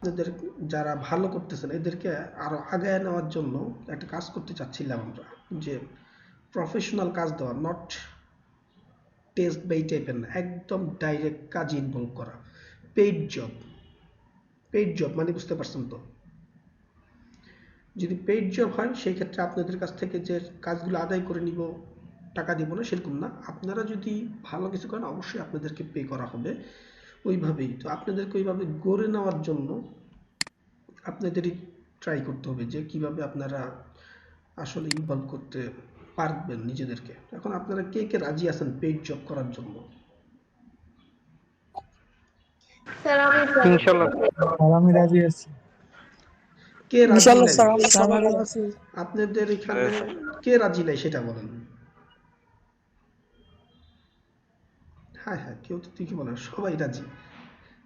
আপনাদের যারা ভালো করতেছেন এদেরকে আরো আগায় নেওয়ার জন্য একটা কাজ করতে চাচ্ছিলাম আমরা, যে প্রফেশনাল কাজ দেওয়া, নট টেস্ট বাই টাইপের না, একদম ডাইরেক্ট কাজ ইনভলভ করা, পেইড জব। পেইড জব মানে বুঝতে পারছেন তো? যদি পেইড জব হয় সেই ক্ষেত্রে আপনাদের কাছ থেকে যে কাজগুলো আদায় করে নিব, টাকা দিব না সেরকম না। আপনারা যদি ভালো কিছু করেন অবশ্যই আপনাদেরকে পে করা হবে ওইভাবেই। তো আপনাদেরকে ওইভাবে গড়ে নেওয়ার জন্য আপনাদেরই ট্রাই করতে হবে যে কিভাবে আপনারা আসলে ইনভলভ করতে পারবেন নিজেদেরকে। এখন আপনারা কে কে রাজি আছেন পেইড জব করার জন্য? স্যার আমি ইনশাল্লাহ। আর আমি রাজি আছি। কে রাজি ইনশাআল্লাহ নাই? স্যার, আমরা সবাই রাজি আছি। আপনাদের এখানে কে রাজি নাই সেটা বলেন। হ্যাঁ হ্যাঁ, কেউ তো ঠিকই বলেন, সবাই রাজি।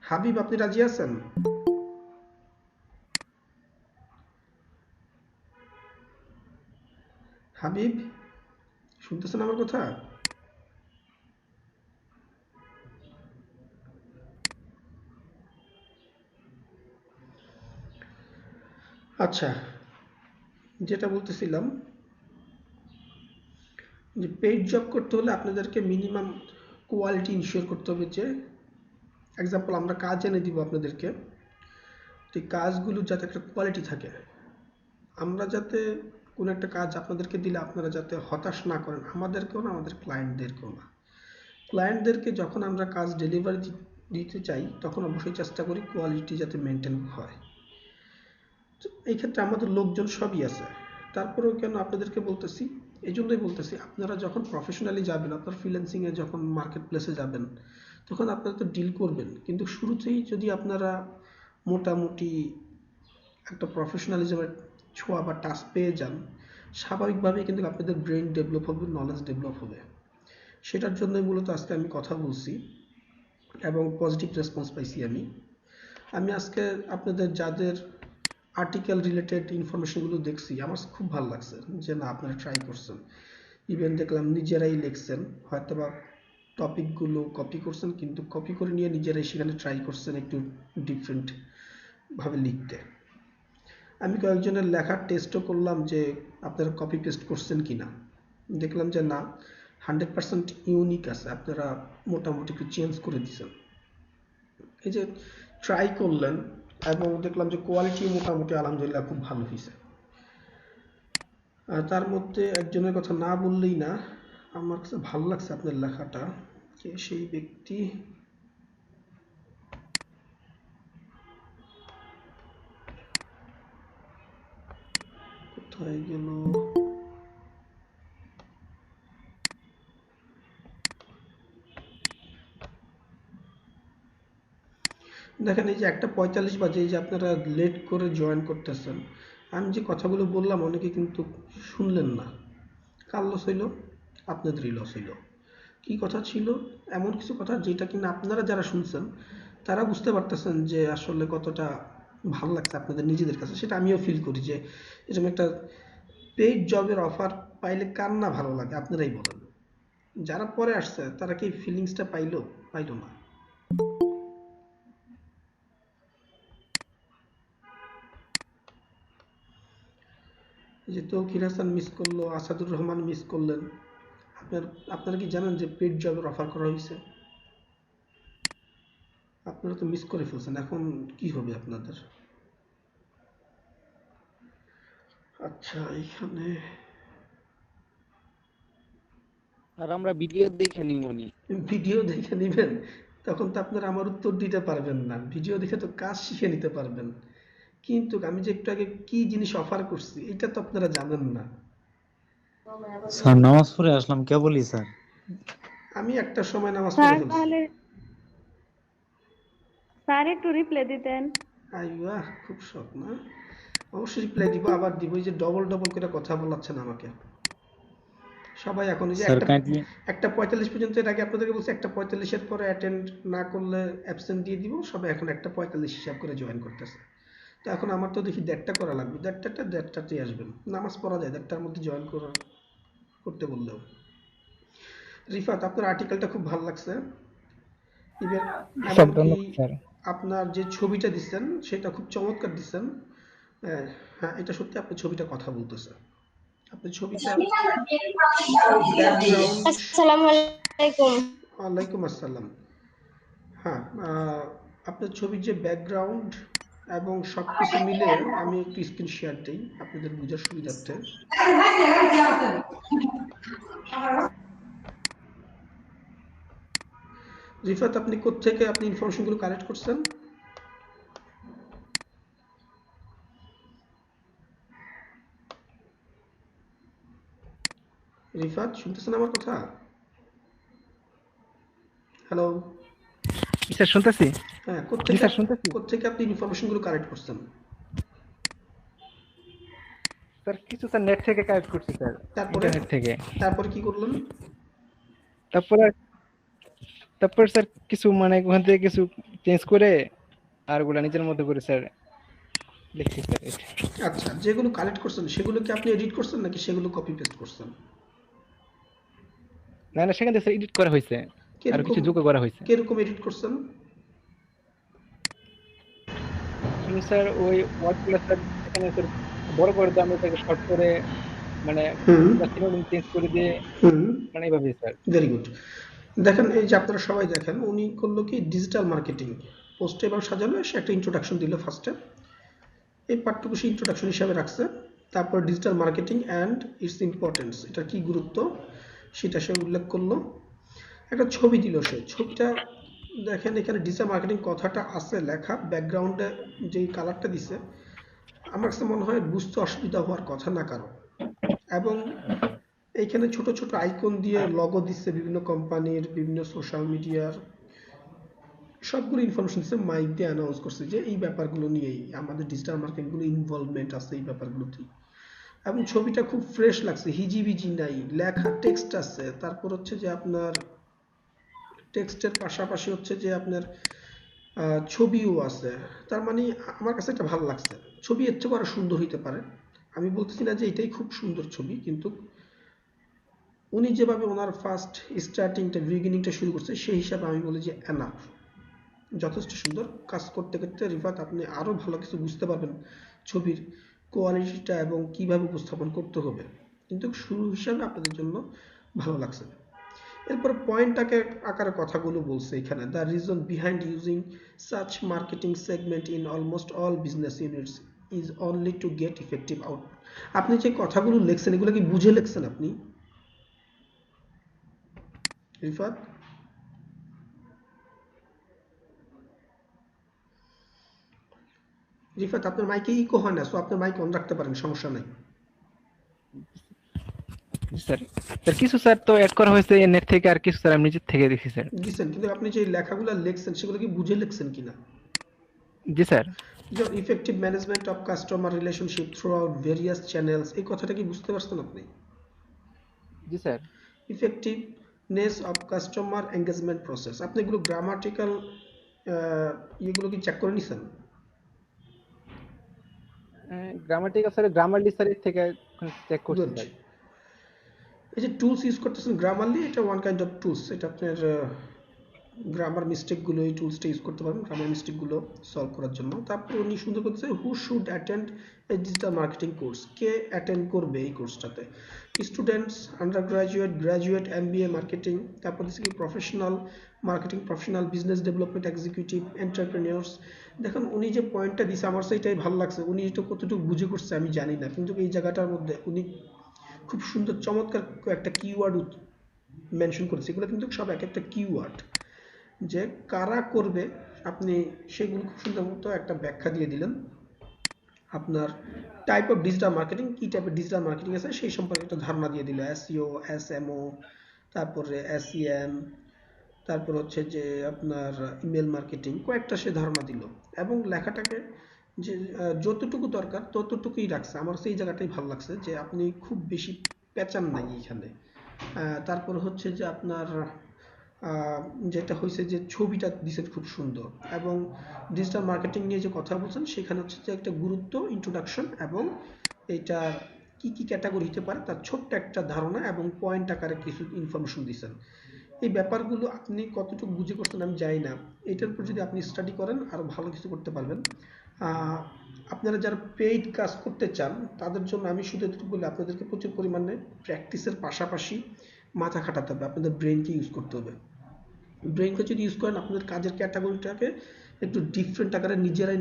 হাবিব, আপনি রাজি আছেন? হাবিব, শুনতেছেন আমার কথা? আচ্ছা, যেটা বলতেছিলাম যে পেইড জব করতে হলে আপনাদেরকে মিনিমাম কোয়ালিটি ইনশিওর করতে হবে। যে এক্সাম্পল, আমরা কাজ এনে দিব আপনাদেরকে, তো কাজগুলো যাতে একটা কোয়ালিটি থাকে। আমরা যাতে কোনো একটা কাজ আপনাদেরকে দিলে আপনারা যাতে হতাশ না করেন, আমাদেরকেও না, আমাদের ক্লায়েন্টদেরকেও না। ক্লায়েন্টদেরকে যখন আমরা কাজ ডেলিভারি দিতে চাই তখন অবশ্যই চেষ্টা করি কোয়ালিটি যাতে মেনটেন হয়। তো এই ক্ষেত্রে আমাদের লোকজন সবই আছে, তারপরেও কেন আপনাদেরকে বলতেছি, এই জন্যই বলতেছি আপনারা যখন প্রফেশনালি যাবেন, আপনার ফ্রিল্যান্সিংয়ে যখন মার্কেট প্লেসে যাবেন তখন আপনারা তো ডিল করবেন, কিন্তু শুরুতেই যদি আপনারা মোটামুটি একটা প্রফেশনালিজমের ছোঁয়া বা টাচ পেয়ে যান, স্বাভাবিকভাবেই কিন্তু আপনাদের ব্রেন ডেভেলপ হবে, নলেজ ডেভেলপ হবে। সেটার জন্যই মূলত আজকে আমি কথা বলছি এবং পজিটিভ রেসপন্স পাইছি আমি। আমি আজকে আপনাদের যাদের আর্টিকেল রিলেটেড ইনফরমেশনগুলো দেখছি, আমার খুব ভালো লাগছে যে না, আপনারা ট্রাই করছেন। ইভেন দেখলাম নিজেরাই লিখছেন, হয়তোবা টপিকগুলো কপি করছেন, কিন্তু কপি করে নিয়ে নিজেরাই সেখানে ট্রাই করছেন একটু ডিফারেন্ট ভাবে লিখতে। আমি কয়েকজনের লেখার টেস্টও করলাম যে আপনারা কপি পেস্ট করছেন কিনা, দেখলাম যে না, 100% ইউনিক আছে, আপনারা মোটামুটি একটু চেঞ্জ করে দিয়েছেন। এই যে ট্রাই করলেন এবং দেখলাম যে কোয়ালিটি মোটামুটি আলহামদুলিল্লাহ খুব ভালো হয়েছে। আর তার মধ্যে একজনের কথা না বললেই না, আমার কাছে ভালো লাগছে আপনার লেখাটা। কে সেই ব্যক্তি? কোথায় গেল? দেখেন, এই যে 1:45 বাজে, এই যে আপনারা লেট করে জয়েন করতেছেন, আমি যে কথাগুলো বললাম অনেকে কিন্তু শুনলেন না। কার লস হইল? আপনাদেরই লস হইল। কি কথা ছিল? এমন কিছু কথা যেটা কিনা আপনারা যারা শুনছেন তারা বুঝতে পারতেছেন যে আসলে কতটা ভালো লাগছে আপনাদের নিজেদের কাছে। সেটা আমিও ফিল করি যে এরকম একটা পেইড জবের অফার পাইলে কার না ভালো লাগে, আপনারাই বলেন। যারা পরে আসছে তারা কি ফিলিংসটা পাইলো? পাইলো না। এই যে তৌকির হাসান মিস করলো, আসাদুর রহমান মিস করলেন। আপনারা কি জানেন যে পেইড জবের অফার করা হয়েছে? আপনারা তো মিস করে ফেলছেন, এখন কি হবে আপনাদের? আচ্ছা, এইখানে আর আমরা ভিডিও দেখে নিবনি। ভিডিও দেখে নেবেন, তখন তো আপনারা আমার উত্তর দিতে পারবেন না। ভিডিও দেখে তো কাজ শিখে নিতে পারবেন, কিন্তু আমি যে একটু আগে কি জিনিস অফার করছি এটা তো আপনারা জানেন না। স্যার নামাজ পড়ে আসলাম কেবলই স্যার। আমি একটা সময় নামাজ পড়ে স্যার ফেলছি। তাহলে স্যার একটু রিপ্লাই দিতেন। আইয়া, খুব শখ না? অবশ্যই রিপ্লাই দিব, আবার দিব। এই যে ডবল ডবল করে কথা বলাচ্ছেন আমাকে সবাই। এখন এই যে স্যার একটা কাইন্ডলি 1:45 পর্যন্ত, এর আগে আপনাদেরকে বলছি 1:45-এর পরে অ্যাটেন্ড না করলে অ্যাবসেন্ট দিয়ে দিব। সবাই এখন 1:45 হিসাব করে জয়েন করতেছে। তো এখন আমার তো দেখি 1:30 করা লাগবে, 1:30টাতেই আসবেন। নামাজ পড়া যায় 1:30টার মধ্যে জয়েন করতে বললেও। রিফাত, আপনার আর্টিকেলটা খুব ভালো লাগছে। ইভেন স্যার এমনকি ধন্যবাদ স্যার। আপনার যে ছবিটা দিচ্ছেন সেটা খুব চমৎকার দিচ্ছেন। হ্যাঁ, এটা সত্যি আপনার ছবিটা কথা বলতেছে। আপনার ছবিটা ব্যাকগ্রাউন্ড। আসসালামু আলাইকুম। ওয়ালাইকুম আসসালাম। হ্যাঁ, আপনার ছবির যে ব্যাকগ্রাউন্ড এবং সবকিছু মিলে আমি একটু স্ক্রিন শেয়ার দিই আপনাদের বোঝার সুবিধার্থে। রিফাত, আপনি কোত্থেকে আপনি ইনফরমেশনগুলো কালেক্ট করছেন? রিফাত, শুনতেছেন আমার কথা? হ্যালো। জি স্যার শুনতেছি। হ্যাঁ, জি স্যার শুনতেছি। কোত্থেকে আপনি ইনফরমেশনগুলো কালেক্ট করছেন? স্যার কিছু স্যার নেট থেকে কালেক্ট করছি স্যার, তারপরে ইন্টারনেট থেকে। তারপরে কি করলেন? তারপরে তারপর স্যার কিছু মানে ওখান থেকে কিছু চেঞ্জ করে আর ওগুলা নিজের মতো করে স্যার লিখছি স্যার। আচ্ছা, যেগুলো কালেক্ট করছেন সেগুলো কি আপনি এডিট করছেন নাকি সেগুলো কপি পেস্ট করছেন? না না, সেখান থেকে স্যার এডিট করা হয়েছে, আর কিরকম কিছু যোগ করা হয়েছে। কিরকম এডিট করছেন? শুনুন স্যার, ওই ওয়ার্ডগুলো স্যার এখানে স্যার বড় করে দিয়ে আমি এটাকে শর্ট করে মানে হুম সিনোনিম চেঞ্জ করে দিয়ে হুম মানে এইভাবে স্যার। Very good. দেখেন, এই যে আপনারা সবাই দেখেন, উনি করলো কি ডিজিটাল মার্কেটিং পোস্টে এবং সাজালো, সে একটা ইন্ট্রোডাকশন দিল ফার্স্টে। এই পার্টটুকু সে ইন্ট্রোডাকশন হিসাবে রাখছে। তারপর digital marketing and its importance, এটার কি গুরুত্ব সেটা সে উল্লেখ করলো। একটা ছবি দিল, সে ছবিটা দেখেন এখানে ডিজিটাল মার্কেটিং কথাটা আছে লেখা, ব্যাকগ্রাউন্ডে যেই কালারটা দিছে আমার কাছে মনে হয় বুঝতে অসুবিধা হওয়ার কথা না কারো। এবং এইখানে ছোট ছোট আইকন দিয়ে লগো দিচ্ছে বিভিন্ন কোম্পানির, বিভিন্ন সোশ্যাল মিডিয়ার, সবগুলো ইনফরমেশন দিচ্ছে, মাইক দিয়ে অ্যানাউন্স করছে যে এই ব্যাপারগুলো নিয়েই আমাদের ডিজিটাল মার্কেটিংগুলো ইনভলভমেন্ট আছে এই ব্যাপারগুলোতেই। এবং ছবিটা খুব ফ্রেশ লাগছে, হিজিবিজি নাই, লেখা টেক্সট আছে। তারপর হচ্ছে যে আপনার টেক্সটের পাশাপাশি হচ্ছে যে আপনার ছবিও আছে। তার মানে আমার কাছে এটা ভালো লাগছে। ছবি এর চেয়ে আরো সুন্দর হইতে পারে, আমি বলতেছি না যে এটাই খুব সুন্দর ছবি, কিন্তু উনি যেভাবে ওনার ফার্স্ট স্টার্টিংটা বিগিনিংটা শুরু করছে সেই হিসাবে আমি বলি যে এনাফ, যথেষ্ট সুন্দর। কাজ করতে করতে রিফাত আপনি আরো ভালো কিছু বুঝতে পারবেন ছবির কোয়ালিটিটা এবং কিভাবে উপস্থাপন করতে হবে, কিন্তু শুরু হিসাবে আপনাদের জন্য ভালো লাগছে। এরপর পয়েন্টটাকে আকারে কথাগুলো বলছে এখানে, the reason behind using such marketing segment in almost all business units is only to get effective out. আপনি যে কথাগুলো লিখছেন এগুলো কি বুঝে লিখছেন আপনি রিফাত? রিফাত, আপনার মাইকে ইকো হয় না, সো আপনার মাইক অন রাখতে পারেন, সমস্যা নাই। জি স্যার। স্যার কিছু স্যার তো অ্যাড করা হয়েছে নেট থেকে, আর কিছু স্যার আমি নিজের থেকে দেখি স্যার। দিচ্ছেন, কিন্তু আপনি যে লেখাগুলো লিখছেন সেগুলো কি বুঝে লিখছেন কিনা? জি স্যার। যেমন effective management of customer relationship throughout various channels, এই কথাটা কি বুঝতে পারছেন আপনি? জি sir. Effectiveness of customer engagement process, আপনি এগুলো গ্রামাটিক্যাল এগুলো কি চেক করে নিছেন? গ্রামাটিক্যাল স্যার, গ্রামারলি স্যার এর থেকে চেক করছি গুড। স্যার। এই যে টুলস ইউজ করতেছেন গ্রামারলি, এটা ওয়ান কাইন্ড অফ টুলস, এটা আপনার গ্রামার মিস্টেকগুলো এই টুলসটা ইউজ করতে পারবেন গ্রামার মিস্টেকগুলো সলভ করার জন্য। তারপর উনি সুন্দর করতেছে who should attend a digital marketing course, কে অ্যাটেন্ড করবে এই কোর্সটাতে? Students, undergraduate, graduate, MBA marketing, তারপর হচ্ছে কি professional marketing, professional business development executive, entrepreneurs. দেখুন উনি যে পয়েন্টটা দিছে আমার সেইটাই ভালো লাগছে। উনি এটা কতটুকু বুঝে করছে আমি জানি না, কিন্তু এই জায়গাটার মধ্যে উনি খুব সুন্দর চমৎকার একটা কিওয়ার্ড মেনশন করেছে। এগুলো কিন্তু সব এক একটা কিওয়ার্ড, যে কারা করবে আপনি সেগুলো খুব সুন্দর মতো একটা ব্যাখ্যা দিয়ে দিলেন। আপনার টাইপ অফ ডিজিটাল মার্কেটিং, কি টাইপের ডিজিটাল মার্কেটিং আছে সেই সম্পর্কে একটা ধারণা দিয়ে দিল, এসইও, এসএমও, তারপরে এসইএম, তারপর হচ্ছে যে আপনার ইমেল মার্কেটিং, কয়েকটা সে ধারণা দিল। এবং লেখাটাকে যে যতটুকু দরকার ততটুকুই রাখছে। আমার সেই জায়গাটাই ভালো লাগছে যে আপনি খুব বেশি পেঁচান নাই এখানে। তারপর হচ্ছে যে আপনার যেটা হয়েছে যে ছবিটা দিছেন খুব সুন্দর, এবং ডিজিটাল মার্কেটিং নিয়ে যে কথা বলছেন সেখানে হচ্ছে যে একটা গুরুত্ব, ইন্ট্রোডাকশন, এবং এটা কি কি ক্যাটাগরি হতে পারে তার ছোট্ট একটা ধারণা এবং পয়েন্ট আকারে কিছু ইনফরমেশন দিচ্ছেন। এই ব্যাপারগুলো আপনি কতটুকু বুঝে করছেন আমি জানি না। এটার উপর যদি আপনি স্টাডি করেন আরো ভালো কিছু করতে পারবেন। আহ, আপনারা যারা পেইড কাজ করতে চান তাদের জন্য আমি শুধু এটুকু বলি, আপনাদেরকে প্রচুর পরিমাণে প্র্যাকটিসের পাশাপাশি মাথা খাটাতে হবে, আপনাদের ব্রেনকে ইউজ করতে হবে। ব্রেনকে যদি ইউজ করেন আপনাদের কাজের ক্যাটাগরিটাকে একটু ডিফারেন্ট আকারে নিজেরাই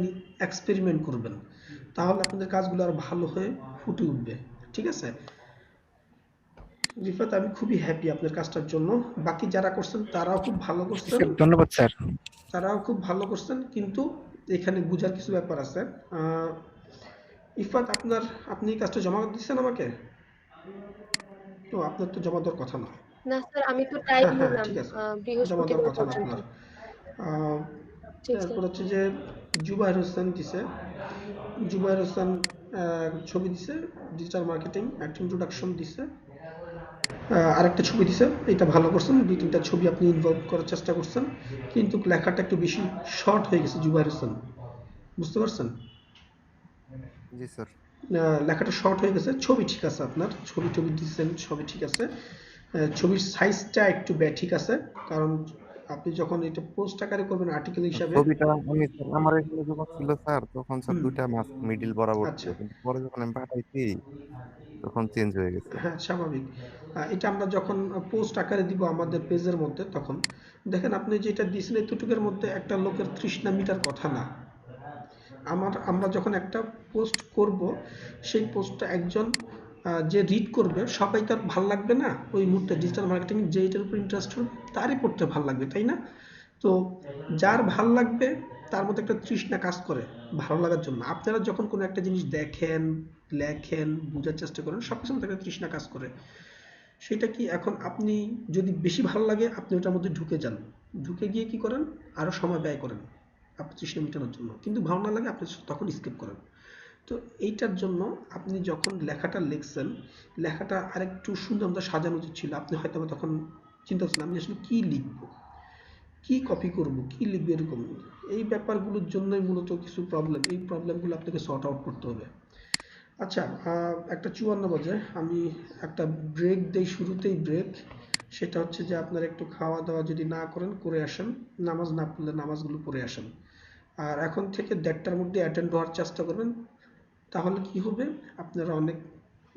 এক্সপেরিমেন্ট করবেন, তাহলে আপনাদের কাজগুলো আরো ভালো হয়ে ফুটে উঠবে। ঠিক আছে রিফাত, আমি খুবই হ্যাপি আপনার কাজটার জন্য। বাকি যারা করছেন তারাও খুব ভালো করছেন, স্যার ধন্যবাদ স্যার। তারাও খুব ভালো করছেন, কিন্তু এখানে বোঝার কিছু ব্যাপার আছে। আহ, ইফাত আপনি এই কাজটা জমা দিচ্ছেন আমাকে? তো আপনার তো জমা দেওয়ার কথা না। না স্যার, আমি তো টাইম হ্যাঁ নিলাম ঠিক আছে, জমা দেওয়ার বৃহস্পতিবার কথা না পর্যন্ত। আপনার। আহ, ঠিক তারপর স্যার। হচ্ছে যে জুবাইর হোসেন দিছে, জুবাইর হোসেন ছবি দিছে, ডিজিটাল মার্কেটিং একটা ইন্ট্রোডাকশন দিছে, আরেকটা ছবি দিছে, এটা ভালো করছেন। দুই তিনটা ছবি আপনি ইনভলভ করার চেষ্টা করছেন, কিন্তু লেখাটা একটু বেশি শর্ট হয়ে গেছে জুবাইর হোসেন, বুঝতে পারছেন? জি স্যার। লেখাটা শর্ট হয়ে গেছে। ছবি ঠিক আছে, আপনার ছবি টবি দিচ্ছেন, ছবি ঠিক আছে। ছবির সাইজটা একটু ঠিক আছে, কারণ আপনি যখন এটা পোস্ট আকারে করবেন আর্টিকেল হিসাবে। ছবিটা আমি আমার এখানে যখন ছিল স্যার তখন স্যার হুম, দুইটা মাস মিডিল বরাবর ছিল, আচ্ছা, কিন্তু পরে যখন আমি পাঠাইছি তখন চেঞ্জ হয়ে গেছে। হ্যাঁ স্বাভাবিক। এটা আমরা যখন পোস্ট আকারে দিব আমাদের পেজের মধ্যে, তখন দেখেন আপনি যেটা দিয়েছেন এতটুকুর মধ্যে একটা লোকের তৃষ্ণা মিটার কথা না। আমরা যখন একটা পোস্ট করব, সেই পোস্টটা একজন যে রিড করবে সবাই তার ভাল লাগবে না ওই মুহূর্তে। ডিজিটাল মার্কেটিং যে এটার উপর ইন্টারেস্ট হবে তারই পড়তে ভাল লাগবে, তাই না? তো যার ভাল লাগবে তার মধ্যে একটা তৃষ্ণা কাজ করে ভালো লাগার জন্য। আপনারা যখন কোনো একটা জিনিস দেখেন, লেখেন, বোঝার চেষ্টা করেন, সবকিছুর মধ্যে একটা তৃষ্ণা কাজ করে। সেটা কি, এখন আপনি যদি বেশি ভালো লাগে আপনি ওটার মধ্যে ঢুকে যান, ঢুকে গিয়ে কি করেন, আরো সময় ব্যয় করেন আপনার তৃষ্ণা মেটানোর জন্য। কিন্তু ভালো না লাগে আপনি তখন স্কিপ করেন। তো এইটার জন্য আপনি যখন লেখাটা লিখছেন, লেখাটা আরেকটু সুন্দর মতো সাজানো উচিত ছিল। আপনি হয়তো তখন চিন্তা করছেন আমি আসলে কি লিখবো, কি কপি করব, কি লিখবো, এরকম। এই ব্যাপারগুলোর জন্যই মূলত কিছু প্রবলেম, এই প্রবলেমগুলো আপনাকে সর্ট আউট করতে হবে। আচ্ছা, 1:54 বাজে, আমি একটা ব্রেক দেই, শুরুতেই ব্রেক। সেটা হচ্ছে যে আপনারা একটু খাওয়া দাওয়া যদি না করেন করে আসেন, নামাজ না পড়লে নামাজগুলো পড়ে আসেন। আর এখন থেকে 1:30টার মধ্যে অ্যাটেন্ড হওয়ার চেষ্টা করবেন, তাহলে কি হবে, আপনারা অনেক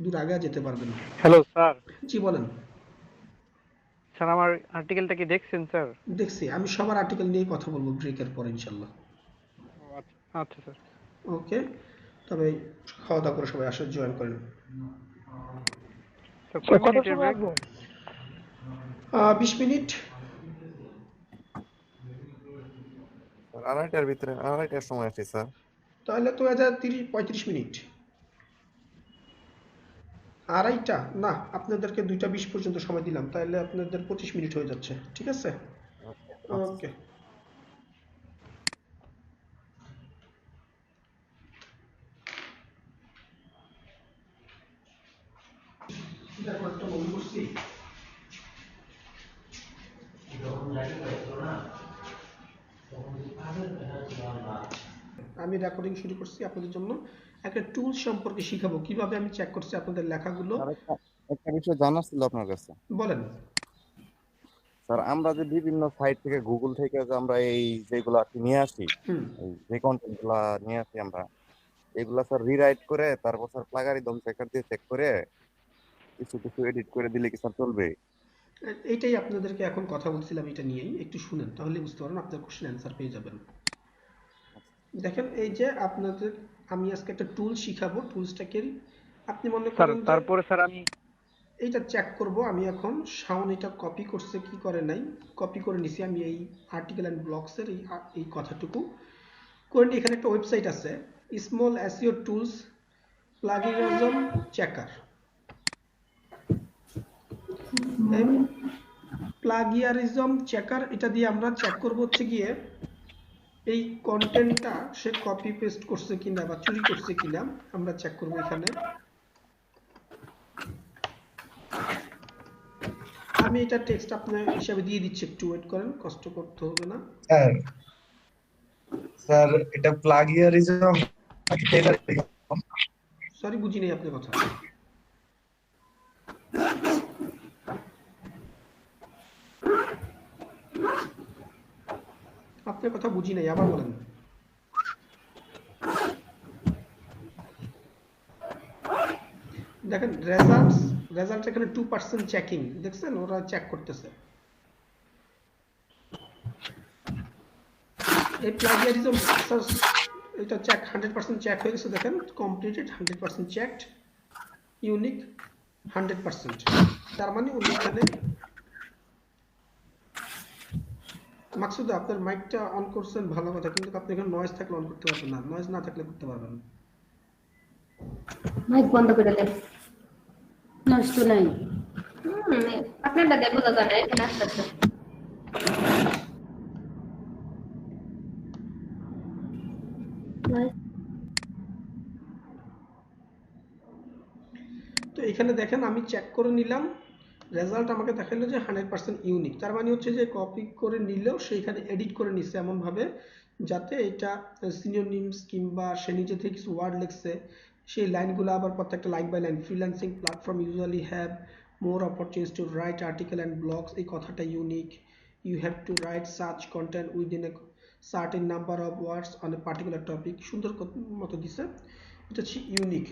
দূর আগে যেতে পারবেন। Hello sir. জি বলেন। স্যার আমার আর্টিকেলটা কি দেখছেন স্যার? দেখছি, আমি সবার আর্টিকেল নিয়ে কথা বলবো ব্রেকের পর ইনশাল্লাহ। আচ্ছা আচ্ছা স্যার। ওকে, তবে খাওয়া দাওয়া করে সবাই আসে, জয়েন করেন। স্যার কয় মিনিটের ব্রেক? 20 মিনিট। স্যার আড়াইটার ভিতরে, আড়াইটার সময় আসি স্যার। তাহলে তো এটা 35 মিনিট। আড়াইটা না, আপনাদেরকে 2:20 পর্যন্ত সময় দিলাম, তাহলে আপনাদের 25 মিনিট হয়ে যাচ্ছে, ঠিক আছে? আচ্ছা ওকে। আমি রেকর্ডিং শুরু করছি আপনাদের জন্য। একটা টুল সম্পর্কে শিখাবো, কিভাবে আমি চেক করছি আপনাদের লেখাগুলো। স্যার একটা একটা বিষয় জানার ছিল আপনার কাছে। বলেন। স্যার আমরা যে বিভিন্ন সাইট থেকে, গুগল থেকে যে আমরা এই যেগুলো আর কি নিয়ে আসি, হুম, এই যে কন্টেন্ট গুলা নিয়ে আসি আমরা, এগুলা স্যার রিরাইট করে তারপর স্যার প্লাগারিদম চেকার দিয়ে চেক করে কিছু কিছু এডিট করে দিলে কি স্যার চলবে? এইটাই আপনাদেরকে এখন কথা বলছিলাম, এটা নিয়েই একটু শুনেন, তাহলে বুঝতে পারবেন, আপনার কোশ্চেন অ্যান্সার পেয়ে যাবেন। দেখেন, এই যে আপনাদের আমি আজকে একটা টুল শিখাবো, টুলসটাকে আপনি মনে স্যার করেন যে তারপরে স্যার আমি এইটা চেক করব। আমি এখন শাওন এটা কপি করছে কি করে নাই, কপি করে নিছি আমি এই আর্টিকেল অ্যান্ড ব্লগসের এই কথাটুকু করে নিয়ে। এখানে একটা ওয়েবসাইট আছে, স্মল এসইও টুলস প্লাগিনিজম চেকার। এই প্লাগিয়ারিজম চেকার, এটা দিয়ে আমরা চেক করব হচ্ছে গিয়ে এই কন্টেন্টটা সে কপি পেস্ট করছে কিনা বা চুরি করছে কিনা, আমরা চেক করব এখানে। আমি এটা টেক্সট আপনার হিসাবে দিয়ে দিচ্ছি, একটু ওয়েট করেন, কষ্ট করতে হবে না। স্যার স্যার এটা প্লাগিয়ারিজম। সরি, বুঝি নেই আপনার কথা। আপনার কথা বুঝি নাই, আবার বলেন। দেখেন রেজাল্ট এখানে 2% চেকিং দেখছেন, ওরা চেক করতেছে। এই প্লাজিয়ারিজম এটা চেক 100% চেক হয়ে গেছে, দেখেন কমপ্লিটেড 100% চেকড, ইউনিক 100%। তার মানে উনি এখানে মাকসুদ আপনার মাইকটা অন করছেন ভালো কথা, কিন্তু আপনি এখানে নয়েজ থাকলে অন করতে পারবেন না, নয়েজ না থাকলে করতে পারবেন। মাইক বন্ধ করে দেন, নষ্ট নাই। আপনারটা দেবো দাদা, এখানে আসতেছে। তো এখানে দেখেন আমি চেক করে নিলাম, রেজাল্ট আমাকে দেখাইলো যে 100% ইউনিক। তার মানে হচ্ছে যে কপি করে নিলেও সেইখানে এডিট করে নিচ্ছে এমনভাবে যাতে এটা সিনোনিমস কিংবা সে নিজে থেকে কিছু ওয়ার্ড লিখছে সেই লাইনগুলো আবার প্রত্যেকটা line by line, freelancing platform usually have more opportunities to write article and blogs, এই কথাটা unique. You have to write search content within a certain number of words on a particular topic, সুন্দর মতো দিছে, এটা হচ্ছে unique.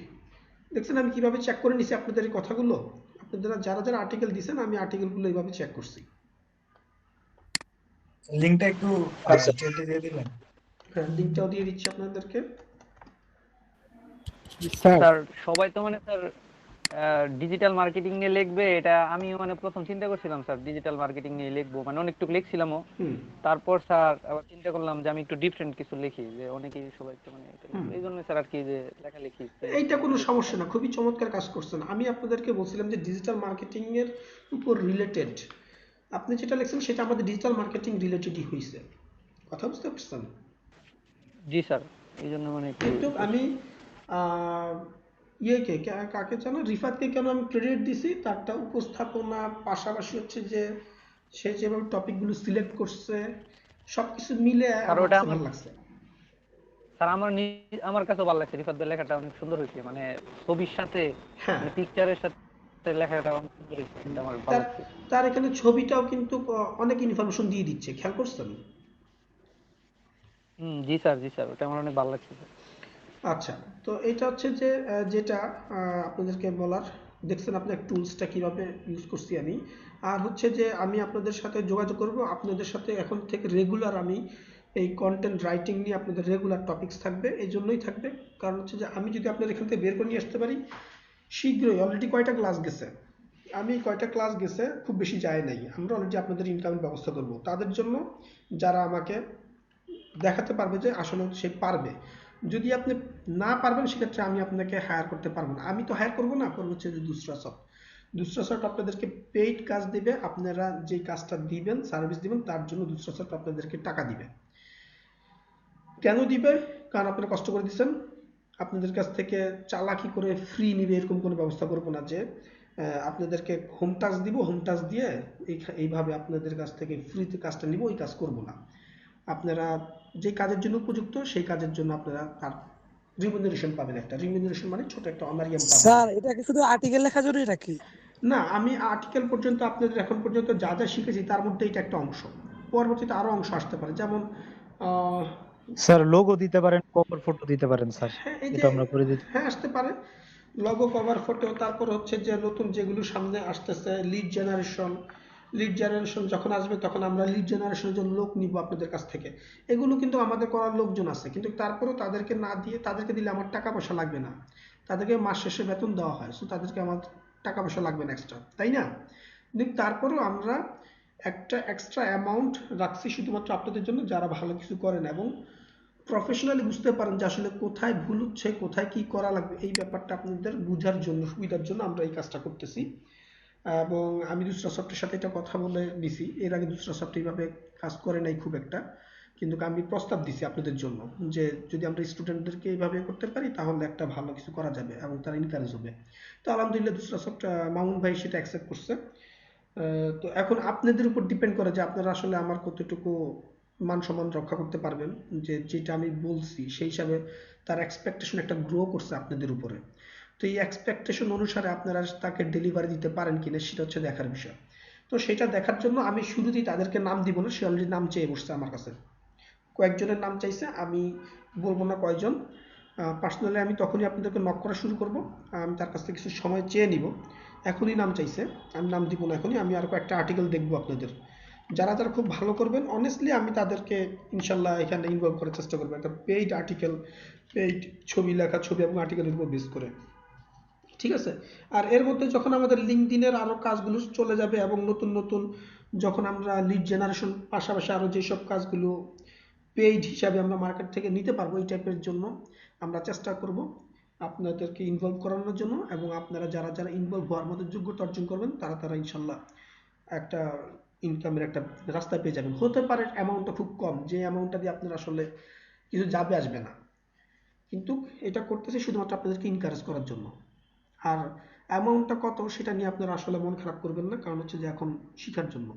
দেখছেন আমি কিভাবে চেক করে নিছি আপনাদের এই কথাগুলো, আপনারা যারা যারা আর্টিকেল দিছেন আমি আর্টিকেলগুলো এইভাবে চেক করছি। লিংকটা একটু চ্যাটে দিয়ে দিবেন। হ্যাঁ, লিংকটাও দিয়ে দিচ্ছি আপনাদেরকে। স্যার স্যার সবাই তো মানে স্যার ডিজিটাল মার্কেটিং নিয়ে লিখবে, এটা আমিও মানে প্রথম চিন্তা করছিলাম স্যার ডিজিটাল মার্কেটিং নিয়ে লিখবো, মানে অনেকটুকু লিখছিলামও। হুম তারপর স্যার আবার চিন্তা করলাম যে আমি একটু ডিফারেন্ট কিছু লিখি, যে অনেকেই সবাই তো মানে হুম। এই জন্য স্যার আর কি যে লেখালেখি এইটা কোনো সমস্যা না, খুবই চমৎকার কাজ করছেন। আমি আপনাদেরকে বলছিলাম যে ডিজিটাল মার্কেটিং এর উপর রিলেটেড আপনি যেটা লিখছেন সেটা আমাদের ডিজিটাল মার্কেটিং রিলেটেডই হয়েছে, কথা বুঝতে পারছেন? জি স্যার, এই জন্য মানে একটু কিন্তু আমি ইয়েকে কাকে জানো, রিফাতকে কেন আমি ক্রেডিট দিছি, তারটা উপস্থাপনা পাশাপাশি হচ্ছে যে সে যেভাবে টপিকগুলো সিলেক্ট করছে সবকিছু মিলে স্যার আমার ওটা কাছে আমার ভালো লাগছে। স্যার আমার কাছেও ভালো লাগছে, রিফাত ভাইয়ের লেখাটা অনেক সুন্দর হয়েছে, মানে ছবির সাথে হ্যাঁ, মানে পিকচারের সাথে লেখাটা অনেক সুন্দর হয়েছে, এটা আমার ভালো তার লাগছে। তার এখানে ছবিটাও কিন্তু অনেক ইনফরমেশন দিয়ে দিচ্ছে, খেয়াল করছেন? জি স্যার, জি স্যার, ওটা আমার অনেক ভালো লাগছে স্যার। আচ্ছা, তো এটা হচ্ছে যে যেটা আপনাদেরকে বলার, দেখছেন আপনার টুলসটা কিভাবে ইউজ করছি আমি। আর হচ্ছে যে আমি আপনাদের সাথে যোগাযোগ করব, আপনাদের সাথে এখন থেকে রেগুলার আমি এই কন্টেন্ট রাইটিং নিয়ে আপনাদের রেগুলার টপিকস থাকবে, এই জন্যই থাকবে কারণ হচ্ছে যে আমি যদি আপনাদের এখান থেকে বের করে নিয়ে আসতে পারি শীঘ্রই। অলরেডি কয়টা ক্লাস গেছে, আমি কয়টা ক্লাস গেছে খুব বেশি যায় নাই, আমরা অলরেডি আপনাদের ইনকামের ব্যবস্থা করব তাদের জন্য যারা আমাকে দেখাতে পারবে যে আসলে সে পারবে। যদি আপনি না পারবেন সেক্ষেত্রে আমি আপনাকে হায়ার করতে পারবো না, আমি তো হায়ার করবো না, করবো হচ্ছে যে দুসরা সফট আপনাদেরকে পেইড কাজ দিবে, আপনারা যে কাজটা দিবেন সার্ভিস দিবেন তার জন্য দুসরা সফট আপনাদেরকে টাকা দিবে। কেন দিবে? কারণ আপনারা কষ্ট করে দিচ্ছেন, আপনাদের কাছ থেকে চালাকি করে ফ্রি নিবে এরকম কোনো ব্যবস্থা করবো না যে আপনাদেরকে হোম টাস্ক দিব, হোম টাস্ক দিয়ে এইভাবে আপনাদের কাছ থেকে ফ্রিতে কাজটা নিব, ওই কাজ করব না। আপনারা যে কাজের জন্য উপযুক্ত সেই কাজের জন্য আপনারা তার রিমিউনারেশন পাবেন, একটা রিমিউনারেশন মানে ছোট একটা অনারিয়াম পাবেন। স্যার এটা কি শুধু আর্টিকেল লেখা জরুরি নাকি? না, আমি আর্টিকেল পর্যন্ত আপনাদের এখন পর্যন্ত যা যা শিখেছি তার মধ্যে এটা একটা অংশ, পরবর্তীতে আরো অংশ আসতে পারে, যেমন স্যার লোগো দিতে পারেন, কভার ফটো দিতে পারেন স্যার, হ্যাঁ এই যে এটা আমরা করে দিতে। হ্যাঁ আসতে পারে, লগো কভার ফটো, তারপর হচ্ছে যে নতুন যেগুলো সামনে আসতেছে লিড জেনারেশন যখন আসবে তখন আমরা লিড জেনারেশনের জন্য লোক নিব আপনাদের কাছ থেকে। এগুলো কিন্তু আমাদের করার লোকজন আছে, কিন্তু তারপরেও তাদেরকে না দিয়ে, তাদেরকে দিলে আমার টাকা পয়সা লাগবে না, তাদেরকে মাস শেষে বেতন দেওয়া হয়, সো তাদেরকে আমার টাকা পয়সা লাগবে না এক্সট্রা, তাই না? কিন্তু তারপরেও আমরা একটা এক্সট্রা অ্যামাউন্ট রাখছি শুধুমাত্র আপনাদের জন্য যারা ভালো কিছু করেন এবং প্রফেশনালি বুঝতে পারেন যে আসলে কোথায় ভুল হচ্ছে, কোথায় কি করা লাগবে, এই ব্যাপারটা আপনাদের বুঝার জন্য, সুবিধার জন্য আমরা এই কাজটা করতেছি। এবং আমি দুসরা সফটের সাথে এটা কথা বলে দিছি, এর আগে দুসরা সফট এইভাবে কাজ করে নাই খুব একটা, কিন্তু আমি প্রস্তাব দিছি আপনাদের জন্য যে যদি আমরা স্টুডেন্টদেরকে এইভাবে করতে পারি তাহলে একটা ভালো কিছু করা যাবে এবং তারা এনকারেজ হবে। তো আলহামদুলিল্লাহ দুসরা সফট মামুন ভাই সেটা অ্যাকসেপ্ট করছে। তো এখন আপনাদের উপর ডিপেন্ড করে যে আপনারা আসলে আমার কতটুকু মান সম্মান রক্ষা করতে পারবেন, যে যেটা আমি বলছি সেই হিসাবে তার এক্সপেকটেশন একটা গ্রো করছে আপনাদের উপরে। তো এই এক্সপেকটেশন অনুসারে আপনারা তাকে ডেলিভারি দিতে পারেন কিনা সেটা হচ্ছে দেখার বিষয়। তো সেটা দেখার জন্য আমি শুরুতেই তাদেরকে নাম দিব না, সে অলরেডি নাম চেয়ে বসছে আমার কাছে, কয়েকজনের নাম চাইছে, আমি বলবো না কয়জন। পার্সোনালি আমি তখনই আপনাদেরকে নক করা শুরু করব। আমি তার কাছ থেকে কিছু সময় চেয়ে নিব। এখনই নাম চাইছে, আমি নাম দিব না এখনই, আমি আর কয়েকটা আর্টিকেল দেখবো আপনাদের। যারা যারা খুব ভালো করবেন অনেস্টলি আমি তাদেরকে ইনশাল্লাহ এখানে ইনভলভ করার চেষ্টা করবো, একটা পেইড আর্টিকেল, পেইড ছবি লেখা, ছবি এবং আর্টিকেলের উপর বেস করে। ঠিক আছে? আর এর মধ্যে যখন আমাদের লিঙ্কডইনের আরো কাজগুলো চলে যাবে এবং নতুন নতুন যখন আমরা লিড জেনারেশন পাশাপাশি আরো যেসব কাজগুলো পেইড হিসাবে আমরা মার্কেট থেকে নিতে পারবো, এই টাইপের জন্য আমরা চেষ্টা করব আপনাদেরকে ইনভলভ করানোর জন্য। এবং আপনারা যারা যারা ইনভলভ হওয়ার মতো যোগ্যতা অর্জন করবেন তারা তারা ইনশাল্লাহ একটা ইনকামের একটা রাস্তা পেয়ে যাবেন। হতে পারে অ্যামাউন্টটা খুব কম, যে অ্যামাউন্টটা দিয়ে আপনার আসলে কিছু যাবে আসবে না, কিন্তু এটা করতেছি শুধুমাত্র আপনাদেরকে এনকারেজ করার জন্য। আর অ্যামাউন্টটা কত সেটা নিয়ে আপনারা আসলে মন খারাপ করবেন না, কারণ হচ্ছে যে এখন শিখার জন্য।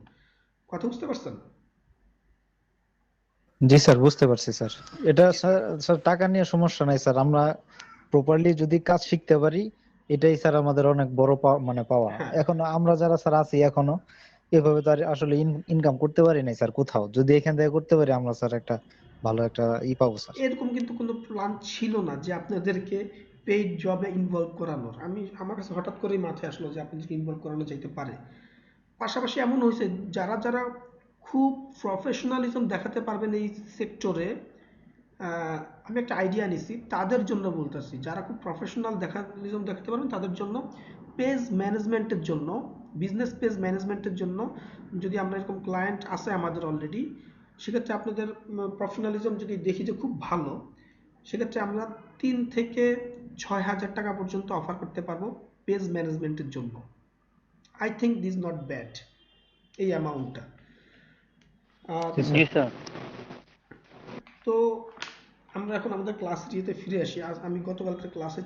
কথা বুঝতে পারছেন? জি স্যার, বুঝতে পারছি স্যার। এটা স্যার, স্যার টাকা নিয়ে সমস্যা নাই স্যার, আমরা প্রপারলি যদি কাজ শিখতে পারি এটাই স্যার আমাদের অনেক বড় মানে পাওয়া। হ্যাঁ, এখন আমরা যারা স্যার আছি এখনো এভাবে তো আর আসলে ইনকাম করতে পারি নাই স্যার কোথাও, যদি এখান থেকে করতে পারি আমরা স্যার একটা ভালো একটা পাবো স্যার। এরকম কিন্তু কোনো প্ল্যান ছিল না যে আপনাদেরকে পেইড জবে ইনভলভ করানোর। আমার কাছে হঠাৎ করেই মাথায় আসলো যে আপনাদেরকে ইনভলভ করানো যেতে পারে। পাশাপাশি এমন হয়েছে যারা যারা খুব প্রফেশনালিজম দেখাতে পারবেন এই সেক্টরে, আমি একটা আইডিয়া নিছি তাদের জন্য বলতেছি, যারা খুব প্রফেশনাল দেখাতে পারবেন তাদের জন্য পেজ ম্যানেজমেন্টের জন্য, বিজনেস পেজ ম্যানেজমেন্টের জন্য, যদি আমরা এরকম ক্লায়েন্ট আছে আমাদের অলরেডি, সেক্ষেত্রে আপনাদের প্রফেশনালিজম যদি দেখি যে খুব ভালো, সেক্ষেত্রে আমরা 3 থেকে 6 হাজার টাকা পর্যন্ত অফার করতে পারবো পেজ ম্যানেজমেন্টের জন্য। I think this not bad এই অ্যামাউন্টটা। জি জি স্যার। স্যার। তো আমরা এখন আমাদের ক্লাস ইয়েতে ফিরে আসি। আজ আমি গতকালকে ক্লাসে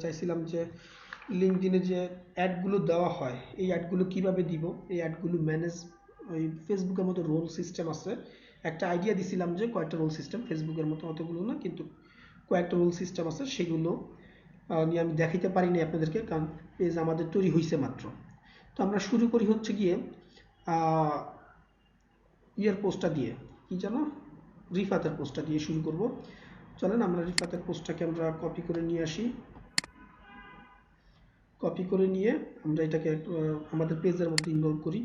চাইছিলাম যে লিঙ্কডইনে যে অ্যাডগুলো দেওয়া হয় এই অ্যাডগুলো কিভাবে দিব, এই অ্যাডগুলো ম্যানেজ, ওই ফেসবুকের মতো রোল সিস্টেম আছে, একটা আইডিয়া দিছিলাম যে কয়েকটা রোল সিস্টেম, ফেসবুকের মতো অতগুলো না কিন্তু কয়েকটা রোল সিস্টেম আছে, সেগুলো নিয়ে আমি দেখাইতে পারিনি আপনাদেরকে, কারণ পেজ আমাদের তৈরি হয়েছে মাত্র। তো আমরা শুরু করি হচ্ছে গিয়ে ইয়ের পোস্টটা দিয়ে, কি জানো, রিফাতের পোস্টটা দিয়ে শুরু করব। চলেন আমরা রিফাতের পোস্টটাকে আমরা কপি করে নিয়ে আসি। কপি করে নিয়ে আমরা এটাকে আমাদের পেজের মধ্যে ইনভলভ করি।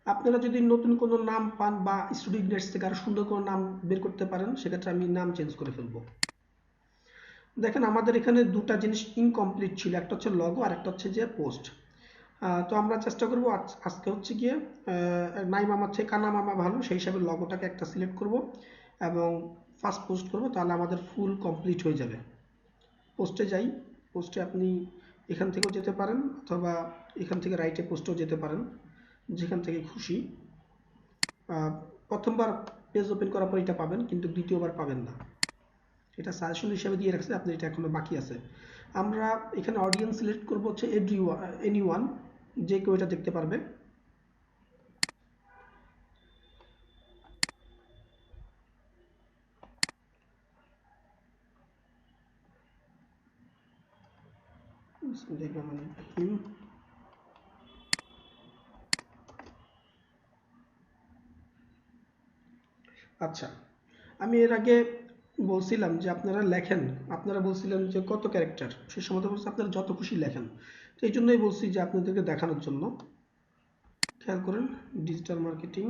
আপনারা যদি নতুন কোনো নাম পান বা স্টুডেন্ট নেটস থেকে আরো সুন্দর কোনো নাম বের করতে পারেন, সেক্ষেত্রে আমি নাম চেঞ্জ করে ফেলবো। দেখেন আমাদের এখানে দুটা জিনিস ইনকমপ্লিট ছিল, একটা হচ্ছে লগো আর একটা হচ্ছে যে পোস্ট। তো আমরা চেষ্টা করব আজকে হচ্ছে গিয়ে নাই মামার থেকে কানা মামা ভালো, সেই হিসাবে লগোটাকে একটা সিলেক্ট করব এবং ফার্স্ট পোস্ট করব, তাহলে আমাদের ফুল কমপ্লিট হয়ে যাবে। পোস্টে যাই, পোস্টে আপনি এখান থেকেও যেতে পারেন অথবা এখান থেকে রাইটে পোস্টেও যেতে পারেন, যেখান থেকে খুশি। প্রথমবার পেজ ওপেন করার পর এটা পাবেন, কিন্তু দ্বিতীয়বার পাবেন না, এটা সাজেশন হিসেবে দিয়ে রাখছে, আপনি এটা এখনো বাকি আছে। আমরা এখানে অডিয়েন্স সিলেক্ট করব হচ্ছে এনিওয়ান, যে কেউ এটা দেখতে পারবে। আচ্ছা, আমি এর আগে বলছিলাম যে আপনারা লেখেন, আপনারা বলছিলেন যে কত ক্যারেক্টার, সে সময় তো বলছি আপনারা যত খুশি লেখেন। তো এই জন্যই বলছি যে আপনাদেরকে দেখানোর জন্য। খেয়াল করেন, digital marketing,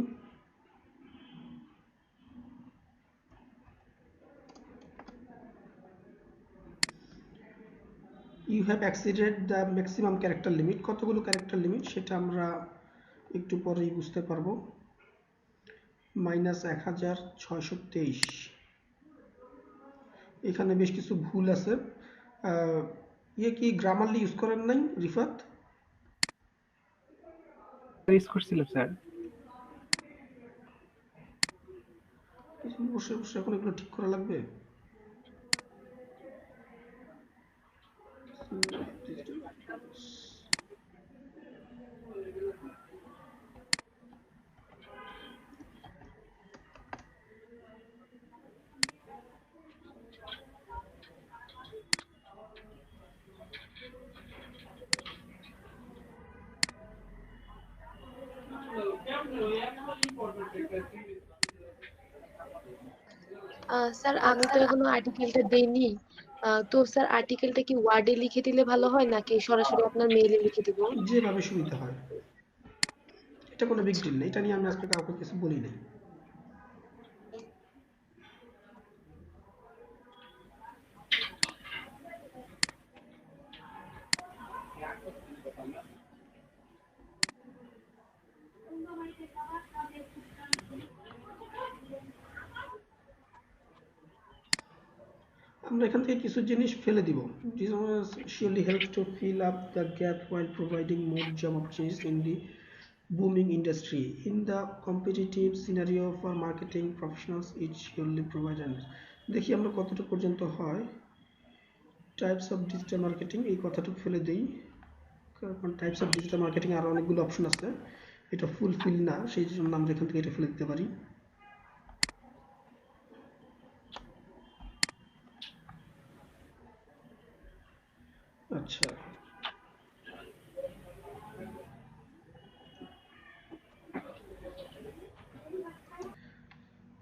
you have exceeded the maximum character limit. কতগুলো ক্যারেক্টার লিমিট সেটা আমরা একটু পরেই বুঝতে পারবো। -1623। এখানে বেশ কিছু ভুল আছে। ইয়ে কি গ্রামারলি ইউজ করেন নাই রিফাত? ইউজ করছিলাম স্যার। বসে বসে এখন এগুলো ঠিক করা লাগবে। স্যার আমি তো এখনো আর্টিকেলটা দেইনি। তো স্যার আর্টিকেলটা কি ওয়ার্ডে লিখে দিলে ভালো হয় নাকি সরাসরি আপনার মেইলে লিখে দিব? যেভাবে সুবিধা হয়, এটা কোনো বিগ ডিল না, এটা নিয়ে আমি আজকে কাউকে কিছু বলি নাই। আমরা এখান থেকে কিছু জিনিস ফেলে দিব। This surely helps to fill up the gap while providing more job opportunities in the booming industry. In the competitive scenario for marketing professionals, it surely provides an দেখি আমরা কতটুকু পর্যন্ত হয়। টাইপস অফ ডিজিটাল মার্কেটিং, এই কথাটুকু ফেলে দেই, কারণ টাইপস অফ ডিজিটাল মার্কেটিং আরো অনেকগুলো অপশন আছে, এটা ফুলফিল না, সেই জন্য আমরা এখান থেকে এটা ফেলে দিতে পারি। আচ্ছা,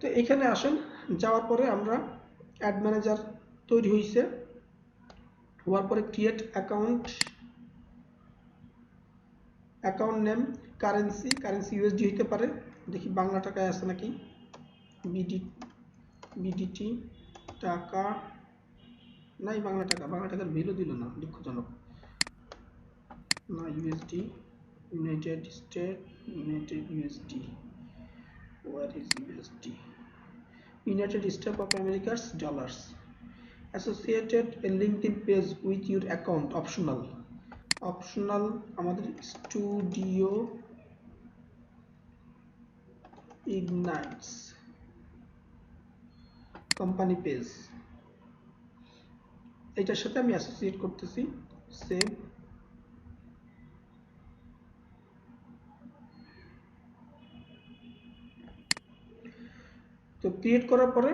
তো এখানে আসেন, যাওয়ার পরে আমরা অ্যাড ম্যানেজার তৈরি হয়েছে, হওয়ার পরে create account, account name, currency, currency USD হইতে পারে, দেখি বাংলা টাকায় আছে নাকি, বিডিটি টাকা নাই, বাংলা টাকা, বাংলা টাকার ভ্যালু দিল না, দুঃখজনক না, USD, United state, United USD, where is USD, United States of America's dollars, associated a LinkedIn page with your account, optional, optional আমাদের স্টুডিও ignites কোম্পানি পেজ, এটার সাথে আমি অ্যাসোসিয়েট করতেছি, সেভ। তো ক্রিয়েট করার পরে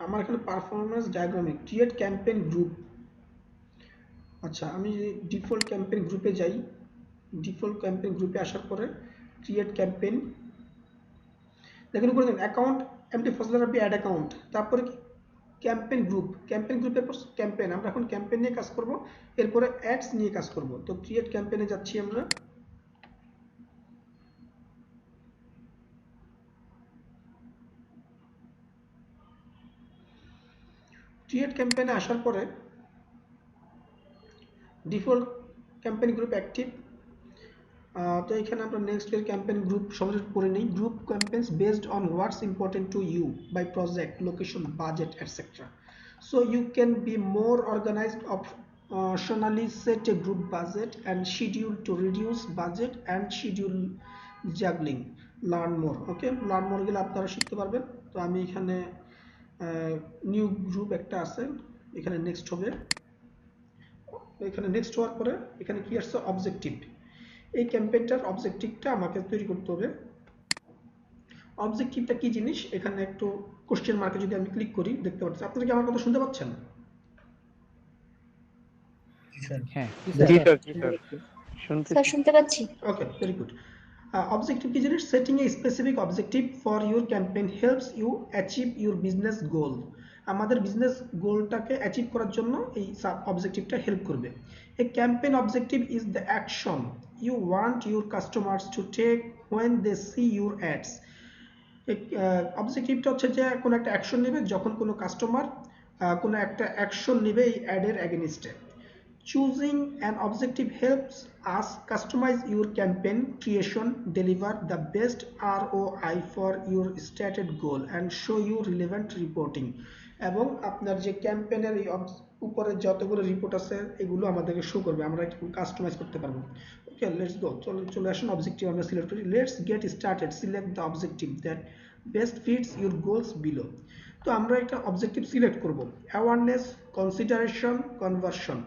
আমার এখানে পারফরমেন্স ডায়াগ্রামে ক্রিয়েট ক্যাম্পেইন গ্রুপ, আচ্ছা আমি ডিফল্ট ক্যাম্পেইন গ্রুপে যাই, ডিফল্ট ক্যাম্পেইন গ্রুপে আসার পরে ক্রিয়েট ক্যাম্পেইন, দেখেন উপরে দেখেন অ্যাকাউন্ট এমটি ফজলার রাব্বি অ্যাড অ্যাকাউন্ট, তারপরে কি ক্যাম্পেইন গ্রুপ, ক্যাম্পেইন গ্রুপের পর ক্যাম্পেইন, আমরা এখন ক্যাম্পেইন নিয়ে কাজ করব, এরপরে অ্যাডস নিয়ে কাজ করব। তো ক্রিয়েট ক্যাম্পেইনে যাচ্ছি আমরা, ক্রিয়েট ক্যাম্পেইনে আসার পরে ডিফল্ট ক্যাম্পেইন গ্রুপ অ্যাক্টিভ, তো এখানে আমরা নেক্সট এর ক্যাম্পেইন গ্রুপ সহজে পড়ে নেই, group campaigns based on what's important to you by project, location, budget etcetera, so you can be more organized, optionally set a group budget and schedule to reduce budget and schedule juggling, learn more, okay, learn more গেলে আপনারা শিখতে পারবেন। তো আমি এখানে new group একটা আছে, এখানে নেক্সট হবে, এখানে নেক্সট হওয়ার পরে এখানে কি আসছে অবজেক্টিভ, এই ক্যাম্পেইনটার অবজেক্টিভটা আমাকে তৈরি করতে হবে। অবজেক্টিভটা কি জিনিস, এখানে একটু কোশ্চেন মার্কে যদি আমি ক্লিক করি দেখতে পাচ্ছি, আপনারা কি আমার কথা শুনতে পাচ্ছেন? হ্যাঁ জি স্যার। স্যার শুনতে পাচ্ছি। Okay, very good. Objective কি জিনিস, setting a specific objective for your campaign helps you achieve your business goal, আমাদের বিজনেস গোলটাকে অ্যাচিভ করার জন্য এই সাব অবজেক্টিভটা হেল্প করবে। A campaign objective is the action you want your customers to take when they see your ads, অবজেক্টিভটা হচ্ছে যে কোনো একটা action নেবে যখন কোনো কাস্টমার কোনো একটা অ্যাকশন নেবে এই অ্যাডের এগেইনস্টে। Choosing an objective helps us customize your campaign creation, deliver the best ROI for your stated goal, and show you relevant reporting. এবং আপনার যে ক্যাম্পেইনের এই উপরে যতগুলো রিপোর্ট আছে এগুলো আমাদেরকে শো করবে, আমরা কাস্টমাইজ করতে পারবো। ওকে, লেটস গো, চলে আসুন অবজেক্টিভ আমরা সিলেক্ট করি। Let's get started, select the objective that best fits your goals below. তো আমরা একটা অবজেক্টিভ সিলেক্ট করব, অ্যাওয়ারনেস, কনসিডারেশন, কনভার্সন।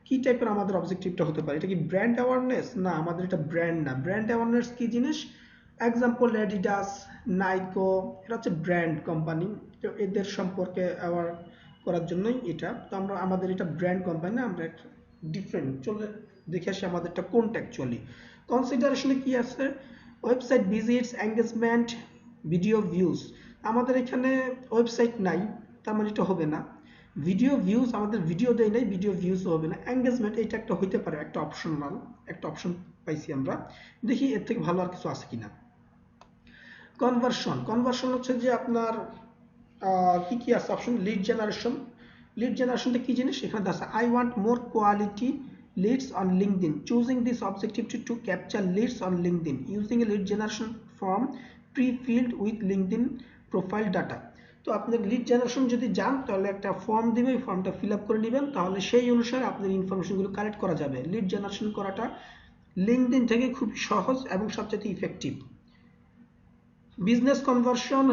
কি টাইপের আমাদের অবজেক্টিভটা হতে পারে? এটা কি ব্র্যান্ড অ্যাওয়ারনেস? না, আমাদের এটা ব্র্যান্ড না। ব্র্যান্ড অ্যাওয়ারনেস কি জিনিস? এক্সাম্পল অ্যাডিডাস, নাইকো, এটা হচ্ছে ব্র্যান্ড কোম্পানি। তো এদের সম্পর্কে অ্যাওয়ার করার জন্যই এটা। তো আমরা আমাদের এটা ব্র্যান্ড কোম্পানি না, আমরা একটা ডিফারেন্ট। চলে দেখে আসি আমাদেরটা কোনটা অ্যাকচুয়ালি। কনসিডারেশনে কি আছে? Website visits, engagement, video views. আমাদের এখানে ওয়েবসাইট নাই, তার মানে এটা হবে না। ভিডিও ভিউজ, আমাদের ভিডিও দেয় নাই, ভিডিও ভিউজও হবে না। এঙ্গেজমেন্ট এটা একটা হইতে পারে, একটা অপশনাল, একটা অপশন পাইছি আমরা। দেখি এর থেকে ভালো আর কিছু আছে কিনা। কনভার্সন, কনভার্সন হচ্ছে যে আপনার কি কি আছে অপশন? Lead generation. লিড জেনারেশনটা কি জিনিস? এখানে দেখা I want more quality leads on LinkedIn, choosing this objective to capture leads on LinkedIn using a lead generation form pre-filled with LinkedIn profile data। তো আপনার লিড জেনারেশন যদি যান তাহলে একটা ফর্ম দিবে, ওই ফর্মটা ফিল আপ করে নেবেন, তাহলে সেই অনুসারে আপনার ইনফরমেশনগুলো কালেক্ট করা যাবে। লিড জেনারেশন করাটা লিঙ্কডইন থেকে খুব সহজ এবং সবচেয়ে effective. Business conversion,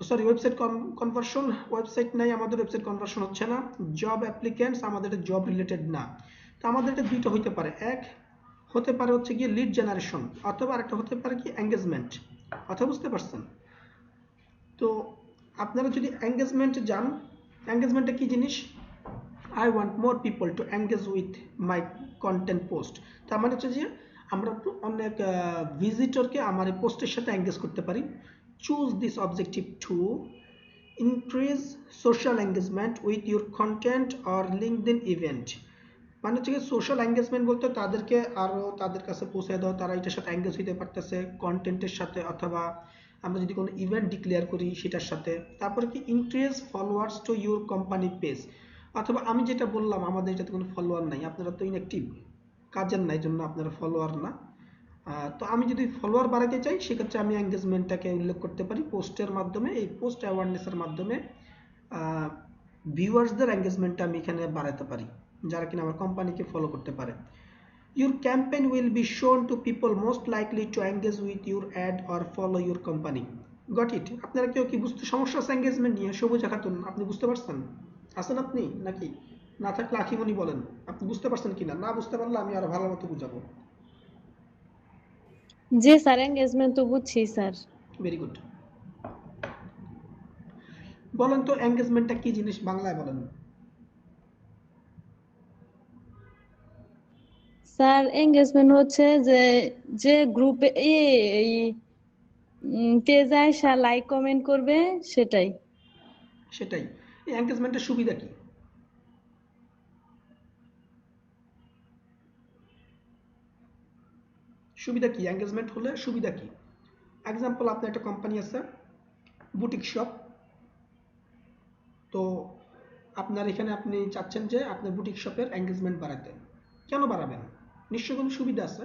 sorry website conversion, website নাই, আমাদের ওয়েবসাইট কনভার্সন হচ্ছে না। জব অ্যাপ্লিকেন্টস, আমাদের এটা জব রিলেটেড না। তো আমাদের এটা দুইটা হইতে পারে, এক হতে পারে হচ্ছে গিয়ে লিড জেনারেশন, অথবা আরেকটা হতে পারে কি এঙ্গেজমেন্ট। কথা বুঝতে পারছেন? তো আপনারা যদি এঙ্গেজমেন্ট যান, এঙ্গেজমেন্টটা কি জিনিস? I want more people to engage with my content post. তার মানে হচ্ছে যে আমরা অনেক ভিজিটরকে আমার এই পোস্টের সাথে এঙ্গেজ করতে পারি। Choose this objective to increase social engagement with your content or LinkedIn event. মানে হচ্ছে সোশ্যাল এঙ্গেজমেন্ট বলতে তাদেরকে আরও তাদের কাছে পৌঁছে দেওয়া, তারা এটার সাথে এঙ্গেজ হইতে পারতেছে কন্টেন্টের সাথে, অথবা আমরা যদি কোনো ইভেন্ট ডিক্লেয়ার করি সেটার সাথে। তারপরে কি increase followers to your company page, অথবা আমি যেটা বললাম আমাদের এটাতে কোনো ফলোয়ার নাই, আপনারা তো ইনঅ্যাক্টিভ, কাজের নাই জন্য আপনারা ফলোয়ার না। তো আমি যদি ফলোয়ার বাড়াতে চাই সেক্ষেত্রে আমি এঙ্গেজমেন্টটাকে উল্লেখ করতে পারি পোস্টের মাধ্যমে। এই পোস্ট অ্যাওয়ারনেসের মাধ্যমে ভিউয়ার্সদের এঙ্গেজমেন্টটা আমি এখানে বাড়াতে পারি, যারা কিনা আমার কোম্পানিকে ফলো করতে পারে। Your campaign will be shown to people most likely to engage with your ad or follow your company. Got it? আপনারা কেউ কি বুঝতে সমস্যা আছে এঙ্গেজমেন্ট নিয়ে? সবুজ খাতুন, আপনি বুঝতে পারছেন? আছেন আপনি নাকি? না থাকলে আখিমনি বলেন আপনি বুঝতে পারছেন কিনা। না বুঝতে পারলে আমি আরো ভালো মতো বুঝাবো। জি স্যার, এঙ্গেজমেন্ট তো বুঝছি স্যার। Very good. বলেন তো এঙ্গেজমেন্টটা কি জিনিস, বাংলায় বলেন। স্যার এঙ্গেজমেন্ট হচ্ছে যে যে গ্রুপে এই পেজে আসা লাইক কমেন্ট করবে সেটাই। সেটাই। এই এঙ্গেজমেন্টের সুবিধা কি? সুবিধা কি এঙ্গেজমেন্ট হলে? সুবিধা কি? এক্সাম্পল, আপনার একটা কোম্পানি আছে বুটিক শপ, তো আপনার এখানে আপনি চাচ্ছেন যে আপনার বুটিক শপের এঙ্গেজমেন্ট বাড়াতে। কেন বাড়াবেন? নিশ্চয়ই কোনো সুবিধা আছে।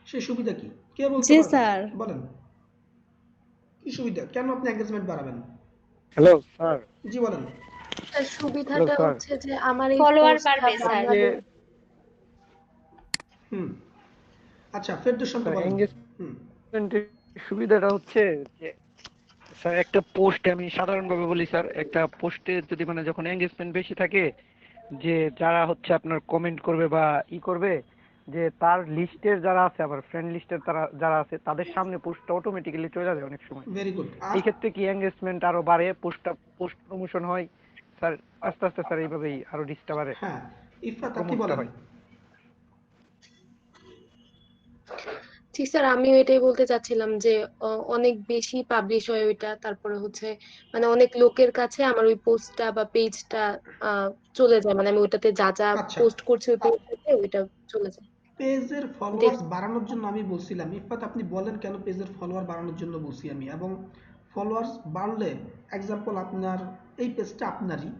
সেই সুবিধা কি? কে বলতে জি পারবেন? স্যার। বলেন কি সুবিধা, কেন আপনি এঙ্গেজমেন্ট বাড়াবেন? Hello sir. জি বলেন। তার সুবিধাটা স্যার হচ্ছে যে আমার এই ফলোয়ার পোস্টটা বাড়বে স্যার। বানালে হুম, আচ্ছা ফেরদৌস তো বলেন। হুম, এঙ্গেজমেন্টের সুবিধাটা হচ্ছে যে স্যার একটা পোস্টে, আমি সাধারণভাবে বলি স্যার, একটা পোস্টে যদি মানে যখন এঙ্গেজমেন্ট বেশি থাকে, যে যারা হচ্ছে আপনার কমেন্ট করবে বা করবে, যে তার লিস্টের যারা আছে, আবার ফ্রেন্ড লিস্টের তারা যারা আছে, তাদের সামনে পোস্টটা অটোমেটিক্যালি চলে যায় অনেক সময়। Very good. আর এই ক্ষেত্রে কি এঙ্গেজমেন্ট আরো বাড়ে, পোস্ট প্রমোশন হয় স্যার, আস্তে আস্তে স্যার এইভাবেই আরো রিচটা বাড়ে, হ্যাঁ, ইফাত আপনি প্রমোটটা বলেন। হয়। ঠিক স্যার, আমিও এটাই বলতে চাচ্ছিলাম যে অনেক বেশি পাবলিশ হয় ওইটা, তারপরে হচ্ছে মানে অনেক লোকের কাছে আমার ওই পোস্টটা বা পেজটা চলে যায়, মানে আমি ওইটাতে যা যা আচ্ছা, পোস্ট করছি ওই পেজটাতে ওইটা চলে যায়। পেজের দেখ ফলোয়ার্স বাড়ানোর জন্য আমি বলছিলাম। ইফাত আপনি বলেন কেন পেজের ফলোয়ার বাড়ানোর জন্য বলছি আমি। এবং ফলোয়ার্স বাড়লে, এক্সাম্পল আপনার এই পেজটা আপনারই,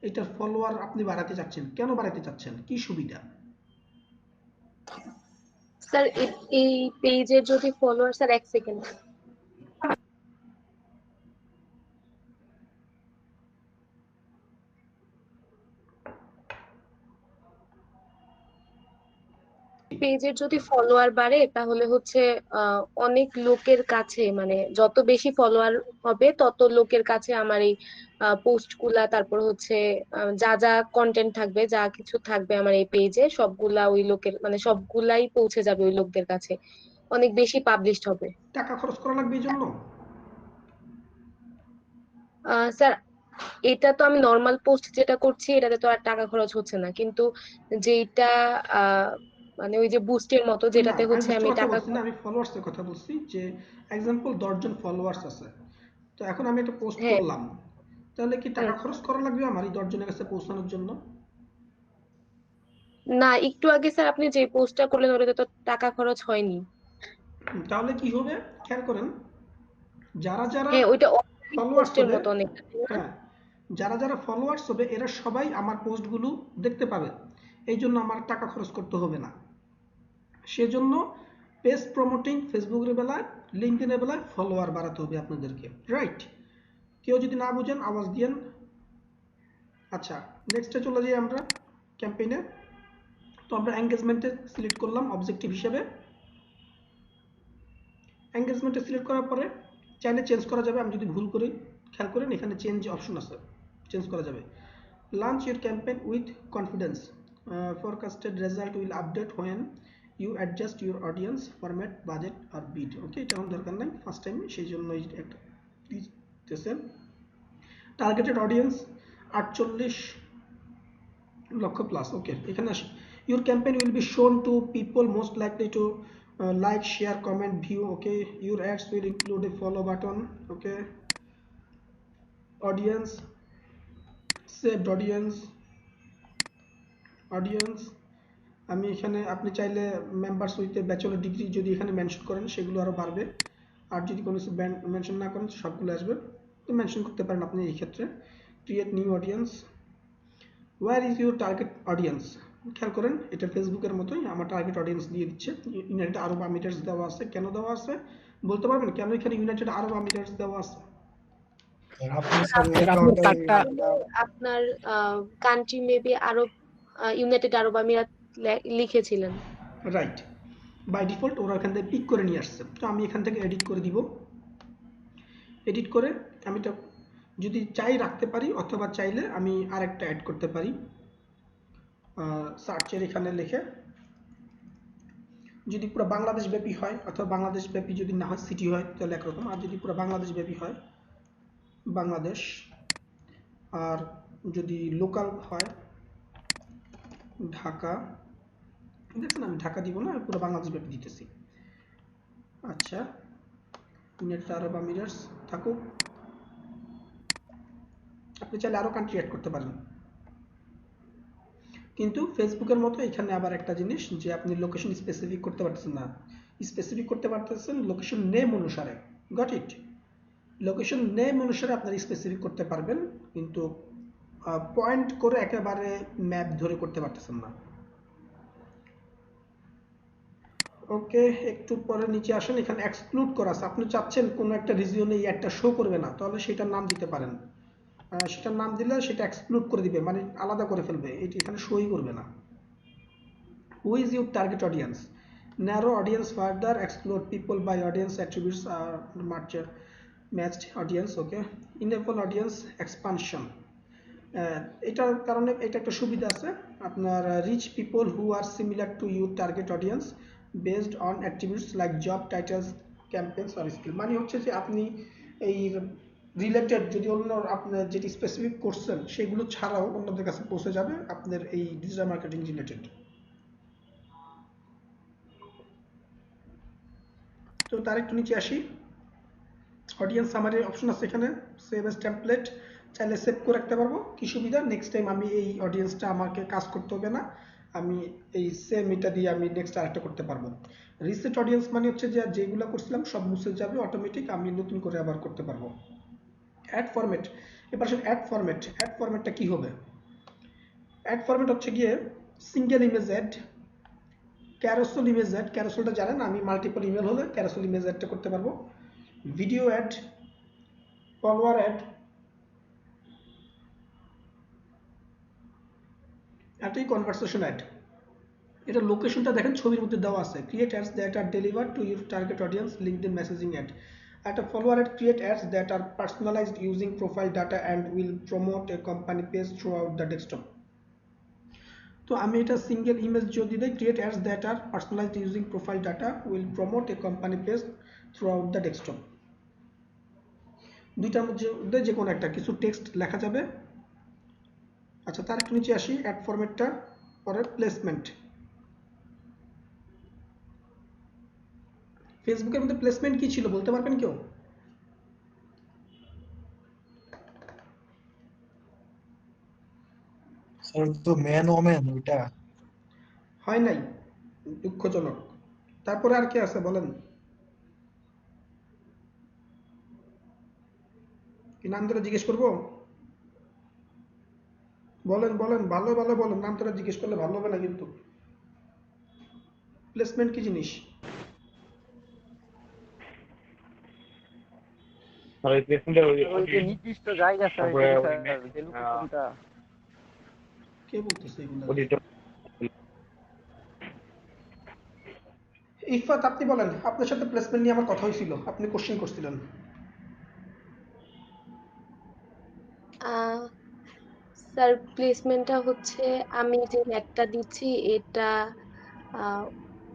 এটার ফলোয়ার আপনি বাড়াতে চাচ্ছেন, কেন বাড়াতে চাচ্ছেন, কি সুবিধা? স্যার এই পেজের যদি ফলোয়ার, স্যার এক সেকেন্ড, পেজের যদি ফলোয়ার বাড়ে তাহলে হচ্ছে অনেক লোকের কাছে, মানে যত বেশি ফলোয়ার হবে তত লোকের কাছে আমার এই পোস্ট গুলা, তারপর হচ্ছে যা যা কন্টেন্ট থাকবে, যা কিছু থাকবে আমার এই পেজে, সবগুলা ওই লোকের মানে সবগুলাই পৌঁছে যাবে ওই লোকদের কাছে, অনেক বেশি পাবলিশড হবে। টাকা খরচ করা লাগবে এই জন্য? স্যার, এটা তো আমি নর্মাল পোস্ট যেটা করছি এটাতে তো আর টাকা খরচ হচ্ছে না, কিন্তু যেটা আহ মানে ওই যে বুস্টের মতো না, যেটাতে আমি হচ্ছে বুঝতে আমি কথা টাকা বলছি না, আমি ফলোয়ার্সের কথা বলছি। যে এক্সাম্পল 10 জন ফলোয়ার্স আছে, তো এখন আমি একটা পোস্ট হ্যাঁ। করলাম, তাহলে কি টাকা খরচ করা লাগবে আমার এই 10 জনের কাছে পৌঁছানোর জন্য? না, একটু আগে স্যার আপনি যে পোস্টটা করলেন ওটাতে তো টাকা খরচ হয়নি। তাহলে কি হবে খেয়াল করেন, যারা যারা হ্যাঁ, ওইটা ফলোয়ার্স পোস্টের হবে, মতো অনেকটা, তাই না? হ্যাঁ, যারা যারা ফলোয়ার্স হবে এরা সবাই আমার পোস্টগুলো দেখতে পাবে, এই জন্য আমার টাকা খরচ করতে হবে না। সেজন্য পেজ প্রমোটিং ফেসবুকের বেলায়, লিঙ্কডইনের বেলায় ফলোয়ার বাড়াতে হবে আপনাদেরকে, রাইট? কেউ যদি না বুঝেন আওয়াজ দিয়েন। আচ্ছা, নেক্সটে চলে যাই আমরা ক্যাম্পেইনে। তো আমরা এঙ্গেজমেন্টে সিলেক্ট করলাম অবজেক্টিভ হিসেবে। এঙ্গেজমেন্টে সিলেক্ট করার পরে চাইলে চেঞ্জ করা যাবে, আমি যদি ভুল করি খেয়াল করেন এখানে চেঞ্জ অপশন আছে, চেঞ্জ করা যাবে। Launch your campaign with confidence, forecasted result will update when you adjust your audience format, budget or bid. ওকে, এটা আমার দরকার নাই ফার্স্ট টাইম, সেই জন্য একটা দিতেছেন। টার্গেটেড অডিয়েন্স 48 লক্ষ প্লাস। ওকে, এখানে আসি। ইউর ক্যাম্পেইন উইল বি শোন two people most likely to like, share, comment, view. Okay, your ads will include a follow button. Okay, audience, saved audience, audience আমি এখানে, আপনি চাইলে মেম্বার্স উইথ ব্যাচেলর ডিগ্রি যদি এখানে mention করেন সেগুলো আরও বাড়বে, আর যদি কোনো কিছু মেনশন না করেন সবগুলো আসবে, তো মেনশন করতে পারেন আপনি এই ক্ষেত্রে। Create new audience, where is your target audience. খেয়াল করেন এটা ফেসবুকের মতোই আমার টার্গেট অডিয়েন্স দিয়ে দিচ্ছে। ইউনাইটেড আরব আমিরেটস দেওয়া আছে, কেন দেওয়া আছে বলতে পারবেন কেন এখানে ইউনাইটেড আরব আমিরেটস দেওয়া আছে? আপনি স্যার স্যার আপনার কার্ডটা আপনার কান্ট্রি মেবি আরব, ইউনাইটেড আরব আমিরাত লিখেছিলেন। রাইট, বাই ডিফল্ট ওরা এখান থেকে পিক করে নিয়ে আসছে, তো আমি এখান থেকে এডিট করে দিব। এডিট করে আমি এটা যদি চাই রাখতে পারি, অথবা চাইলে আমি আরেকটা অ্যাড করতে পারি। সার্চের এখানে লিখে যদি পুরো বাংলাদেশ ব্যাপী হয়, অথবা বাংলাদেশ ব্যাপী যদি না হয় সিটি হয় তাহলে একরকম, আর যদি পুরো বাংলাদেশ ব্যাপী হয় বাংলাদেশ, আর যদি লোকাল হয় ঢাকা। দেখছেন আমি ঢাকা দিব না, পুরো বাংলাদেশ ব্যাপী দিতেছি। আচ্ছা, ইউনাইটেড আরব আমিরাটস থাকুক, আপনি চাইলে আরো কান্ট্রি অ্যাড করতে পারেন। কিন্তু ফেসবুকের মতো এখানে আবার একটা জিনিস যে আপনি লোকেশন স্পেসিফিক করতে পারতেছেন না, স্পেসিফিক করতে পারতেছেন লোকেশন নেম অনুসারে। Got it? লোকেশন নেম অনুসারে আপনারা স্পেসিফিক করতে পারবেন, কিন্তু পয়েন্ট করে একেবারে ম্যাপ ধরে করতে পারতেছেন না। ওকে, একটু পরে নিচে আসেন, এখানে এক্সক্লুড করা আছে। আপনি চাচ্ছেন কোনো একটা রিজিয়নে এই একটা শো করবে না, তাহলে সেটার নাম দিতে পারেন। সেটার নাম দিলে সেটা এক্সক্লুড করে দিবে, মানে আলাদা করে ফেলবে, এটি এখানে শোই করবে না। Who is your target audience? Narrow audience further, explore people by audience attributes আর মার্চার matched audience. Okay, enable audience expansion, এটার কারণে এটা একটা সুবিধা আছে আপনার, reach people who are similar to your target audience based on attributes like job titles, campaigns or skill. মানে হচ্ছে যে আপনি এই রিলেটেড যদি অন্য আপনার যেটি স্পেসিফিক করছেন সেগুলো ছাড়াও অন্যদের কাছে পৌঁছে যাবে আপনার এই ডিজিটাল মার্কেটিং রিলেটেড। তো তার একটু নিচে আসি, অডিয়েন্স সামারি অপশন আছে এখানে, সেভ এস টেমপ্লেট, চাইলে সেভ করে রাখতে পারবো। কি সুবিধা, নেক্সট টাইম আমি এই অডিয়েন্সটা আমাকে কাজ করতে হবে না, আমি এই সেম এটা দিয়ে আমি নেক্সট আরেকটা করতে পারবো। রিসেট অডিয়েন্স মানে হচ্ছে যে যেগুলো করছিলাম সব মুছে যাবে অটোমেটিক, আমি নতুন করে আবার করতে পারবো। অ্যাড ফরম্যাট, এবার আসলে অ্যাড ফরম্যাট, অ্যাড ফরম্যাটটা কি হবে? অ্যাড ফরম্যাট হচ্ছে গিয়ে single image ad, carousel image ad, ক্যারোসেলটা জানেন, আমি মাল্টিপল ইমেল হলে ক্যারোসেল ইমেজ অ্যাডটা করতে পারবো। ভিডিও অ্যাড, ফলোয়ার অ্যাড, এটাই কনভারসেশন অ্যাড। এটা লোকেশনটা দেখেন ছবির মধ্যে দেওয়া আছে, create ads that are deliver to your target audience LinkedIn messaging ad. একটা follower ad, create ads that are personalised using profile data and will promote a company page throughout the desktop. তো আমি এটা single image যদি দেই, create ads that are personalised using profile data will promote a company page throughout the desktop. দুইটার মধ্যে যে কোনো একটা কিছু টেক্সট লেখা যাবে। আচ্ছা, তার একটু নিচে আসি, অ্যাড ফরম্যাটটা, পরে প্লেসমেন্ট। ফেসবুকের মধ্যে প্লেসমেন্ট কি ছিল বলতে পারবেন কেউ? স্যার তো ম্যান ওম্যান ওইটা হয় নাই, দুঃখজনক। তারপরে আর কি আছে বলেন, কি নাম ধরে জিজ্ঞেস করবো? বলেন বলেন, ভালো ভালো বলেন, নাম ধরে জিজ্ঞেস করলে ভালো হবে না কিন্তু। প্লেসমেন্ট কি জিনিস? ওই যে নির্দিষ্ট জায়গা স্যার, যে লোকেশনটা কে বলতেছে এগুলো? ইফাত, আপনি বলেন, আপনার সাথে প্লেসমেন্ট নিয়ে আমার কথা হয়েছিল, আপনি কোশ্চেন করছিলেন। স্যার প্লেসমেন্টটা হচ্ছে আমি যে একটা দিচ্ছি এটা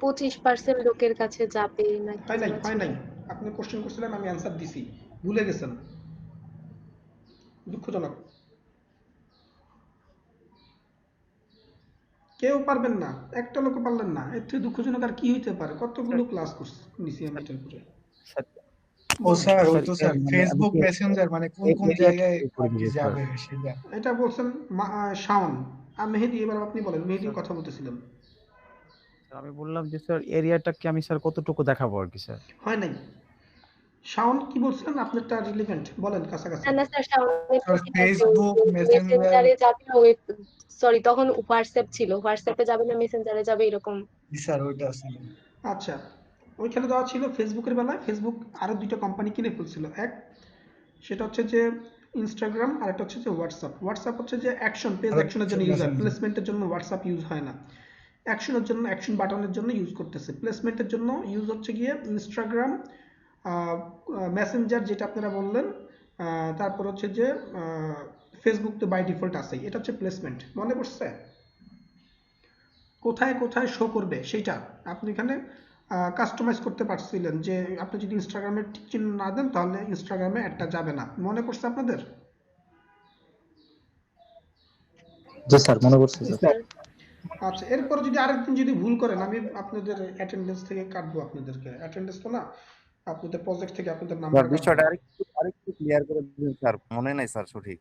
25% লোকের কাছে যাবে নাকি হয় নাই, যেন হয় ছিল। নাই, আপনি কোশ্চেন করছিলেন, আমি অ্যান্সার দিছি, ভুলে গেছেন, দুঃখজনক। কেউ পারবেন না, একটা লোক পারলেন না, এর থেকে দুঃখজনক আর কি হইতে পারে? কতগুলো ক্লাস নিছি আমি এটার উপরে। ও বলেন। স্যার ওই তো স্যার ফেসবুক মেসেঞ্জার মানে কোন কোন জায়গায় আর কি যাবে সেটা এটা বলছেন শাওন। মেহেদি, এবার আপনি বলেন, মেহেদি কথা বলতেছিলেন। আমি বললাম যে স্যার এরিয়াটাকে আমি স্যার কতটুকু দেখাবো আর কি স্যার। হয় নাই, শাওন কি বলছিলেন? আপনারটা রিলেভেন্ট, বলেন কাছাকাছি। না স্যার সামনে স্যার ফেসবুক মেসেঞ্জার মেসেঞ্জারে যাবে না, ওই সরি তখন হোয়াটসঅ্যাপ ছিল, হোয়াটসঅ্যাপে যাবে না মেসেঞ্জারে যাবে এরকম। স্যার ওইটা ছিল। আচ্ছা, ওইখানে দেওয়া ছিল ফেসবুকের বেলায়, ফেসবুক আরো দুইটা কোম্পানি কিনে ফেলছিল। এক, সেটা হচ্ছে যে ইনস্টাগ্রাম, আর একটা হচ্ছে যে হোয়াটসঅ্যাপ। হোয়াটসঅ্যাপ হচ্ছে যে অ্যাকশন, পেজ অ্যাকশনের জন্য ইউজ হয়, প্লেসমেন্টের জন্য হোয়াটসঅ্যাপ ইউজ হয় না। অ্যাকশনের জন্য, অ্যাকশন বাটনের জন্য ইউজ করতেছে। প্লেসমেন্টের জন্য ইউজ হচ্ছে গিয়ে ইনস্টাগ্রাম, মেসেঞ্জার যেটা আপনারা বললেন, তারপর হচ্ছে যে ফেসবুক তো বাই ডিফল্ট আছে। এটা হচ্ছে প্লেসমেন্ট, মনে পড়ছে? কোথায় কোথায় শো করবে সেটা আপনি এখানে কাস্টমাইজ করতে পারছিলেন, যে আপনি যদি ইনস্টাগ্রামের টিক চিহ্ন না দেন তাহলে ইনস্টাগ্রামে অ্যাডটা যাবে না। মনে পড়ছে আপনাদের? জি স্যার, মনে করছি স্যার। আচ্ছা, এরপরে যদি আরেকদিন যদি ভুল করেন, আমি আপনাদের অ্যাটেন্ডেন্স থেকে কাটবো আপনাদেরকে। অ্যাটেন্ডেন্স তো না, আপনাদের প্রজেক্ট থেকে আপনাদের স্যার নাম্বার বিষয়টা আরেকটু ক্লিয়ার করে দিন স্যার, মনে নাই স্যার সঠিক।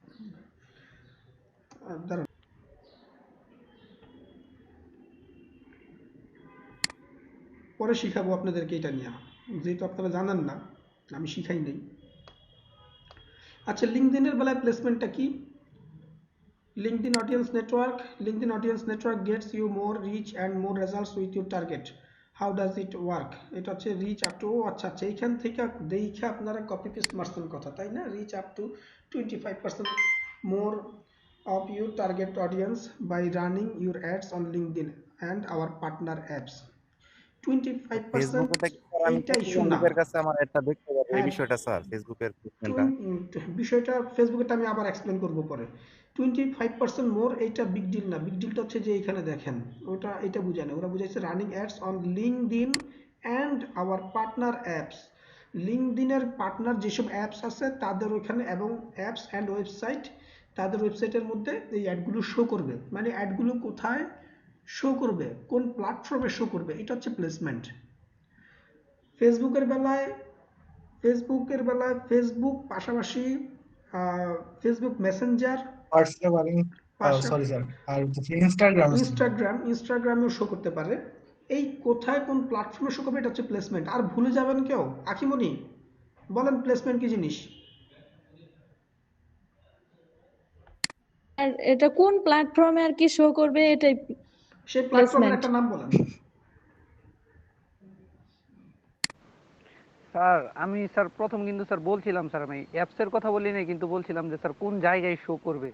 দাঁড়ান, পরে শিখাবো আপনাদেরকে এটা নিয়ে, যেহেতু আপনারা জানেন না, আমি শিখাই নেই। আচ্ছা, লিঙ্কডইনের বেলায় প্লেসমেন্টটা কি? LinkedIn Audience Network. LinkedIn Audience Network gets you more reach and more results with your target. How does it work? এটা হচ্ছে রিচ আপ টু, আচ্ছা আচ্ছা, এইখান থেকে দেখে আপনারা কপি পেস্ট মারছেন কথা, তাই না? Reach up to 25% more of your target audience by running your ads on LinkedIn and our partner apps. 25% ফেসবুকে কি স্যার আমি এইটাই শোনা। লোকের কাছে আমার একটা দেখতে পারবো এই হ্যাঁ, বিষয়টা স্যার, ফেসবুকের প্লেসমেন্টটা। বিষয়টা ফেসবুকেরটা আমি আবার এক্সপ্লেন করবো পরে। 25% মোর, এইটা বিগ ডিল না। বিগ ডিলটা হচ্ছে যে এখানে দেখেন, ওটা এটা বুঝায় না, ওরা বুঝাইছে running ads on LinkedIn and our partner apps. লিঙ্কডইনের পার্টনার যেসব অ্যাপস আছে তাদের ওইখানে, এবং অ্যাপস অ্যান্ড ওয়েবসাইট, তাদের ওয়েবসাইটের মধ্যে এই অ্যাডগুলো শো করবে। মানে অ্যাডগুলো কোথায় শো করবে, কোন প্ল্যাটফর্মে শো করবে, এটা হচ্ছে প্লেসমেন্ট। ফেসবুকের বেলায় ফেসবুক পাশাপাশি ফেসবুক মেসেঞ্জার, হোয়াটসঅ্যাপ আর সরি স্যার আর ইনস্টাগ্রামেও শো করতে পারে। এই কোথায় কোন প্ল্যাটফর্মে শো করবে, এটা হচ্ছে প্লেসমেন্ট। আর ভুলে যাবেন কেউ? আখিমনি, বলেন প্লেসমেন্ট কি জিনিস? আর এটা কোন প্ল্যাটফর্মে আর কি শো করবে এটাই সেই প্ল্যাটফর্মের প্লেসমেন্ট। একটা নাম বলেন। স্যার আমি স্যার প্রথম কিন্তু স্যার বলছিলাম, স্যার আমি অ্যাপস এর কথা বলি নাই, কিন্তু বলছিলাম যে স্যার কোন জায়গায় শো করবে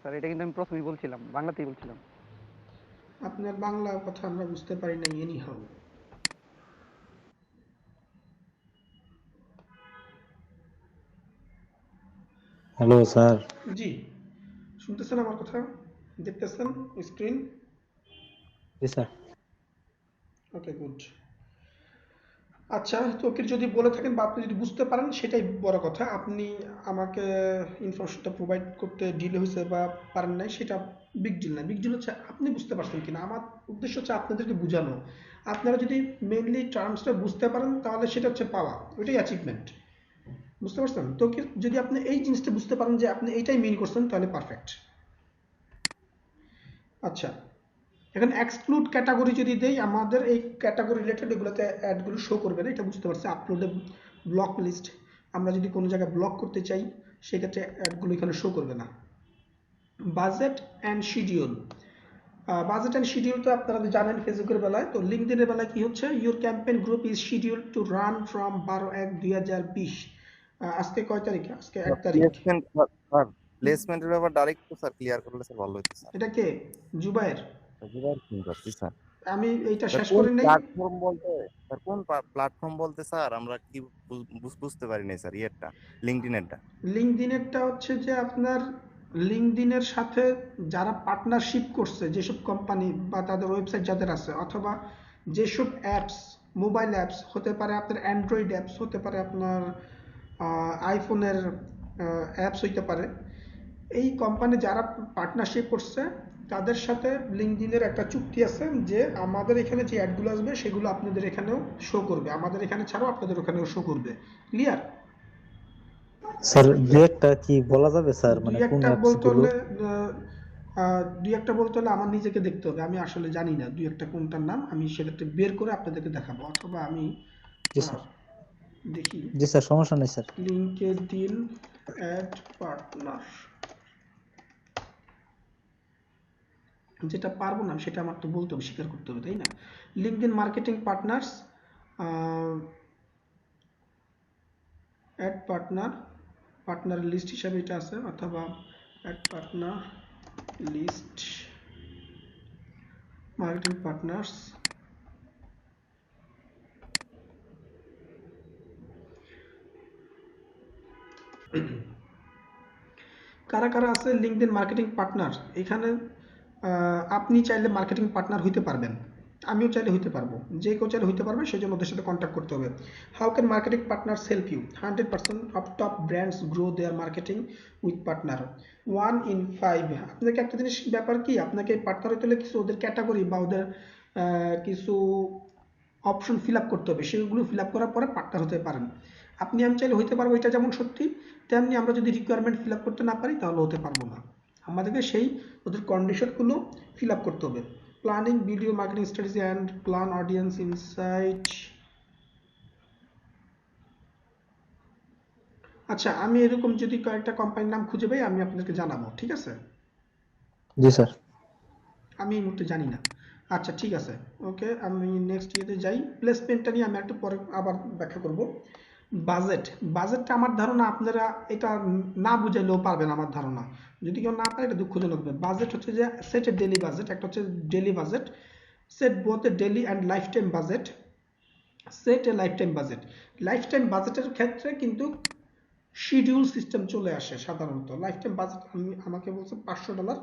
স্যার, এটা কিন্তু আমি প্রথমেই বলছিলাম, বাংলাতেই বলছিলাম। আপনার বাংলা কথা আমরা বুঝতে পারি না এনি হাউ। Hello sir. জি, শুনতেছেন আমার কথা? দেখতেছেন স্ক্রিন? জি স্যার। Okay, good. আচ্ছা, তো ওকে যদি বলে থাকেন বা আপনি যদি বুঝতে পারেন সেটাই বড় কথা। আপনি আমাকে ইনফরমেশনটা প্রোভাইড করতে ডিলে হয়েছে বা পারেন নাই, সেটা বিগ ডিল না। বিগ ডিল হচ্ছে আপনি বুঝতে পারছেন কিনা। আমার উদ্দেশ্য হচ্ছে আপনাদেরকে বোঝানো। আপনারা যদি মেইনলি টার্মসটা বুঝতে পারেন তাহলে সেটা হচ্ছে পাওয়া, ওইটাই অ্যাচিভমেন্ট। বুঝতে পারছেন তো? যদি আপনি এই জিনিসটা বুঝতে পারেন যে আপনি এইটাই মিন করছেন তাহলে পারফেক্ট। আচ্ছা, এখন এক্সক্লুড ক্যাটাগরি যদি দেই, আমাদের এই ক্যাটাগরি রিলেটেড এগুলোতে অ্যাডগুলো শো করবে না, এটা বুঝতে পারছি। আপলোডে ব্লক লিস্ট, আমরা যদি কোনো জায়গায় ব্লক করতে চাই সেক্ষেত্রে অ্যাডগুলো এখানে শো করবে না। Budget and schedule, budget and schedule তো আপনারা জানেন ফেসবুকের বেলায়। তো লিঙ্কডইনের বেলায় কি হচ্ছে, your campaign group is schedule to run from 12/1/2020। আজকে কয় তারিখ? আজকে 1 তারিখ। প্লেসমেন্ট স্যার, প্লেসমেন্টের ব্যাপার ডাইরেক্ট তো স্যার ক্লিয়ার করলে স্যার ভালো হতো স্যার। এটা কে? জুবায়ের? জুবায়ের ফোন করছি স্যার। আমি এইটা স্যার শেষ কোন করি নাই। প্ল্যাটফর্ম বলতে, স্যার কোন প্ল্যাটফর্ম বলতে স্যার আমরা কি বুঝতে পারি নাই স্যার, ইয়েরটা লিঙ্কডইনেরটা। লিঙ্কডইনেরটা হচ্ছে যে আপনার লিঙ্কডইনের সাথে যারা পার্টনারশিপ করছে, যেসব কোম্পানি বা তাদের ওয়েবসাইট যাদের আছে, অথবা যেসব অ্যাপস, মোবাইল অ্যাপস হতে পারে, আপনার অ্যান্ড্রয়েড অ্যাপস হতে পারে, আপনার আইফোনের অ্যাপস হইতে পারে, এই কোম্পানি যারা পার্টনারশিপ করছে তাদের সাথে লিঙ্কডইনের একটা চুক্তি আছে যে আমাদের এখানে যে অ্যাডগুলো আসবে সেগুলো আপনাদের এখানেও শো করবে, আমাদের এখানে ছাড়াও আপনাদের ওখানেও শো করবে। ক্লিয়ার? স্যার দুই একটা কি বলা যাবে স্যার, দুই মানে কোন একটা অ্যাপস বলতে গুলো? হলে দুই একটা বলতে হলে আমার নিজেকে দেখতে হবে, আমি আসলে জানি না দুই একটা কোনটার নাম। আমি সেক্ষেত্রে বের করে আপনাদেরকে দেখাবো, অথবা আমি জি স্যার। দেখি। জি স্যার, সমস্যা নেই স্যার। লিঙ্কডইন অ্যাড পার্টনার, যেটা পারবো না সেটা আমার তো বলতে হবে, স্বীকার করতে হবে, তাই না? LinkedIn marketing partners, ad partner, partner list হিসাবে এটা আছে, অথবা ad partner list marketing partners. কারা কারা আছে লিঙ্কডইন মার্কেটিং পার্টনার এখানে? আপনি চাইলে মার্কেটিং পার্টনার হইতে পারবেন, আমিও চাইলে হইতে পারবো, যে কেউ চাইলে হইতে পারবে, সেই জন্য ওদের সাথে কন্ট্যাক্ট করতে হবে। How can marketing partners help you? 100% of top brands grow their marketing with partner. 1 in 5। আপনাকে একটা জিনিস ব্যাপার কি, আপনাকে পার্টনার হইতে হলে কিছু ওদের ক্যাটাগরি বা ওদের কিছু অপশন ফিল আপ করতে হবে, সেগুলো ফিল আপ করার পরে পার্টনার হতে পারেন। আপনি আমি চাইলে হইতে পারবো, এটা যেমন সত্যি, তেমনি আমরা যদি রিকোয়ারমেন্ট ফিল আপ করতে না পারি তাহলে হতে পারবো না। আমাদেরকে সেই ওদের কন্ডিশনগুলো ফিল আপ করতে হবে। Planning video marketing strategy and plan audience insight. আচ্ছা, আমি এরকম যদি কয়েকটা কোম্পানির নাম খুঁজে পাই আমি আপনাদেরকে জানাবো, ঠিক আছে? জি স্যার। আমি এই মুহূর্তে জানি না। আচ্ছা ঠিক আছে, ওকে, আমি নেক্সট ইয়েতে যাই। প্লেসমেন্টটা নিয়ে আমি একটু পরে আবার ব্যাখ্যা করব। বাজেটটা আমার ধারণা আপনারা এটা না বুঝাইলেও পারবেন, আমার ধারণা। যদি কেউ না পারে এটা দুঃখজনক। বাজেট হচ্ছে যে সেট এ ডেলি বাজেট, একটা হচ্ছে daily budget, set both A daily and life time budget. Set A life time budget, life time বাজেটের ক্ষেত্রে কিন্তু শিডিউল সিস্টেম চলে আসে সাধারণত। লাইফ টাইম বাজেট আমাকে বলছে $500,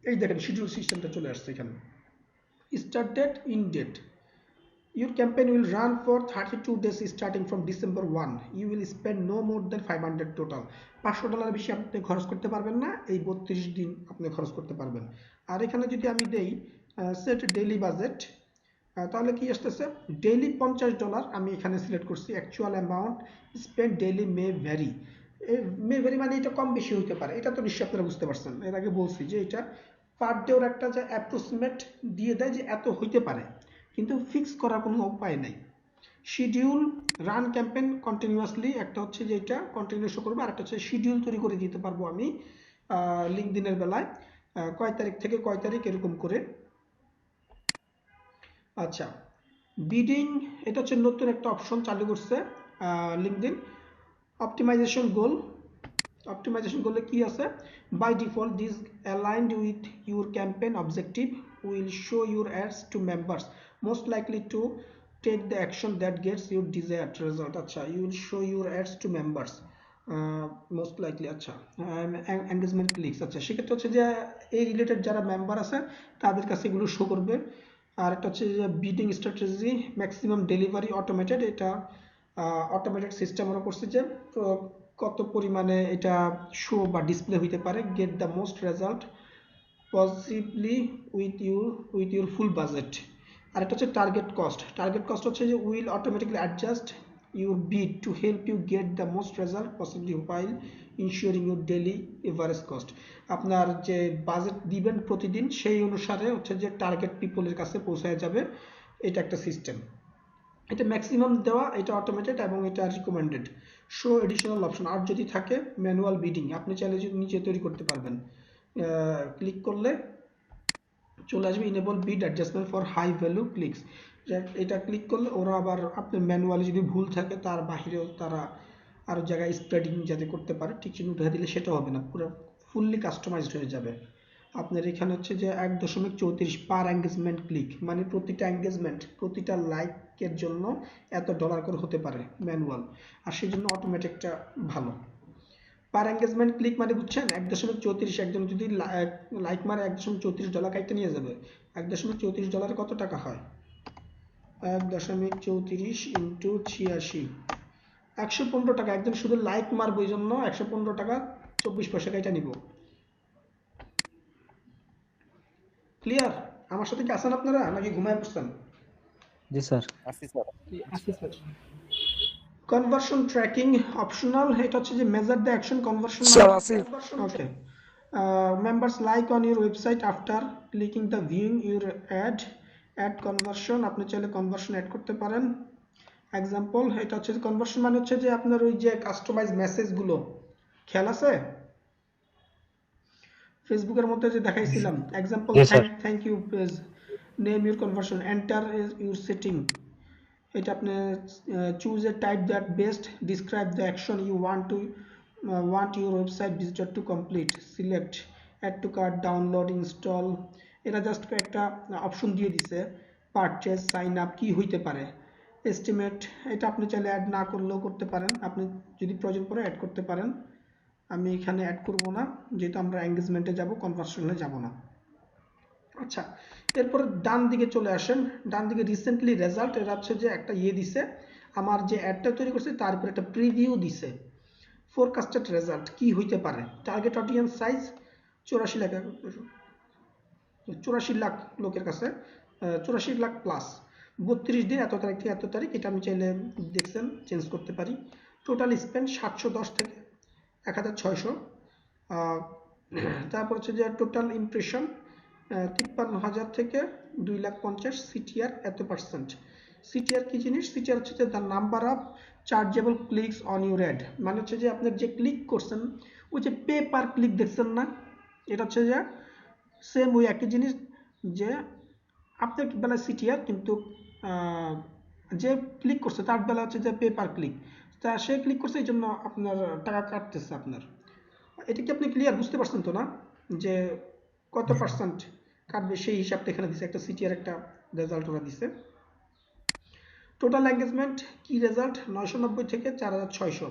এই দেখেন শিডিউল সিস্টেমটা চলে আসছে এখানে। Start date, end date, your campaign will run for 32 days starting from December 1. You will spend no more than 500 total. $500 বেশি আপনি খরচ করতে পারবেন না, এই 32 দিন আপনি খরচ করতে পারবেন। আর এখানে যদি আমি দেই সেট ডেইলি বাজেট, তাহলে কি আসতেছে, ডেইলি $50 আমি এখানে সিলেক্ট করছি। অ্যাকচুয়াল অ্যামাউন্ট স্পেন্ড ডেইলি মে ভ্যারি। মে ভ্যারি মানে এটা কম বেশি হতে পারে, এটা তো নিশ্চয়ই আপনারা বুঝতে পারছেন। এর আগে বলছি যে এটা পার ডে ওর একটা যে অ্যাপ্রক্সিমেট দিয়ে দেয় যে এত হইতে পারে, কিন্তু ফিক্স করার কোনো উপায় নাই। শিডিউল রান ক্যাম্পেইন কন্টিনিউয়াসলি, একটা হচ্ছে যে এটা কন্টিনিউ শো করবে, আর একটা হচ্ছে শিডিউল তৈরি করে দিতে পারবো আমি লিঙ্কডইনের বেলায়, কয় তারিখ থেকে কয় তারিখ এরকম করে। আচ্ছা, বিডিং, এটা হচ্ছে নতুন একটা অপশন চালু করছে লিঙ্কডইন। অপটিমাইজেশন গোল, অপটিমাইজেশন গোলে কি আছে, by default this aligned with your campaign objective will show your ads to members most likely to take the action that gets you desired result. আচ্ছা, you will show your ads to members most likely। আচ্ছা, engagement clicks। আচ্ছা, সেক্ষেত্রে হচ্ছে যে এই related যারা member আছে তাদের কাছে এগুলো শো করবে। আর একটা হচ্ছে যে bidding strategy, maximum delivery automated. এটা অটোমেটেড সিস্টেম ওরা করছে যে কত পরিমাণে এটা শো বা ডিসপ্লে হইতে পারে। Get the most result possibly with your full budget. আর একটা হচ্ছে টার্গেট কস্ট। টার্গেট কস্ট হচ্ছে যে will automatically adjust your bid to help you get the most result possibly while ensuring your daily average cost। আপনার যে budget দিবেন প্রতিদিন সেই অনুসারে হচ্ছে যে টার্গেট পিপলের কাছে পৌঁছায় যাবে। এটা একটা সিস্টেম। এটা ম্যাক্সিমাম দেওয়া, এটা অটোমেটেড এবং এটা রিকমেন্ডেড। শো এডিশনাল অপশন, আর যদি থাকে ম্যানুয়াল বিডিং, আপনি চাইলে নিজে তৈরি করতে পারবেন। ক্লিক করলে চলে আসবে enable bid adjustment for high value clicks. এটা ক্লিক করলে ওরা আবার আপনার ম্যানুয়ালি যদি ভুল থাকে তার বাহিরেও তারা আরও জায়গায় স্প্রেডিং যাতে করতে পারে, ঠিক চিহ্ন উঠে দিলে সেটা হবে না, পুরো ফুললি কাস্টমাইজড হয়ে যাবে। আপনার এখানে হচ্ছে যে 1.34 পার এঙ্গেজমেন্ট ক্লিক, মানে প্রতিটা এঙ্গেজমেন্ট, প্রতিটা লাইকের জন্য এত ডলার করে হতে পারে ম্যানুয়াল, আর সেই জন্য অটোমেটিকটা ভালো। পার এঙ্গেজমেন্ট ক্লিক মানে বুঝছেন 1.34, একজন যদি লাইক মারে $1.34 কাইতে নিয়ে যাবে। $1.34 কত টাকা হয়? 1.34 ইন্টু 86, 115 টাকা। একজন শুধু লাইক মারবো এই জন্য 115 টাকা 24 পয়সা কাইটা নিব। ক্লিয়ার? আমার সাথে কি আছেন আপনারা নাকি ঘুমায় পড়ছেন? জি স্যার। আসি স্যার। Conversion tracking optional. এটা হচ্ছে যে measure the action conversion. Okay, members like on your website after clicking the viewing your add conversion. আপনি চাইলে কনভার্সন অ্যাড করতে পারেন। এক্সাম্পল, এটা হচ্ছে কনভার্সন মানে হচ্ছে যে আপনার ওই যে কাস্টমাইজ মেসেজগুলো, খেয়াল আছে ফেসবুকের মধ্যে যে দেখাইছিলাম? Example, thank you page, name your conversion, enter your setting. এটা আপনি choose a type that best describe the action you want your website visitor to complete, select add to cart, download, install. এটা just একটা option দিয়ে দিছে। Purchase, sign up, কি হইতে পারে, estimate. এটা আপনি চাইলে অ্যাড না করলেও করতে পারেন, আপনি যদি প্রয়োজন পড়ে অ্যাড করতে পারেন। আমি এখানে অ্যাড করব না, যেহেতু আমরা এঙ্গেজমেন্টে যাব, কনভার্সনে যাব না। আচ্ছা, এরপরে ডান দিকে চলে আসেন। ডান দিকে রিসেন্টলি রেজাল্ট, এরা হচ্ছে যে একটা দিছে, আমার যে অ্যাডটা তৈরি করছে তার উপর একটা প্রিভিউ দিছে। ফোরকাস্টেড রেজাল্ট কি হইতে পারে, টার্গেট অডিয়েন্স সাইজ 84 লাখ লোকের কাছে, 84 লাখ প্লাস, 32 দিন, এত তারিখ থেকে এত তারিখ। এটা আমি চাইলে দেখছেন চেঞ্জ করতে পারি। টোটাল স্পেন্ড 710 থেকে 1600। তারপর হচ্ছে যে টোটাল ইমপ্রেশন 53,000 থেকে 2,50,000। সিটিআর এত %। সিটিআর কি জিনিস? সিটিআর হচ্ছে যে the number of chargeable clicks on your add, মানে হচ্ছে যে আপনার যে ক্লিক করছেন, ওই যে পে পার ক্লিক দেখছেন না, এটা হচ্ছে যে সেম ওই একই জিনিস, যে আপনার বেলায় সিটিআর, কিন্তু যে ক্লিক করছে তার বেলা হচ্ছে যে পে পার ক্লিক। তা সে ক্লিক করছে এই জন্য আপনার টাকা কাটতেছে আপনার। এটা কি আপনি ক্লিয়ার বুঝতে পারছেন তো না, যে কত % কাটবে সেই হিসাবটা এখানে দিছে। একটা সিটিআর একটা রেজাল্ট ওরা দিছে। টোটাল এঙ্গেজমেন্ট কি রেজাল্ট 990 থেকে 4600।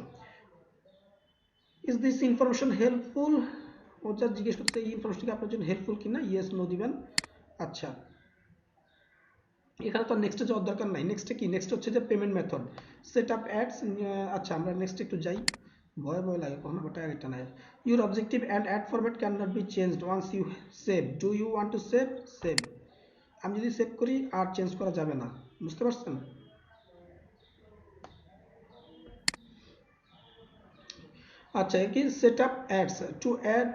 Is this information helpful? ও যা জিজ্ঞেস করছে এই ইনফরমেশনটা আপনার জন্য হেল্পফুল কিনা, ইয়েস নো দিবেন। আচ্ছা, এখানে তো নেক্সটে যাওয়ার দরকার নাই। নেক্সটে কি? নেক্সট হচ্ছে যে payment method, set up ads. আচ্ছা, আমরা নেক্সট একটু যাই, ভয় লাগে কখনো এটা নাই। Your objective and ad format can not be changed once you save. Do you want to save? Save. আমি যদি সেভ করি আর চেঞ্জ করা যাবে না, বুঝতে পারছেন? আচ্ছা, কি set up ads to add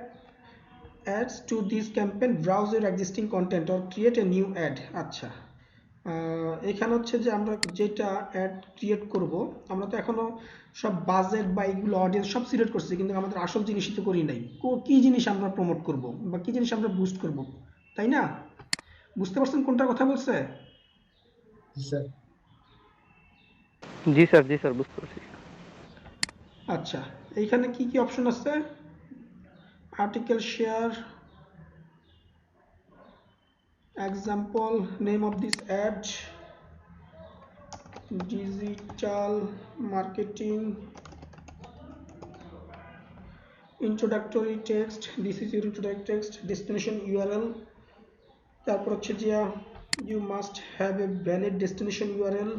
ads to this campaign, browse your existing content or create a new ad. আচ্ছা, এখানে হচ্ছে যে আমরা যেটা অ্যাড ক্রিয়েট করব, আমরা তো এখনো সব বাজেট বা এইগুলো অডিয়েন্স সব সিলেক্ট করছি, কিন্তু আমাদের আসল জিনিসই তো করি নাই। কি জিনিস আমরা প্রমোট করব বা কি জিনিস আমরা বুস্ট করব, তাই না? বুঝতে পারছেন কোনটার কথা বলছে? জি স্যার বুঝতে পারছি। আচ্ছা, এইখানে কি কি অপশন আছে? Article share, example name of this ad, digital marketing, introductory text, this is your introductory text, destination URL, তারপর হচ্ছে যে you must have a valid destination URL,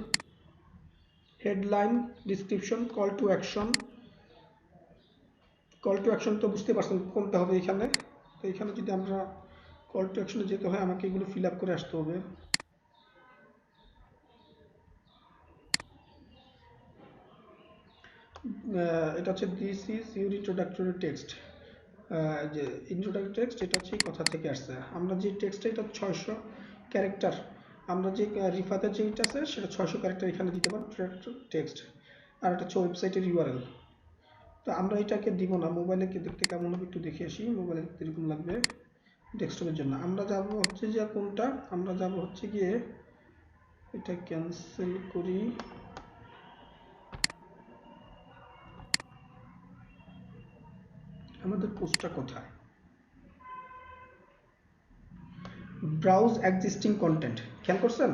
headline, description, call to action তো বুঝতে পারছেন কোনটা হবে এখানে। তো এখানে যদি আমরা কল টু অ্যাকশনে যেতে হয় আমাকে এগুলো ফিল আপ করে আসতে হবে। এটা হচ্ছে this is your introductory text, যে ইন্ট্রোডাক্টরি টেক্সট এটা হচ্ছে কথা থেকে আসছে। আমরা যে টেক্সটটা এটা 600 ক্যারেক্টার, আমরা যে রিফাতে যেটা আছে সেটা 600 ক্যারেক্টার এখানে দিতে পারবো টেক্সট, আর এটা হচ্ছে ওয়েবসাইটের ইউআরএল। তো আমরা এটাকে দিব না, মোবাইলে দেখতে কেমন হবে একটু দেখে আসি, মোবাইলে এরকম লাগবে ডেস্কটপের জন্য। আমরা যাব হচ্ছে যে কোনটা, আমরা যাব হচ্ছে গিয়ে এটা ক্যান্সেল করি, আমাদের পোস্টটা কোথায়, ব্রাউজ এক্সিস্টিং কন্টেন্ট, খেয়াল করছেন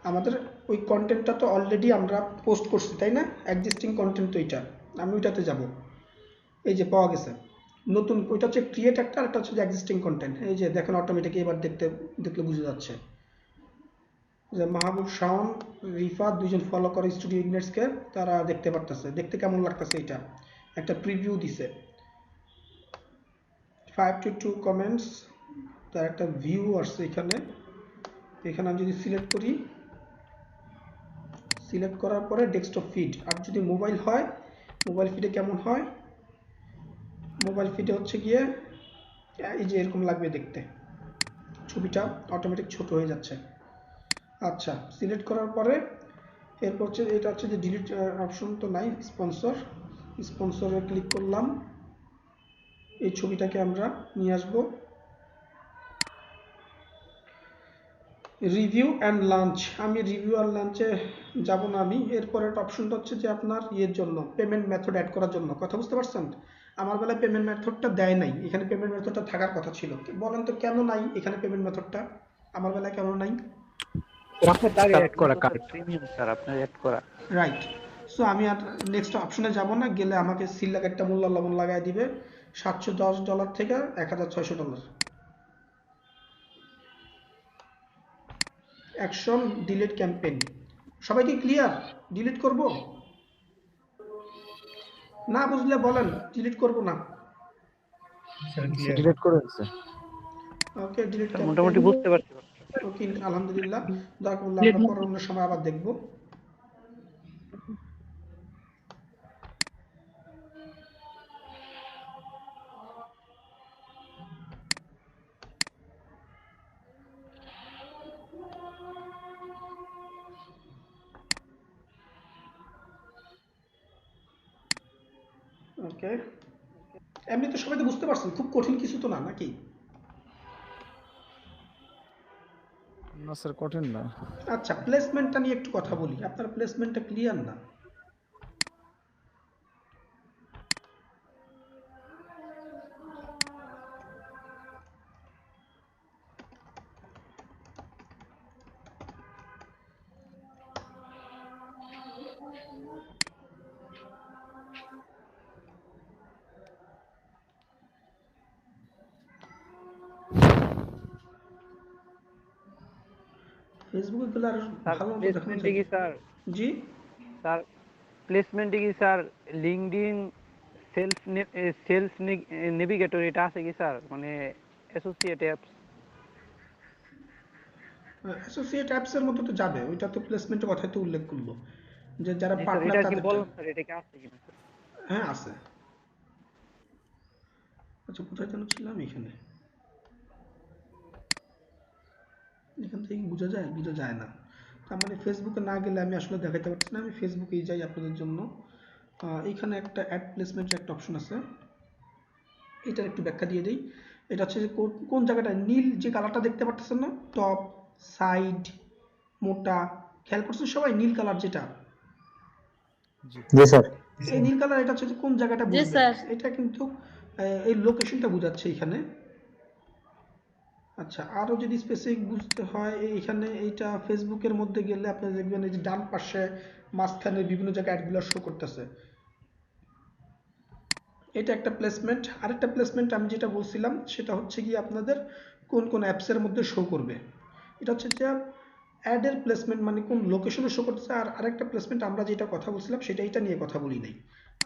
আমাদের ওই কন্টেন্টটা তো অলরেডি আমরা পোস্ট করছি তাই না, এক্সিস্টিং কন্টেন্ট তো এটা, আমি ওইটাতে যাব, এই যে পাওয়া গেছে নতুন, ওইটা হচ্ছে ক্রিয়েট একটা, আর একটা হচ্ছে এক্সিস্টিং কন্টেন্ট। এই যে দেখেন অটোমেটিক এবার দেখলে বুঝে যাচ্ছে যে মাহবুব শাওন রিফা দুইজন ফলো করে স্টুডিও ইগনেটসকে, তারা দেখতে পারতেছে, দেখতে কেমন লাগতেছে, এটা একটা প্রিভিউ দিছে, 5 to 2 কমেন্টস, তার একটা ভিউ আসছে এখানে। এখানে আমি যদি সিলেক্ট করি, সিলেক্ট করার পরে ডেস্কটপ ফিড, আর যদি মোবাইল হয় মোবাইল ফিডে কেমন হয়, মোবাইল ফিডে হচ্ছে গিয়ে এই যে এরকম লাগবে দেখতে, ছবিটা অটোমেটিক ছোট হয়ে যাচ্ছে। আচ্ছা সিলেক্ট করার পরে এরপর হচ্ছে এটা হচ্ছে যে ডিলিট অপশন তো নাই, স্পন্সরে ক্লিক করলাম, এই ছবিটাকে আমরা নিয়ে আসবো, রিভিউ অ্যান্ড লাঞ্চ, আমি রিভিউ আর লাঞ্চে যাব না আমি। এরপরের অপশনটা হচ্ছে যে আপনার ইয়ের জন্য পেমেন্ট মেথড অ্যাড করার জন্য, কথা বুঝতে পারছেন, আমার বেলায় পেমেন্ট মেথডটা দেয় নাই, এখানে পেমেন্ট মেথডটা থাকার কথা ছিল, বলেন তো কেন নাই এখানে পেমেন্ট মেথডটা, আমার বেলায় কেন নাই? রাইট, সো আমি আর নেক্সট অপশনে যাব না, গেলে আমাকে সিল একটা মূল্য লবণ লাগাই দিবে $710 থেকে $1600। অ্যাকশন ডিলিট ক্যাম্পেইন, সবাই কি ক্লিয়ার? ডিলিট করব না, বুঝলে বলেন, ডিলিট করব না, ডিলিট করে দিয়েছে। ওকে ডিলিট মোটামুটি বুঝতে পারছি। ওকে আলহামদুলিল্লাহ, দরকার হলে আমরা পরে অন্য সময় আবার দেখব। ওকে এমনি তো সবাই তো বুঝতে পারছেন, খুব কঠিন কিছু তো না নাকি? না স্যার কঠিন না। আচ্ছা প্লেসমেন্টটা নিয়ে একটু কথা বলি, আপনার প্লেসমেন্টটা ক্লিয়ার না? ফেসবুকে গেলে আর ভালো মতো দেখানো যায়। কি স্যার? জি স্যার প্লেসমেন্টে কি স্যার লিংকডইন সেলস নেভিগেটর এটা আছে কি স্যার, মানে অ্যাসোসিয়েট অ্যাপস? অ্যাসোসিয়েট অ্যাপস এর মতো তো যাবে, ওইটা তো প্লেসমেন্টের কথাই তো উল্লেখ করলো যে যারা পার্টনার এটা কি তাদের। বলুন স্যার, এটা কি আছে কিনা? হ্যাঁ আছে। আচ্ছা কোথায় যেন ছিলাম, এখানে, এখান থেকে বোঝা যায়, বোঝা যায় না, তার মানে ফেসবুকে না গেলে আমি আসলে দেখাতে পারছি না, আমি ফেসবুকেই যাই আপনাদের জন্য। এখানে একটা অ্যাড প্লেসমেন্টের একটা অপশন আছে, এটার একটু ব্যাখ্যা দিয়ে দিই। এটা হচ্ছে যে কোন জায়গাটা নীল যে কালারটা দেখতে পাচ্ছেন না, টপ সাইড মোটা, খেয়াল করছেন সবাই নীল কালার যেটা? জি স্যার। এই নীল কালার এটা হচ্ছে যে কোন জায়গাটা বুঝবেন, এটা কিন্তু এই লোকেশনটা বোঝাচ্ছে এখানে। আচ্ছা, আরো যদি স্পেসিফিক বুঝতে হয়, এইখানে এইটা ফেসবুকের মধ্যে গেলে আপনি দেখবেন এই যে ডান পাশে মাঝখানে বিভিন্ন জায়গায় অ্যাডগুলো শো করতেছে। এটা একটা প্লেসমেন্ট। আরেকটা প্লেসমেন্ট আমি যেটা বলছিলাম সেটা হচ্ছে কি আপনাদের কোন কোন অ্যাপসের মধ্যে শো করবে। এটা হচ্ছে যে অ্যাডের প্লেসমেন্ট, মানে কোন লোকেশনে শো করতেছে। আর আরেকটা প্লেসমেন্ট আমরা যেটা কথা বলছিলাম সেটা এটা নিয়ে কথা বলি নাই।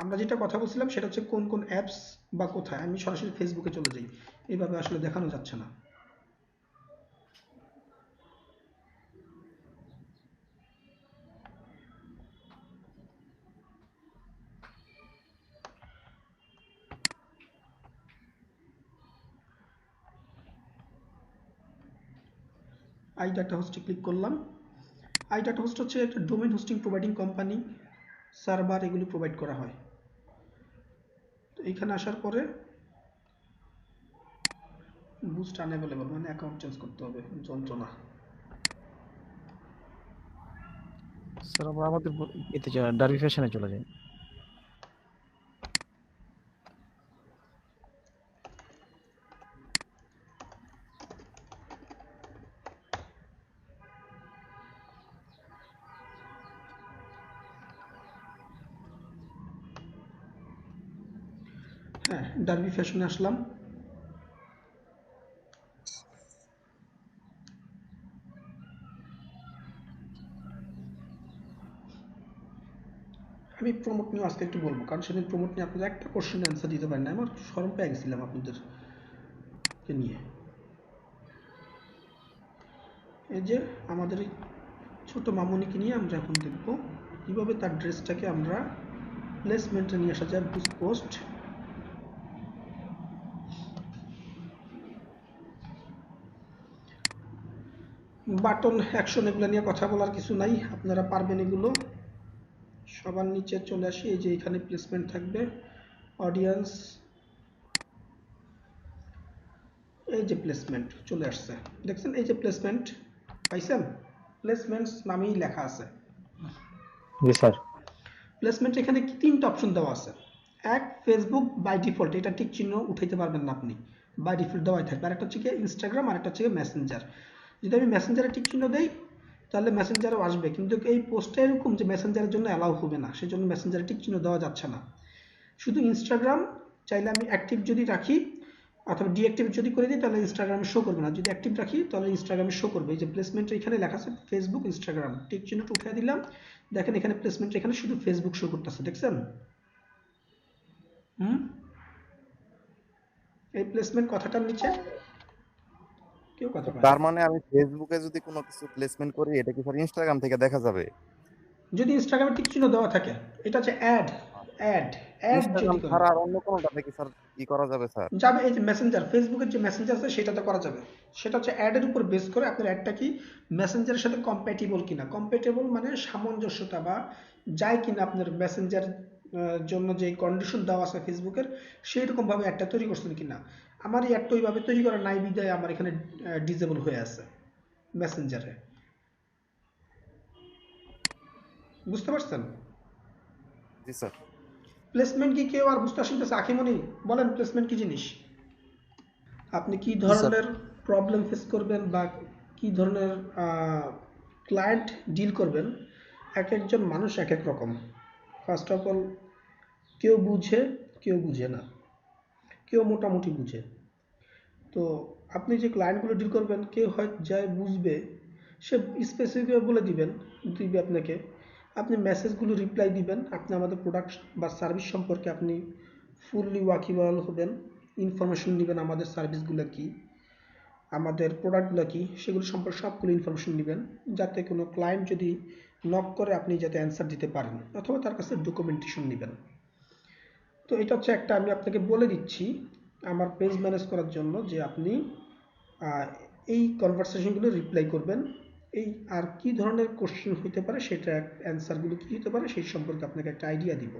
আমরা যেটা কথা বলছিলাম সেটা হচ্ছে কোন কোন অ্যাপস বা কোথায়। আমি সরাসরি ফেসবুকে চলে যাই, এইভাবে আসলে দেখানো যাচ্ছে না। আই ডাটা হোস্টে ক্লিক করলাম। আই ডাটা হোস্ট হচ্ছে একটা domain hosting providing company, server এগুলো প্রোভাইড করা হয়। তো এখানে আসার পরে বুস্ট আনঅ্যাভেলেবল, মানে অ্যাকাউন্ট চেঞ্জ করতে হবে, যন্ত্রণা। স্যার আমরা আমাদের এতে ডার্বি ফ্যাশনে চলে যাই। হ্যাঁ, ডার্বি ফ্যাশনে আসলাম। আমি প্রমোট নিয়ে আজকে একটু বলবো, কারণ সেদিন প্রমোট নিয়ে আপনাদের একটা কোশ্চেন অ্যান্সার দিতে পারি না, আমার শরম পেয়ে গেছিলাম আপনাদেরকে নিয়ে। এই যে আমাদের এই ছোট মামুনিকে নিয়ে আমরা এখন দেখব কীভাবে তার ড্রেসটাকে আমরা প্লেসমেন্টে নিয়ে আসা যায়। বুস্ট পোস্ট, বাটন, অ্যাকশন এগুলো নিয়ে কথা বলার কিছু নাই, আপনারা পারবেন এগুলো। সবার নিচে চলে আসি, এই যে এখানে প্লেসমেন্ট থাকবে, অডিয়েন্স, এই যে প্লেসমেন্ট চলে আসছে, দেখছেন এই যে প্লেসমেন্ট পাইছেন, প্লেসমেন্টস নামেই লেখা আছে। জি স্যার। প্লেসমেন্ট এখানে কি তিনটা অপশন দেওয়া আছে। এক, ফেসবুক বাই ডিফল্ট, এটা টিক চিহ্ন উঠাইতে পারবেন না আপনি, বাই ডিফল্ট দেওয়াই থাকবে। আরেকটা হচ্ছে কি ইনস্টাগ্রাম, আরেকটা হচ্ছে মেসেঞ্জার। যদি আমি মেসেঞ্জারে টিক চিহ্ন দেই তাহলে মেসেঞ্জারও আসবে, কিন্তু এই পোস্টটা এরকম যে মেসেঞ্জারের জন্য অ্যালাউ হবে না, সেই জন্য মেসেঞ্জারে টিক চিহ্ন দেওয়া যাচ্ছে না। শুধু ইনস্টাগ্রাম চাইলে আমি অ্যাক্টিভ যদি রাখি অথবা ডিঅ্যাক্টিভ যদি করে দিই তাহলে ইনস্টাগ্রামে শো করবে না, যদি অ্যাক্টিভ রাখি তাহলে ইনস্টাগ্রামে শো করবে। এই যে প্লেসমেন্ট এখানে লেখা আছে ফেসবুক ইনস্টাগ্রাম, টিক চিহ্নটা উঠিয়ে দিলাম, দেখেন এখানে প্লেসমেন্ট এখানে শুধু ফেসবুক শো করতেছে, দেখছেন? এই প্লেসমেন্ট কথাটার নিচে কেউ কথা বলে। তার মানে আমি ফেসবুকে যদি কোনো কিছু প্লেসমেন্ট করি এটা কি স্যার ইনস্টাগ্রাম থেকে দেখা যাবে? যদি ইনস্টাগ্রামে টিক চিহ্ন দেওয়া থাকে, এটা হচ্ছে অ্যাড, অ্যাড ইনস্টাগ্রাম যদি ছাড়া আর অন্য কোনোটাতে কি স্যার কি করা যাবে স্যার? যাবে, এই যে মেসেঞ্জার, ফেসবুকের যে মেসেঞ্জার আছে সেটাতে করা যাবে। সেটা হচ্ছে অ্যাডের উপর বেস করে আপনার অ্যাডটা কি মেসেঞ্জারের সাথে কম্প্যাটিবল কিনা। কম্প্যাটিবল মানে সামঞ্জস্যতা বা যায় কিনা আপনার মেসেঞ্জার জন্য যে কন্ডিশন দেওয়া আছে ফেসবুকের, সেই রকম ভাবে অ্যাডটা তৈরি করছেন কিনা। আমার এই অ্যাডটা ওইভাবে তৈরি করা নাই বিদায় আমার এখানে ডিসেবল হয়ে আছে মেসেঞ্জারে, বুঝতে পারছেন? জি স্যার। প্লেসমেন্ট কি কেউ আর বুঝতে আসতেছে? আখিমনি বলেন প্লেসমেন্ট কি জিনিস, আপনি কি ধরনের প্রবলেম ফেস করবেন বা কি ধরনের ক্লায়েন্ট ডিল করবেন, এক একজন মানুষ এক এক রকম। ফার্স্ট অফ অল কেউ বুঝে কেউ বুঝে না, কেউ মোটামুটি বুঝে। তো আপনি যে ক্লায়েন্টগুলো ডিল করবেন, কেউ হয় যাই বুঝবে সে স্পেসিফিক বলে দিবে আপনাকে, আপনি মেসেজগুলো রিপ্লাই দিবেন, আপনি আমাদের প্রোডাক্ট বা সার্ভিস সম্পর্কে আপনি ফুললি ওয়াকিবহাল হবেন, ইনফরমেশন নেবেন আমাদের সার্ভিসগুলো কি, আমাদের প্রোডাক্টগুলো কি, সেগুলো সম্পর্কে সবগুলো ইনফরমেশন নেবেন, যাতে কোনো ক্লায়েন্ট যদি নক করে আপনি যাতে অ্যান্সার দিতে পারেন, অথবা তার কাছে ডকুমেন্টেশন নেবেন। তো এটা হচ্ছে একটা, আমি আপনাকে বলে দিচ্ছি আমার পেজ ম্যানেজ করার জন্য যে আপনি এই কনভারসেশনগুলো রিপ্লাই করবেন, এই আর কি ধরনের কোশ্চেন হতে পারে সেটা অ্যান্সারগুলো কী হতে পারে সেই সম্পর্কে আপনাকে একটা আইডিয়া দিব।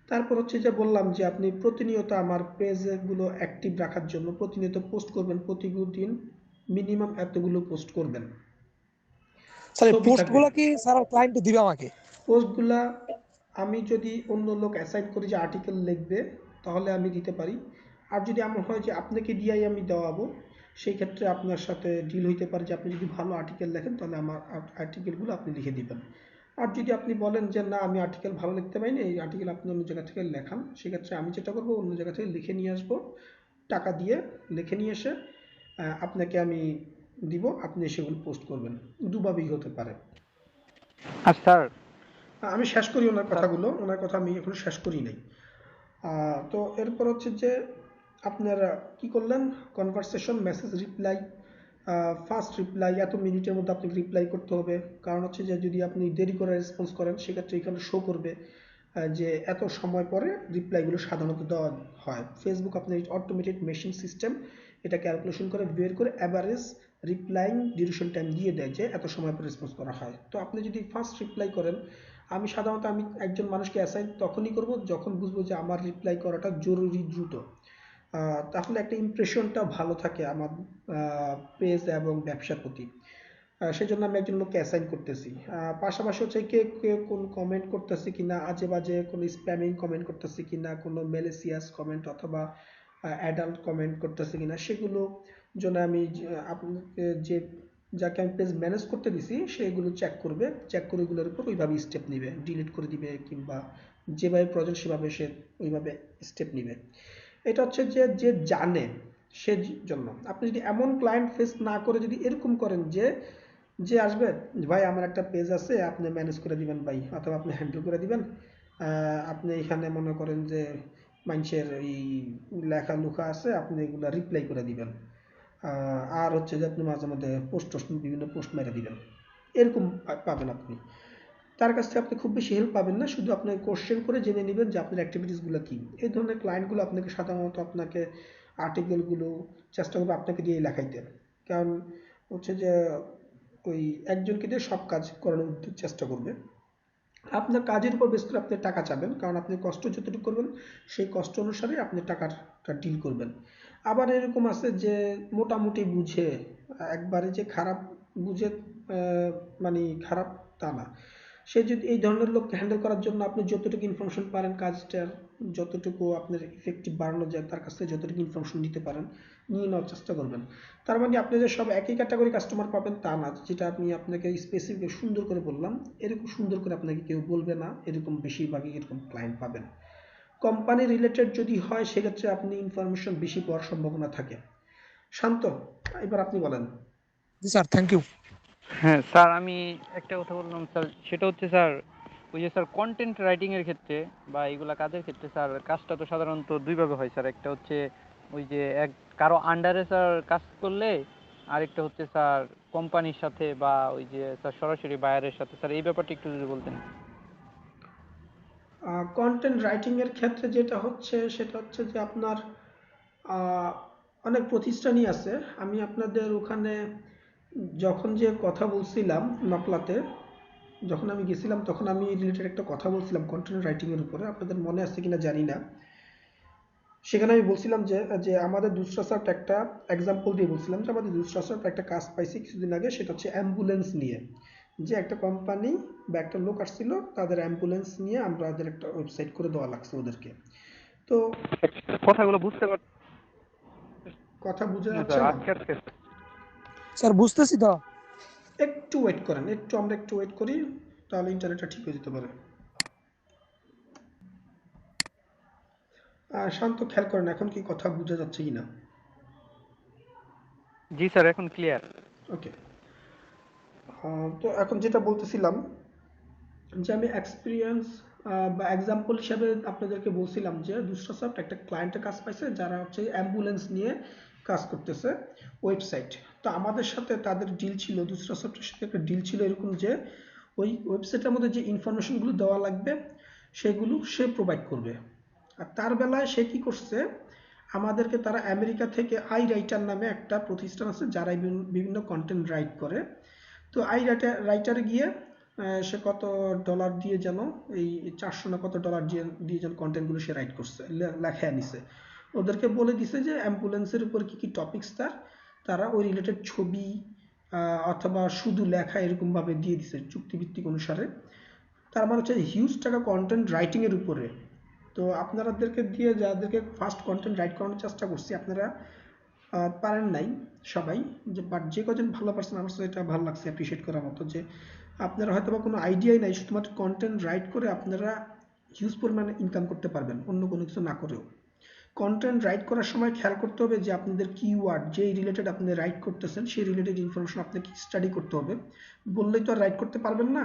তারপর হচ্ছে যে বললাম যে আপনি প্রতিনিয়ত আমার পেজগুলো অ্যাক্টিভ রাখার জন্য প্রতিনিয়ত পোস্ট করবেন, প্রতিদিন মিনিমাম এতগুলো পোস্ট করবেন। স্যার এই পোস্টগুলো কি স্যার ক্লায়েন্ট দিবে আমাকে? পোস্টগুলা আমি যদি অন্য লোক অ্যাসাইন করি যে আর্টিকেল লিখবে তাহলে আমি দিতে পারি, আর যদি এমন হয় যে আপনাকে দিয়েই আমি দেওয়াবো সেই ক্ষেত্রে আপনার সাথে ডিল হইতে পারে যে আপনি যদি ভালো আর্টিকেল লেখেন তাহলে আমার আর্টিকেলগুলো আপনি লিখে দিবেন। আর যদি আপনি বলেন যে না আমি আর্টিকেল ভালো লিখতে পারি না, এই আর্টিকেল আপনি অন্য জায়গা থেকে লেখান, সেক্ষেত্রে আমি যেটা করবো অন্য জায়গা থেকে লিখে নিয়ে আসবো, টাকা দিয়ে লিখে নিয়ে এসে আপনাকে আমি দিব, আপনি সেগুলো পোস্ট করবেন। দুভাবেই হতে পারে। আর স্যার আমি শেষ করি ওনার কথাগুলো, ওনার কথা আমি এখনো শেষ করি নাই। তো এরপর হচ্ছে যে আপনারা কি করলেন, conversation, message, reply, first reply এত মিনিটের মধ্যে আপনাকে রিপ্লাই করতে হবে। কারণ হচ্ছে যে যদি আপনি দেরি করে রেসপন্স করেন সেক্ষেত্রে এখানে শো করবে যে এত সময় পরে রিপ্লাইগুলো সাধারণত দেওয়া হয়। ফেসবুক আপনার অটোমেটেড মেশিন সিস্টেম এটা ক্যালকুলেশন করে বের করে অ্যাভারেজ রিপ্লাইং ডিউরেশন টাইম দিয়ে দেয় যে এত সময় পর রেসপন্স করা হয়। তো আপনি যদি ফার্স্ট রিপ্লাই করেন, আমি সাধারণত আমি একজন মানুষকে অ্যাসাইন তখনই করব যখন বুঝবো যে আমার রিপ্লাই করাটা জরুরি, দ্রুত। তাহলে একটা ইমপ্রেশনটা ভালো থাকে আমার পেজ এবং ব্যবসার প্রতি। সেই জন্য আমি একজন লোককে অ্যাসাইন করতেছি। পাশাপাশি হচ্ছে কে কে কোন কমেন্ট করতেছে কিনা, আজে বাজে কোনো স্প্যামিং কমেন্ট করতেছে কিনা, কোনো ম্যালিসিয়াস কমেন্ট অথবা অ্যাডাল্ট কমেন্ট করতেছে কিনা, সেগুলো জন্য আমি আপনাকে যে যাকে আমি পেজ ম্যানেজ করতে দিছি সেগুলো চেক করবে, চেক করে ওইগুলোর উপর ওইভাবে স্টেপ নিবে, ডিলিট করে দিবে কিংবা যেভাবে প্রয়োজন সেভাবে সে ওইভাবে স্টেপ নিবে। এটা হচ্ছে যে যে জানে সে জন্য। আপনি যদি এমন ক্লায়েন্ট ফেস না করে যদি এরকম করেন যে যে আসবে ভাই আমার একটা পেজ আছে আপনি ম্যানেজ করে দিবেন ভাই, অথবা আপনি হ্যান্ডেল করে দিবেন, আপনি এখানে মনে করেন যে মানুষের এই লেখা লুখা আছে আপনি এগুলা রিপ্লাই করে দিবেন, আর হচ্ছে যে আপনি মাঝে মধ্যে পোস্ট বিভিন্ন পোস্ট মেরে দিবেন, এরকম পাবেন আপনি। তার কাছ থেকে আপনি খুব বেশি হেল্প পাবেন না, শুধু আপনি কোশ্চেন করে জেনে নেবেন যে আপনার অ্যাক্টিভিটিসগুলো কী। এই ধরনের ক্লায়েন্টগুলো আপনাকে সাধারণত আপনাকে আর্টিকেলগুলো চেষ্টা করবে আপনাকে দিয়ে লেখাইতে। কারণ হচ্ছে যে ওই একজনকে দিয়ে সব কাজ করানোর চেষ্টা করবে। আপনার কাজের উপর বেস করে আপনি টাকা চাবেন, কারণ আপনি কষ্ট যতটুকু করবেন সেই কষ্ট অনুসারে আপনি টাকাটা ডিল করবেন। আবার এরকম আছে যে মোটামুটি বুঝে, একবারে যে খারাপ বুঝে মানে খারাপ তা না। সে যদি এই ধরনের লোককে হ্যান্ডেল করার জন্য আপনি যতটুকু ইনফরমেশন পারেন, কাজটার যতটুকু আপনার ইফেক্টিভ বাড়ানো যায় তার কাছ থেকে যতটুকু ইনফরমেশন নিতে পারেন নিয়ে নেওয়ার চেষ্টা করবেন। তার মানে আপনি যে সব একই ক্যাটাগরি কাস্টমার পাবেন তা না, যেটা আমি আপনাকে স্পেসিফিক সুন্দর করে বললাম এরকম সুন্দর করে আপনাকে কেউ বলবে না, এরকম বেশিরভাগই এরকম ক্লায়েন্ট পাবেন। কোম্পানি রিলেটেড যদি হয় সেক্ষেত্রে আপনি ইনফরমেশন বেশি পাওয়ার সম্ভাবনা থাকে। শান্ত, এবার আপনি বলেন। জি স্যার, থ্যাংক ইউ। হ্যাঁ স্যার, আমি একটা কথা বললাম স্যার, সেটা হচ্ছে স্যার ওই যে স্যার কন্টেন্ট রাইটিং এর ক্ষেত্রে বা এইগুলা কাজের ক্ষেত্রে স্যার কাজটা তো সাধারণত দুইভাবে হয় স্যার। একটা হচ্ছে ওই যে এক কারো আন্ডারে স্যার কাজ করলে, আরেকটা হচ্ছে স্যার কোম্পানির সাথে বা ওই যে স্যার সরাসরি বায়ারের সাথে। স্যার এই ব্যাপারটা একটু যদি বলতেন। কন্টেন্ট রাইটিং এর ক্ষেত্রে যেটা হচ্ছে সেটা হচ্ছে যে আপনার অনেক প্রতিষ্ঠানই আছে। আমি আপনাদের ওখানে যখন যে কথা বলছিলাম নকলাতে, যখন আমি গেছিলাম তখন আমি রিলেটেড একটা কথা বলছিলাম কন্টেন্ট রাইটিং এর উপরে, আপনাদের মনে আছে কিনা জানি না। সেখানে আমি বলছিলাম যে যে আমাদের দুসরাসার্ট একটা এক্সাম্পল দিয়ে বলছিলাম যে আমাদের দুসরাসার্ট একটা কাজ পাইছি কিছুদিন আগে, সেটা হচ্ছে অ্যাম্বুলেন্স নিয়ে। যে একটা কোম্পানি বা একটা লোক আসছিল, তাদের অ্যাম্বুলেন্স নিয়ে আমাদের একটা ওয়েবসাইট করে দেওয়া লাগছে ওদেরকে। তো কথাগুলো বুঝতে পার কথা বুঝে না যাচ্ছে স্যার, না? আটকে আটকে। স্যার বুঝতেছি তো। একটু ওয়েট করেন, আমরা একটু ওয়েট করি, তাহলে ইন্টারনেটটা ঠিক হয়ে যেতে পারে। শান্ত, খেয়াল করেন এখন কি কথা বোঝা যাচ্ছে কিনা। জি স্যার, এখন ক্লিয়ার। ওকে। তো এখন যেটা বলতেছিলাম যে আমি এক্সপিরিয়েন্স বা এক্সাম্পল হিসাবে আপনাদেরকে বলছিলাম যে দুসরাসফট একটা ক্লায়েন্টের কাজ পাইছে যারা হচ্ছে অ্যাম্বুলেন্স নিয়ে কাজ করতেছে ওয়েবসাইট। তো আমাদের সাথে তাদের ডিল ছিল, দুসরাসফটের সাথে একটা ডিল ছিল এরকম যে ওই ওয়েবসাইটের মধ্যে যে ইনফরমেশনগুলো দেওয়া লাগবে সেগুলো সে প্রোভাইড করবে। আর তার বেলায় সে কি করছে, আমাদেরকে তারা আমেরিকা থেকে আই রাইটার নামে একটা প্রতিষ্ঠান আছে যারা বিভিন্ন কন্টেন্ট রাইট করে। তো আই রাইটারে গিয়ে সে কত ডলার দিয়ে যেন এই 400 না কত ডলার দিয়ে যেন কন্টেন্টগুলো সে রাইট করছে, লেখা নিছে। ওদেরকে বলে দিছে যে অ্যাম্বুলেন্সের উপর কি কি টপিকস তারা ওই রিলেটেড ছবি অথবা শুধু লেখা এরকমভাবে দিয়ে দিছে চুক্তিভিত্তিক অনুসারে। তার মানে হচ্ছে হিউজ টাকা কন্টেন্ট রাইটিংয়ের উপরে। তো আপনাদেরকে দিয়ে যাদেরকে ফার্স্ট কন্টেন্ট রাইট করানোর চেষ্টা করছি, আপনারা পারেন নাই সবাই, যে বাট যে কজন ভালো পারছেন আমার কাছে এটা ভালো লাগছে, অ্যাপ্রিসিয়েট করার মতো, যে আপনারা হয়তো বা কোনো আইডিয়াই নাই, শুধুমাত্র কন্টেন্ট রাইট করে আপনারা হিউজ পরিমাণে ইনকাম করতে পারবেন অন্য কোনো কিছু না করেও। কন্টেন্ট রাইট করার সময় খেয়াল করতে হবে যে আপনাদের কিওয়ার্ড যেই রিলেটেড আপনি রাইট করতেছেন সেই রিলেটেড ইনফরমেশন আপনাকে স্টাডি করতে হবে, বললেই তো আর রাইট করতে পারবেন না।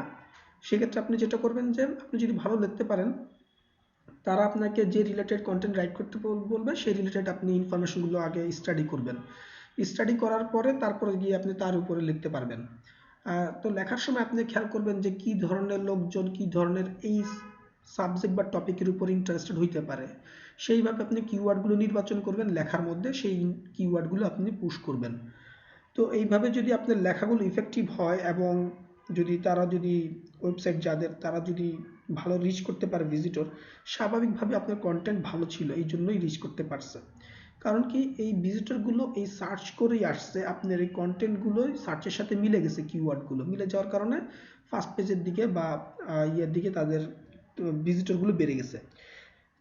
সেক্ষেত্রে আপনি যেটা করবেন যে আপনি যদি ভালো লিখতে পারেন, তারা আপনাকে যে রিলেটেড কন্টেন্ট রাইট করতে বলবে সেই রিলেটেড আপনি ইনফরমেশনগুলো আগে স্টাডি করবেন। স্টাডি করার পরে তারপরে গিয়ে আপনি তার উপরে লিখতে পারবেন। তো লেখার সময় আপনি খেয়াল করবেন যে কি ধরনের লোকজন কি ধরনের এই সাবজেক্ট বা টপিকের উপর ইন্টারেস্টেড হইতে পারে, সেইভাবে আপনি কিওয়ার্ডগুলো নির্বাচন করবেন, লেখার মধ্যে সেই কিওয়ার্ডগুলো আপনি পুশ করবেন। তো এইভাবে যদি আপনার লেখাগুলো ইফেক্টিভ হয় এবং যদি তারা যদি ওয়েবসাইট যাদের তারা যদি ভালো রিচ করতে পারে ভিজিটর, স্বাভাবিকভাবে আপনার কন্টেন্ট ভালো ছিল এই জন্যই রিচ করতে পারছে। কারণ কি এই ভিজিটরগুলো এই সার্চ করেই আসছে, আপনার এই কন্টেন্টগুলো সার্চের সাথে মিলে গেছে, কিওয়ার্ডগুলো মিলে যাওয়ার কারণে ফার্স্ট পেজের দিকে বা ইয়ের দিকে তাদের ভিজিটরগুলো বেড়ে গেছে।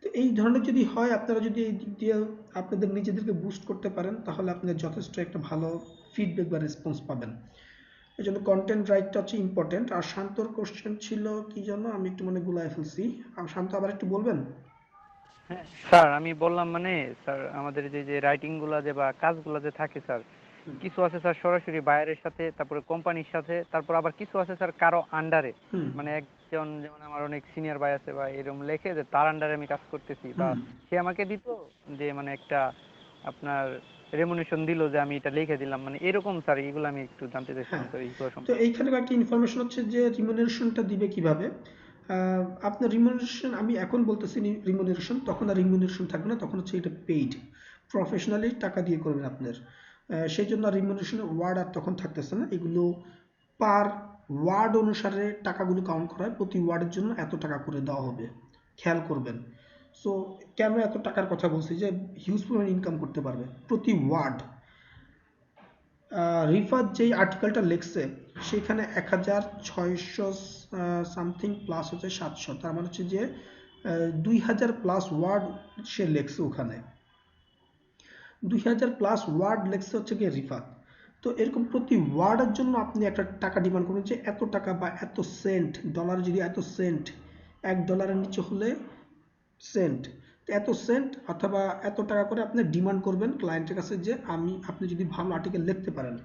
তো এই ধরনের যদি হয়, আপনারা যদি এই দিক দিয়ে আপনাদের নিজেদেরকে বুস্ট করতে পারেন, তাহলে আপনার যথেষ্ট একটা ভালো ফিডব্যাক বা রেসপন্স পাবেন। এই জন্য কন্টেন্ট রাইটটা হচ্ছে ইম্পর্টেন্ট। আর শান্তর কোশ্চেন ছিল কি জন্য, আমি একটু মনে গুলাই ফেলছি, আর শান্ত আবার একটু বলবেন? হ্যাঁ স্যার, আমি বললাম মানে স্যার আমাদের যে যে রাইটিং গুলা যে বা কাজগুলা যে থাকে স্যার, কিছু আছে স্যার সরাসরি বায়ারের সাথে, তারপরে কোম্পানির সাথে, তারপর আবার কিছু আছে স্যার কারো আন্ডারে, মানে একজন যেমন আমার অনেক সিনিয়র ভাই আছে বা এরকম লেখে যে তার আন্ডারে আমি কাজ করতেছি, বা সে আমাকে দিত যে মানে একটা আপনার রেমুনেশন দিল যে আমি এটা লিখে দিলাম, মানে এরকম স্যার এগুলো আমি একটু জানতে চাইছিলাম স্যার এইগুলো তো সম্পর্কে। এইখানে একটা ইনফরমেশন হচ্ছে যে রিমুনারেশনটা দিবে কিভাবে। আপনার রিমুনারেশন আমি এখন বলতেছি রিমুনারেশন, তখন আর রিমুনারেশন থাকবে না, তখন হচ্ছে এটা পেইড, প্রফেশনালি টাকা দিয়ে করবেন আপনার। সেই জন্য রিমুনারেশনের ওয়ার্ড আর তখন থাকতেছে না, এগুলো পার ওয়ার্ড অনুসারে টাকাগুলো কাউন্ট করা হয়, প্রতি ওয়ার্ডের জন্য এত টাকা করে দেওয়া হবে, খেয়াল করবেন। সো কেন এত টাকার কথা বলছি, যে হিউজ পরিমাণ ইনকাম করতে পারবে প্রতি ওয়ার্ড। রিফাত যেই আর্টিকেলটা লিখছে সেখানে 1600 সামথিং প্লাস হচ্ছে 700, তার মানে হচ্ছে যে 2000 প্লাস ওয়ার্ড সে লিখছে, ওখানে 2000 প্লাস ওয়ার্ড লিখছে হচ্ছে গিয়ে রিফাত। তো এরকম প্রতি ওয়ার্ডের জন্য আপনি একটা টাকা ডিমান্ড করবেন যে এত টাকা বা এত সেন্ট, ডলার যদি এত সেন্ট, $1 নিচে হলে সেন্ট, এত সেন্ট অথবা এত টাকা করে আপনি ডিমান্ড করবেন ক্লায়েন্টের কাছে, যে আপনি যদি ভালো আর্টিকেল লিখতে পারেন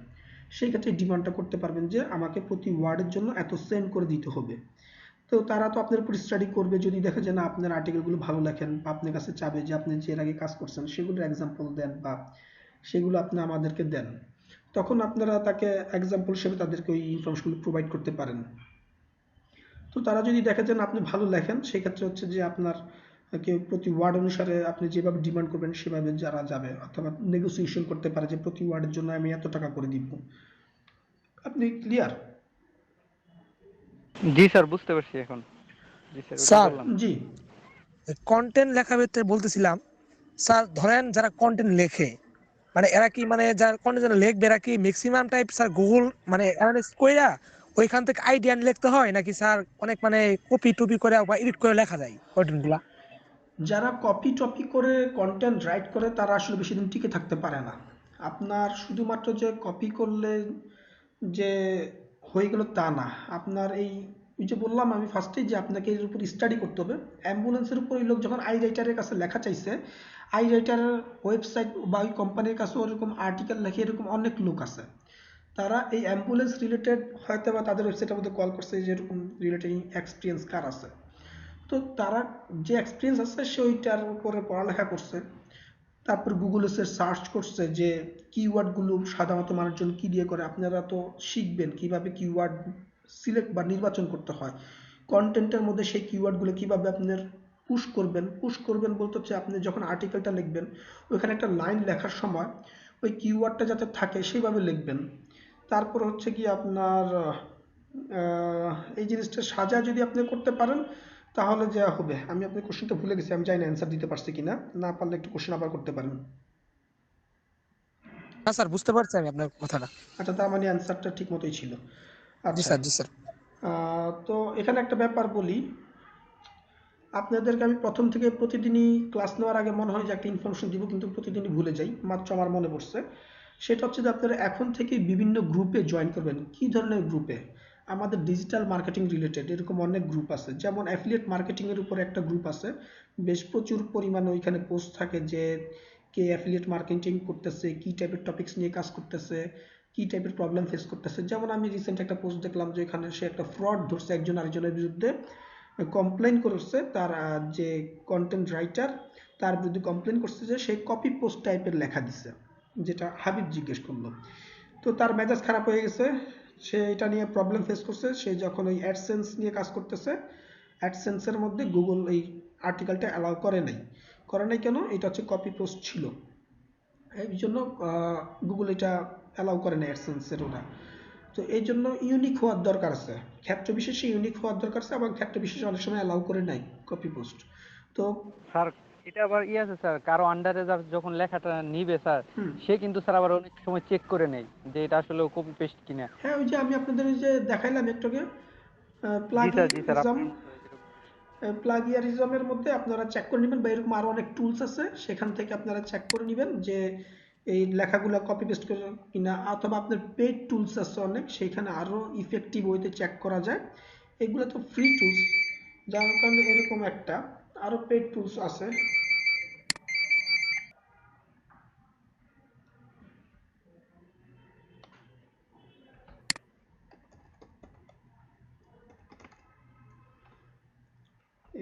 সেই ক্ষেত্রে ডিমান্ডটা করতে পারবেন যে আমাকে প্রতি ওয়ার্ডের জন্য এত সেন্ট করে দিতে হবে। তো তারা তো আপনার উপর স্টাডি করবে, যদি দেখে যে না আপনার আর্টিকেলগুলো ভালো লেখেন, বা আপনার কাছে চাবে যে আপনি যে এর আগে কাজ করছেন সেগুলোর এক্সাম্পল দেন বা সেগুলো আপনি আমাদেরকে দেন, তখন আপনারা তাকে এক্সাম্পল হিসেবে তাদেরকে ওই ইনফরমেশনগুলো প্রোভাইড করতে পারেন। তো তারা যদি দেখে যে আপনি ভালো লেখেন, সেক্ষেত্রে হচ্ছে যে আপনার কেউ প্রতি ওয়ার্ড অনুসারে আপনি যেভাবে ডিমান্ড করবেন সেভাবে যারা যাবে, অথবা নেগোসিয়েশন করতে পারে যে প্রতি ওয়ার্ডের জন্য আমি এত টাকা করে দিব। আপনি ক্লিয়ার? জি স্যার, বুঝতে পারছি এখন। জি স্যার, ওটা স্যার বললাম। জি, কন্টেন্ট লেখা ক্ষেত্রে বলতেছিলাম স্যার, ধরেন যারা কন্টেন্ট লেখে মানে এরা কি মানে যারা কন্টেন্ট যারা লিখবে এরা কি ম্যাক্সিমাম টাইপ স্যার গুগল মানে অ্যানালাইসিস কইরা ওইখান থেকে আইডিয়া লিখতে হয়, নাকি স্যার অনেক মানে কপি টপি করে বা এডিট করে লেখা যায় কন্টেন্টগুলা? যারা কপি টপি করে কন্টেন্ট রাইট করে তারা আসলে বেশি দিন টিকে থাকতে পারে না। আপনার শুধুমাত্র যে কপি করলে যে হয়ে গেল তা না, আপনার এই ওই যে বললাম আমি ফার্স্টেই যে আপনাকে এর উপর স্টাডি করতে হবে। অ্যাম্বুলেন্সের উপর ওই লোক যখন আই রাইটারের কাছে লেখা চাইছে, আই রাইটারের ওয়েবসাইট বা ওই কোম্পানির কাছে ওরকম আর্টিকেল লেখে এরকম অনেক লোক আছে, তারা এই অ্যাম্বুলেন্স রিলেটেড হয়তো বা তাদের ওয়েবসাইটের মধ্যে কল করছে যে এরকম রিলেটেড এক্সপিরিয়েন্স কার আছে। তো তারা যে এক্সপিরিয়েন্স আছে সে ওইটার উপরে পড়ালেখা করছে, তারপর গুগলে সে সার্চ করছে যে কিওয়ার্ডগুলো সাধারণত মানুষজন কি দিয়ে করে। আপনারা তো শিখবেন কিভাবে কিওয়ার্ড সিলেক্ট বা নির্বাচন করতে হয়, কন্টেন্টের মধ্যে সেই কিওয়ার্ডগুলো কিভাবে আপনার পুশ করবেন বলতে হচ্ছে আপনি যখন আর্টিকেলটা লিখবেন ওইখানে একটা লাইন লেখার সময় ওই কিওয়ার্ডটা যাতে থাকে সেইভাবে লিখবেন। তারপর হচ্ছে কি আপনার এই জিনিসটা সাজা যদি আপনি করতে পারেন তাহলে যা হবে। আমি আপনার কোশ্চেনটা ভুলে গেছি, আমি জানি না অ্যান্সার দিতে পারছি কিনা, না পারলে একটু কোশ্চেন আবার করতে পারেন। না স্যার, বুঝতে পারছি আমি আপনার কথাটা। আচ্ছা, তার মানে অ্যান্সারটা ঠিক মতোই ছিল। জি আচ্ছা, স্যার, জি স্যার। তো এখানে একটা ব্যাপার বলি, আপনাদেরকে আমি প্রথম থেকে প্রতিদিনই ক্লাস নেওয়ার আগে মনে হয় যে একটা ইনফরমেশন দিব, কিন্তু প্রতিদিনই ভুলে যাই, মাত্র আমার মনে পড়ছে। সেটা হচ্ছে যে আপনারা এখন থেকে বিভিন্ন গ্রুপে জয়েন করবেন। কি ধরনের গ্রুপে? আমাদের ডিজিটাল মার্কেটিং রিলেটেড এরকম অনেক গ্রুপ আছে, যেমন অ্যাফিলিয়েট মার্কেটিং এর উপরে একটা গ্রুপ আছে, বেশ প্রচুর পরিমাণে ওইখানে পোস্ট থাকে যে কে অ্যাফিলিয়েট মার্কেটিং করতেছে, কি টাইপের টপিকস নিয়ে কাজ করতেছে, কি টাইপের প্রবলেম ফেস করতেছে। যেমন আমি রিসেন্ট একটা পোস্ট দেখলাম যে এখানে সে একটা ফ্রড ধরছে একজন আরেকজনের বিরুদ্ধে, কমপ্লেন করছে তার যে কন্টেন্ট রাইটার তার বিরুদ্ধে কমপ্লেন করছে যে সে কপি পোস্ট টাইপের লেখা দিছে, যেটা হাবিব জিজ্ঞেস করলো। তো তার মেজাজ খারাপ হয়ে গেছে, সে এটা নিয়ে প্রবলেম ফেস করছে। সে যখন ওই অ্যাডসেন্স নিয়ে কাজ করতেছে, অ্যাডসেন্সের মধ্যে গুগল এই আর্টিকেলটা অ্যালাউ করে নাই। কেন? এটা হচ্ছে কপি পোস্ট ছিল, এই জন্য গুগল এটা অ্যালাউ করে না অ্যাডসেন্সের ওরা। তো এই জন্য ইউনিক হওয়ার দরকার আছে, ক্ষেত্র বিশেষে ইউনিক হওয়ার দরকার আছে, এবং ক্ষেত্র বিশেষে অনেক সময় অ্যালাউ করে নাই কপি পোস্ট। তো স্যার এটা আবার আছে স্যার, কারো আন্ডারে যখন লেখাটা নিবে স্যার, সে কিন্তু স্যার আবার অনেক সময় চেক করে নেয় যে এটা আসলে কপি পেস্ট কিনা। হ্যাঁ, ওই যে আমি আপনাদের ওই যে দেখাইলাম একটু আগে জি স্যার প্লাগিয়ারিজমের মধ্যে আপনারা চেক করে নেবেন, বা এরকম আরো অনেক টুলস আছে, সেখান থেকে আপনারা চেক করে নেবেন যে এই লেখাগুলো কপি পেস্ট করে কিনা, অথবা আপনার পেড টুলস আছে অনেক, সেখানে আরো ইফেক্টিভ ওয়েতে চেক করা যায়। এগুলো তো ফ্রি টুলস, যার কারণে এরকম একটা আরো পেড টুলস আছে।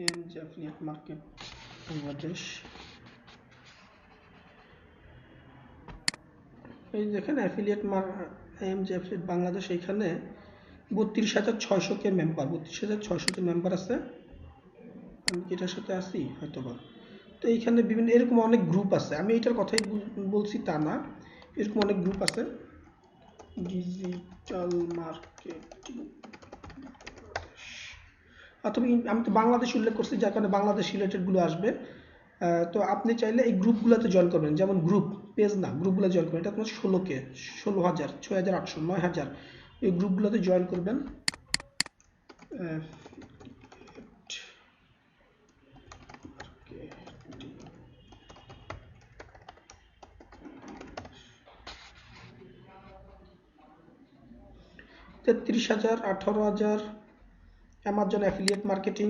AMG অ্যাফিলিয়েট মার্কেট বাংলাদেশ, এই দেখেন অ্যাফিলিয়েট AMG অ্যাফিলিয়েট বাংলাদেশ, এখানে 32,600 কে মেম্বার, 32,600 কে মেম্বার আছে। আমি কি এটার সাথে আছি হয়তোবা। তো এইখানে বিভিন্ন এরকম অনেক গ্রুপ আছে, আমি এটার কথাই বলছি তা না, এরকম অনেক গ্রুপ আছে। ডিজিটাল মার্কেটিং, অথবা আমি তো বাংলাদেশ উল্লেখ করছি, যার কারণে বাংলাদেশ রিলেটেড গুলো আসবে। তো আপনি চাইলে এই গ্রুপগুলোতে জয়েন করবেন, যেমন গ্রুপ পেজ না, গ্রুপগুলো জয়েন করবেন। এটা তোমার 16K, 16,000, 6,800, 9,000, এই গ্রুপগুলোতে জয়েন করবেন। 33,000, 18,000 অ্যামাজন অ্যাফিলিয়েট মার্কেটিং,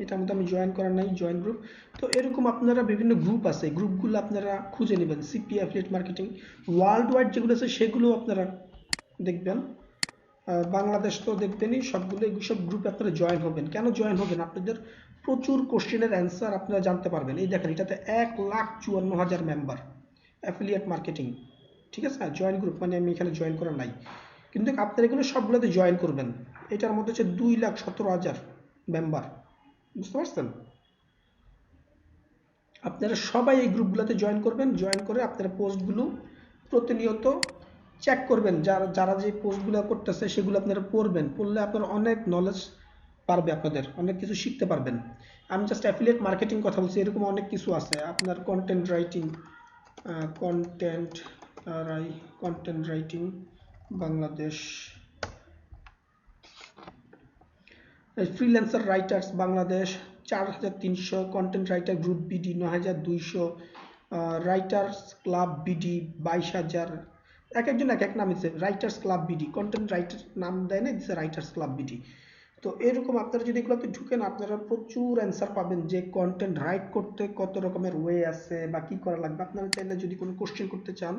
এটার মধ্যে আমি জয়েন করার নাই, জয়েন গ্রুপ। তো এরকম আপনারা বিভিন্ন গ্রুপ আছে, গ্রুপগুলো আপনারা খুঁজে নেবেন। CP affiliate marketing world wide যেগুলো আছে সেগুলো আপনারা দেখবেন, বাংলাদেশ তো দেখবেনই সবগুলো। সব গ্রুপে আপনারা জয়েন হবেন। কেন জয়েন হবেন? আপনাদের প্রচুর কোশ্চেনের অ্যান্সার আপনারা জানতে পারবেন। এই দেখেন, এটাতে 1,54,000 মেম্বার অ্যাফিলিয়েট মার্কেটিং, ঠিক আছে। জয়েন গ্রুপ মানে আমি এখানে জয়েন করা নাই, কিন্তু আপনারা এগুলো সবগুলোতে জয়েন করবেন। এটার মধ্যে হচ্ছে 2,17,000 মেম্বার, বুঝতে পারছেন? আপনারা সবাই এই গ্রুপগুলোতে জয়েন করবেন। জয়েন করে আপনারা পোস্টগুলো প্রতিনিয়ত চেক করবেন, যারা যে পোস্টগুলো করতেছে সেগুলো আপনারা পড়বেন। পড়লে আপনার অনেক নলেজ পারবে, আপনাদের অনেক কিছু শিখতে পারবেন। আমি জাস্ট অ্যাফিলিয়েট মার্কেটিং কথা বলছি, এরকম অনেক কিছু আছে। আপনার content writing, content writing Bangladesh, freelancer writers Bangladesh 4,300, content writer group BD 9,200, writers club BD 22,000। এক একজন এক এক নাম দিচ্ছে, writers club BD, content writer নাম দেয় না, দিচ্ছে রাইটার্স ক্লাব বিডি। তো এরকম আপনারা যদি এগুলোতে ঢুকেন, আপনারা প্রচুর অ্যান্সার পাবেন যে কন্টেন্ট রাইট করতে কত রকমের ওয়ে আছে বা কি করা লাগবে। আপনারা চাইলে যদি কোনো কোশ্চেন করতে চান,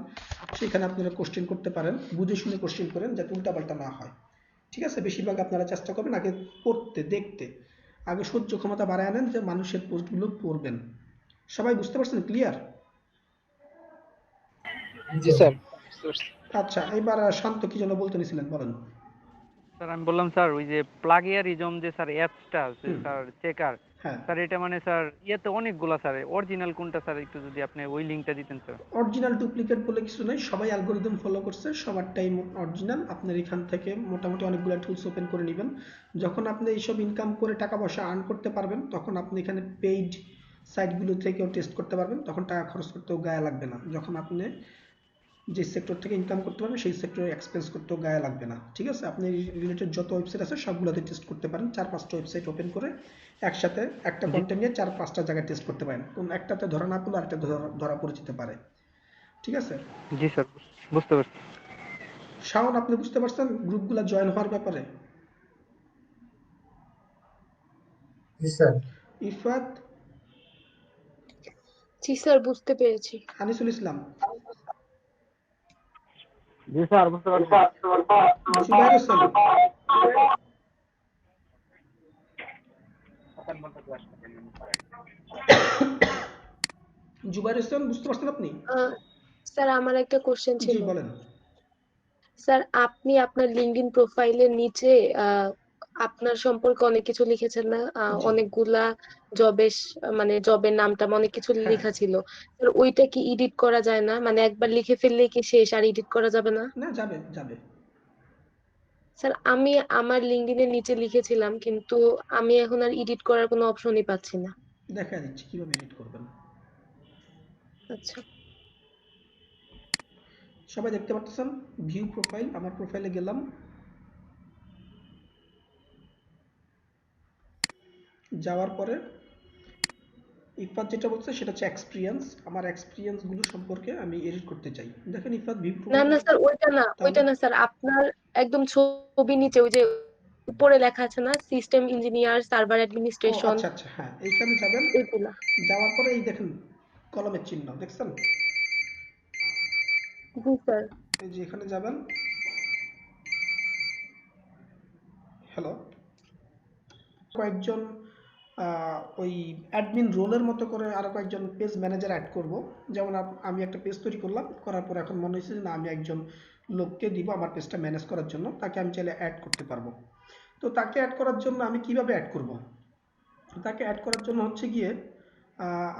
সেখানে আপনারা কোশ্চেন করতে পারেন, বুঝে শুনে কোশ্চেন করেন, যাতে উল্টাপাল্টা না হয়, ঠিক আছে। বেশিরভাগ আপনারা চেষ্টা করবেন আগে পড়তে, দেখতে, আগে সহ্য ক্ষমতা বাড়ায় আনেন যে মানুষের পোস্টগুলো পড়বেন। সবাই বুঝতে পারছেন? ক্লিয়ার? জি স্যার। আচ্ছা, এবার শান্ত কি যেন বলতে নিছিলেন, বলেন। স্যার আমি বললাম স্যার ওই যে প্লাগিয়ারিজম যে স্যার অ্যাপসটা আছে স্যার, চেকার স্যার, এটা মানে স্যার ইয়েতে অনেকগুলা স্যার, অরিজিনাল কোনটা স্যার একটু যদি আপনি ওই লিংকটা দিতেন স্যার। অরিজিনাল ডুপ্লিকেট বলে কিছু নাই, সবাই অ্যালগরিদম ফলো করছে, সবারটাই অরিজিনাল। আপনার এখান থেকে মোটামুটি অনেকগুলো টুলস ওপেন করে নেবেন। যখন আপনি এইসব ইনকাম করে টাকা পয়সা আর্ন করতে পারবেন, তখন আপনি এখানে পেইড সাইটগুলো থেকেও টেস্ট করতে পারবেন, তখন টাকা খরচ করতেও গায়ে লাগবে না। যখন আপনি যে সেক্টর থেকে ইনকাম করতে পারবেন সেই সেক্টরে এক্সপেন্স করতেও গায়ে লাগবে না, ঠিক আছে? আপনি রিলেটেড যত ওয়েবসাইট আছে সবগুলোতে টেস্ট করতে পারেন, 4-5টা ওয়েবসাইট ওপেন করে একসাথে একটা জি কন্টেন্ট নিয়ে 4-5টা জায়গায় টেস্ট করতে পারেন, কোন একটাতে ধরা না পড়লে আরেকটা ধরা পড়ে যেতে পারে, ঠিক আছে? জি স্যার, বুঝতে পারছি। শাওন, আপনি বুঝতে পারছেন গ্রুপগুলো জয়েন হওয়ার ব্যাপারে? জি স্যার। ইফাত, জি স্যার, বুঝতে পেরেছি। আনিসুল ইসলাম, জি স্যার, বুঝতে পারছি। জুবাইর হোসেন, জুবাইর হোসেন, বুঝতে পারছেন আপনি? স্যার, আমার একটা কোশ্চেন জি ছিল। বলেন। স্যার, আপনি আপনার লিঙ্কডইন প্রোফাইলের নিচে আপনার সম্পর্কে অনেক কিছু লিখেছেন না? জি অনেকগুলা জবের মানে জবের নামটা অনেক কিছু হ্যাঁ, লেখা ছিল। স্যার, ওইটা কি এডিট করা যায় না? মানে একবার লিখে ফেললে কি শেষ, আর এডিট করা যাবে না? না যাবে যাবে। স্যার, আমি আমার লিঙ্কডইনের নিচে লিখেছিলাম, কিন্তু আমি এখন আর এডিট করার কোনো অপশনই পাচ্ছি না। দেখা দিচ্ছি কিভাবে এডিট করবেন। আচ্ছা। সবাই দেখতে পাচ্ছেন ভিউ প্রোফাইল, আমার প্রোফাইলে গেলাম, যাওয়ার পরে ইফাত যেটা বলছে সেটা হচ্ছে এক্সপিরিয়েন্স, আমার এক্সপিরিয়েন্স গুলো সম্পর্কে আমি এডিট করতে চাই। দেখেন ইফাত ভিউ না প্রোফাইল, না স্যার, ওইটা না, তাহলে ওইটা না স্যার, আপনার একদম ছবি নিচে ওই যে উপরে লেখা আছে না, সিস্টেম ইঞ্জিনিয়ার, সার্ভার ও অ্যাডমিনিস্ট্রেশন, আচ্ছা আচ্ছা, হ্যাঁ এইখানে যাবেন, ওইগুলা। যাওয়ার পরে এই দেখেন কলমের চিহ্ন দেখছেন, জি স্যার। এই যে এখানে যাবেন, হ্যালো, কয়েকজন ওই অ্যাডমিন রোলের মতো করে আরো কয়েকজন পেজ ম্যানেজার অ্যাড করব। যেমন আমি একটা পেজ তৈরি করলাম, করার পর এখন মনে হয়েছে যে না আমি একজন লোককে দিব আমার পেজটা ম্যানেজ করার জন্য, তাকে আমি চাইলে অ্যাড করতে পারবো। তো তাকে অ্যাড করার জন্য আমি কিভাবে অ্যাড করব? তাকে অ্যাড করার জন্য হচ্ছে গিয়ে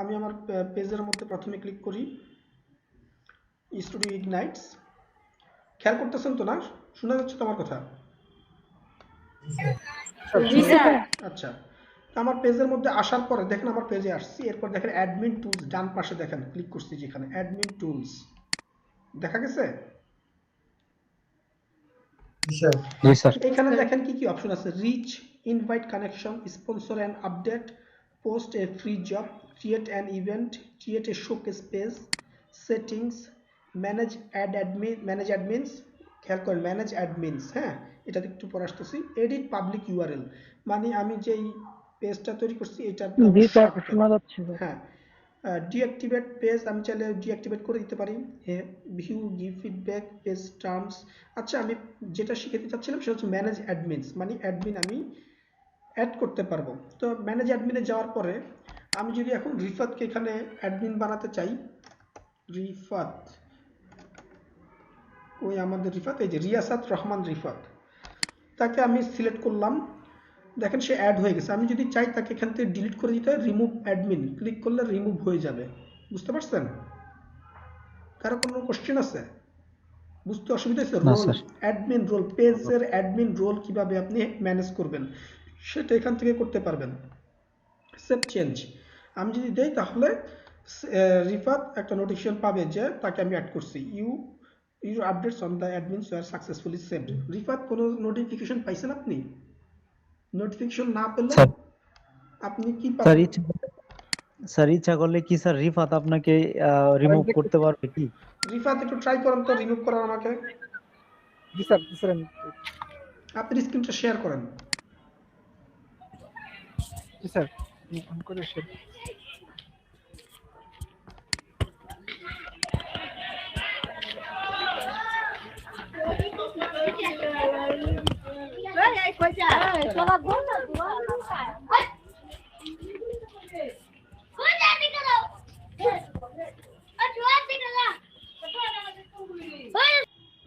আমি আমার পেজের মধ্যে প্রথমে ক্লিক করি, স্টুডিও ইগনাইটস, খেয়াল করতেছেন তো না? শোনা যাচ্ছে তো আমার কথা? জি স্যার। আচ্ছা, তো আমার পেজের মধ্যে আসার পরে দেখেন আমার পেজে আসছি, এরপর দেখেন অ্যাডমিন টুলস, ডান পাশে দেখেন ক্লিক করছি যেখানে অ্যাডমিন টুলস দেখা গেছে। জি স্যার। এখানে দেখেন কি কি অপশন আছে, reach, invite connection, sponsor and update, post a free job, create an event, create a showcase page, settings, manage admins, খেয়াল করেন ম্যানেজ অ্যাডমিনস, হ্যাঁ এটা একটু পরে আসতেছি, এডিট পাবলিক ইউআরএল, মানে আমি যেই পেজটা তৈরি করছি এটার জি স্যার, শোনা যাচ্ছে। হ্যাঁ, ডিঅ্যাক্টিভেট পেজ আমি চাইলে ডিঅ্যাক্টিভেট করে দিতে পারি, হ্যাঁ, view, give feedback, page terms. আচ্ছা, আমি যেটা শিখাতে চাচ্ছিলাম সেটা হচ্ছে ম্যানেজ অ্যাডমিনস, মানে অ্যাডমিন আমি অ্যাড করতে পারবো। তো ম্যানেজ অ্যাডমিনে যাওয়ার পরে আমি যদি এখন রিফাতকে এখানে অ্যাডমিন বানাতে চাই, রিফাত, ওই আমাদের রিফাত, এই যে রিয়াসাত রহমান রিফাত, তাকে আমি সিলেক্ট করলাম, দেখেন সে অ্যাড হয়ে গেছে। আমি যদি চাই তাকে এখান থেকে ডিলিট করে দিতে, রিমুভ অ্যাডমিন ক্লিক করলে রিমুভ হয়ে যাবে, বুঝতে পারছেন? কারো কোনো কোশ্চেন আছে? বুঝতে অসুবিধা হচ্ছে? না রোল, স্যার। অ্যাডমিন রোল, পেজের অ্যাডমিন রোল কিভাবে আপনি ম্যানেজ করবেন সেটা এখান থেকে করতে পারবেন। সেভ চেঞ্জ আমি যদি দেই তাহলে রিফাত একটা নোটিফিকেশন পাবে যে তাকে আমি অ্যাড করছি, your updates on the admins are successfully saved. Rifat কোনো নোটিফিকেশন পাইছেন আপনি? নোটিফিকেশন না পেলে স্যার, আপনি কি স্যার পাবেন? স্যার ইচ্ছা করলে কি স্যার রিফাত আপনাকে রিমুভ করতে পারবে কি? রিফাত একটু ট্রাই করেন তো রিমুভ করার আমাকে। জি স্যার, জি স্যার। আপনি স্ক্রিনটা শেয়ার করেন। জি স্যার, অন করে শেয়ার।